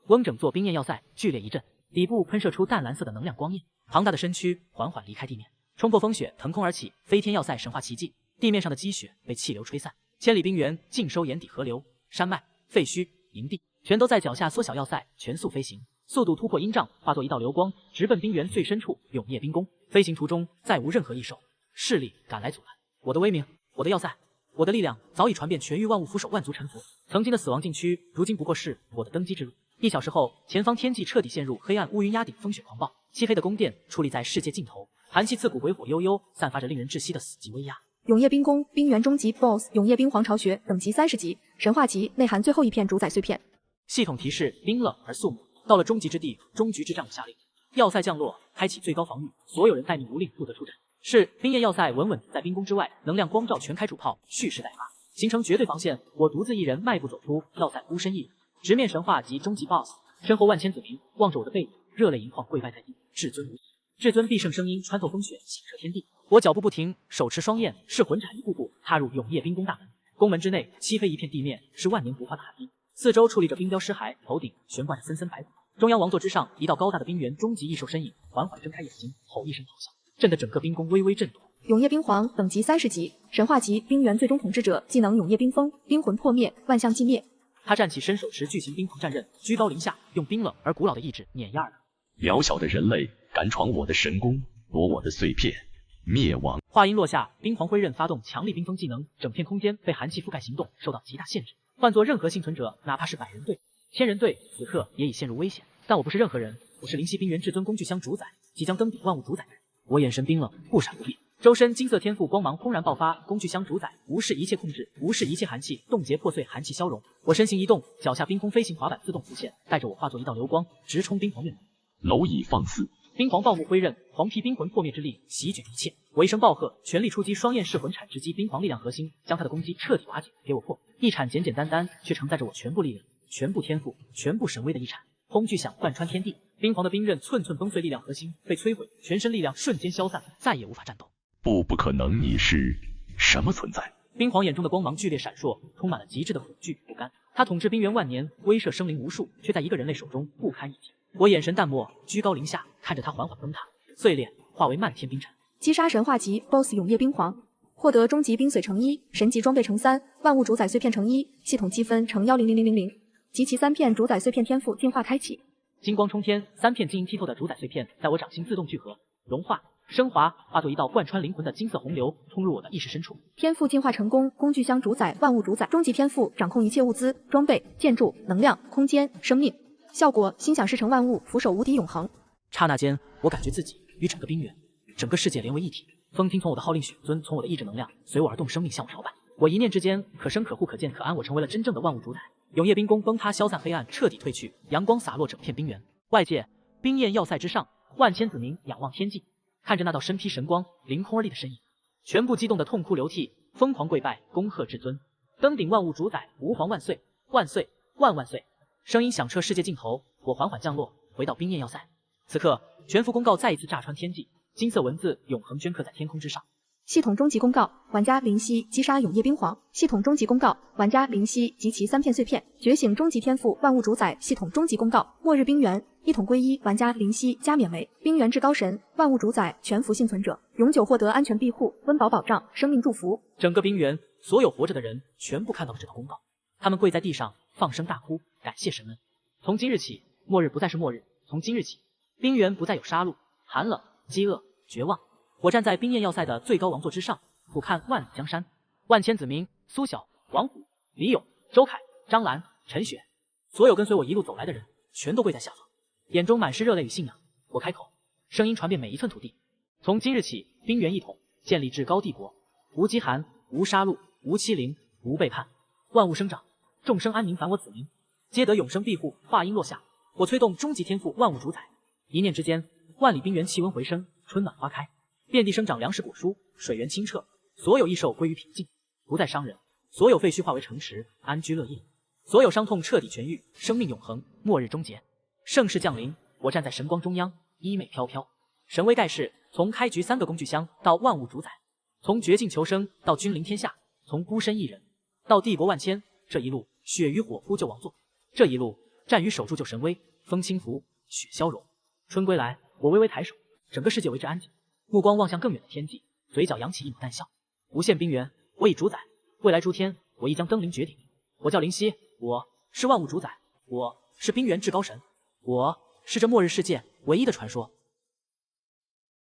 嗡，整座冰焰要塞剧烈一震，底部喷射出淡蓝色的能量光焰，庞大的身躯缓缓离开地面，冲破风雪，腾空而起。飞天要塞神话奇迹，地面上的积雪被气流吹散，千里冰原尽收眼底，河流、山脉、废墟、营地全都在脚下缩小。要塞全速飞行，速度突破音障，化作一道流光，直奔冰原最深处永夜冰宫。飞行途中再无任何异兽势力敢来阻拦我的威名，我的要塞，我的力量早已传遍全域，万物俯首，万族臣服。曾经的死亡禁区，如今不过是我的登基之路。1小时后，前方天际彻底陷入黑暗，乌云压顶，风雪狂暴，漆黑的宫殿矗立在世界尽头，寒气刺骨，鬼火悠悠，散发着令人窒息的死寂威压。永夜冰宫冰原终极 BOSS 永夜冰皇巢穴等级30级，神话级，内含最后一片主宰碎片。系统提示：冰冷而肃穆。到了终极之地，终局之战，我下令，要塞降落，开启最高防御，所有人待命无令，不得出战。是冰焰要塞稳稳在冰宫之外，能量光照，全开主炮，蓄势待发，形成绝对防线。我独自一人迈步走出要塞，孤身一人，直面神话级终极 BOSS。身后万千子民望着我的背影，热泪盈眶，跪拜在地。至尊无敌，至尊必胜声音穿透风雪，响彻天地。我脚步不停，手持双焰噬魂铲，一步步踏入永夜冰宫大门。宫门之内漆黑一片，地面是万年不化的寒冰，四周矗立着冰雕尸骸，头顶悬挂着森森白骨。中央王座之上，一道高大的冰原终极异兽身影缓缓睁开眼睛，吼一声咆哮，震得整个冰宫微微震动。永夜冰皇等级30级，神话级，冰原最终统治者，技能永夜冰封，冰魂破灭，万象寂灭。他站起身，手持巨型冰皇战刃，居高临下，用冰冷而古老的意志碾压而来。渺小的人类敢闯我的神宫，夺我的碎片，灭亡！话音落下，冰皇辉刃发动强力冰封技能，整片空间被寒气覆盖，行动受到极大限制。换做任何幸存者，哪怕是100人队、1000人队，此刻也已陷入危险。但我不是任何人，我是灵犀冰原至尊工具箱主宰，即将登顶万物主宰人。我眼神冰冷，不闪不避，周身金色天赋光芒轰然爆发。工具箱主宰，无视一切控制，无视一切寒气，冻结破碎，寒气消融。我身形一动，脚下冰空飞行滑板自动浮现，带着我化作一道流光，直冲冰皇面门。蝼蚁放肆！冰皇暴怒挥刃，黄皮冰魂破灭之力席卷一切。我一声暴喝，全力出击，双焰噬魂铲直击冰皇力量核心，将他的攻击彻底瓦解。给我破！一铲简简单单，却承载着我全部力量、全部天赋、全部神威的一铲。轰巨响贯穿天地，冰皇的冰刃寸寸崩碎，力量核心被摧毁，全身力量瞬间消散，再也无法战斗。不可能！你是什么存在？冰皇眼中的光芒剧烈闪烁，充满了极致的恐惧不甘。他统治冰原万年，威慑生灵无数，却在一个人类手中不堪一击。我眼神淡漠，居高临下，看着他缓缓崩塌、碎裂，化为漫天冰尘。击杀神话级 BOSS 永夜冰皇，获得终极冰髓乘1，神级装备乘3，万物主宰碎片乘1，系统积分乘1000000，集齐3片主宰碎片天赋进化开启。金光冲天，3片晶莹剔透的主宰碎片在我掌心自动聚合、融化，升华化作一道贯穿灵魂的金色洪流，冲入我的意识深处。天赋进化成功，工具箱主宰万物主宰，终极天赋掌控一切物资、装备、建筑、能量、空间、生命。效果：心想事成万物，俯首无敌永恒。刹那间，我感觉自己与整个冰原、整个世界连为一体。风听从我的号令，血尊从我的意志能量随我而动，生命向我朝拜。我一念之间，可生可护可见可安，我成为了真正的万物主宰。永夜冰宫崩塌，消散，黑暗彻底褪去，阳光洒落整片冰原。外界冰焰要塞之上，万千子民仰望天际，看着那道身披神光、凌空而立的身影，全部激动的痛哭流涕，疯狂跪拜，恭贺至尊，登顶万物主宰，吾皇万岁，万岁，万万岁！声音响彻世界尽头，我缓缓降落，回到冰焰要塞。此刻，全服公告再一次炸穿天际，金色文字永恒镌刻在天空之上。系统终极公告：玩家灵犀击杀永夜冰皇。系统终极公告：玩家灵犀及其3片碎片，觉醒终极天赋万物主宰。系统终极公告：末日冰原一统归一，玩家灵犀加冕为冰原至高神，万物主宰，全服幸存者，永久获得安全庇护、温饱保障、生命祝福。整个冰原所有活着的人全部看到了这个公告，他们跪在地上，放声大哭，感谢神恩。从今日起，末日不再是末日；从今日起，冰原不再有杀戮、寒冷、饥饿、绝望。我站在冰焰要塞的最高王座之上，俯瞰万里江山，万千子民，苏晓、王虎、李勇、周凯、张兰、陈雪，所有跟随我一路走来的人，全都跪在下方，眼中满是热泪与信仰。我开口，声音传遍每一寸土地。从今日起，冰原一统，建立至高帝国，无饥寒，无杀戮，无欺凌，无背叛，万物生长，众生安宁，凡我子民皆得永生庇护。话音落下，我催动终极天赋万物主宰，一念之间，万里冰原气温回升，春暖花开，遍地生长粮食果蔬，水源清澈，所有异兽归于平静，不再伤人，所有废墟化为城池，安居乐业，所有伤痛彻底痊愈，生命永恒，末日终结。盛世降临，我站在神光中央，衣袂飘飘，神威盖世，从开局3个工具箱到万物主宰，从绝境求生到君临天下，从孤身一人到帝国万千，这一路血与火铺就王座，这一路战与守住就神威，风轻拂，雪消融，春归来，我微微抬手，整个世界为之安静，目光望向更远的天际，嘴角扬起一抹淡笑。无限冰原，我已主宰，未来诸天，我亦将登临绝顶。我叫灵犀，我是万物主宰，我是冰原至高神，我是这末日世界唯一的传说。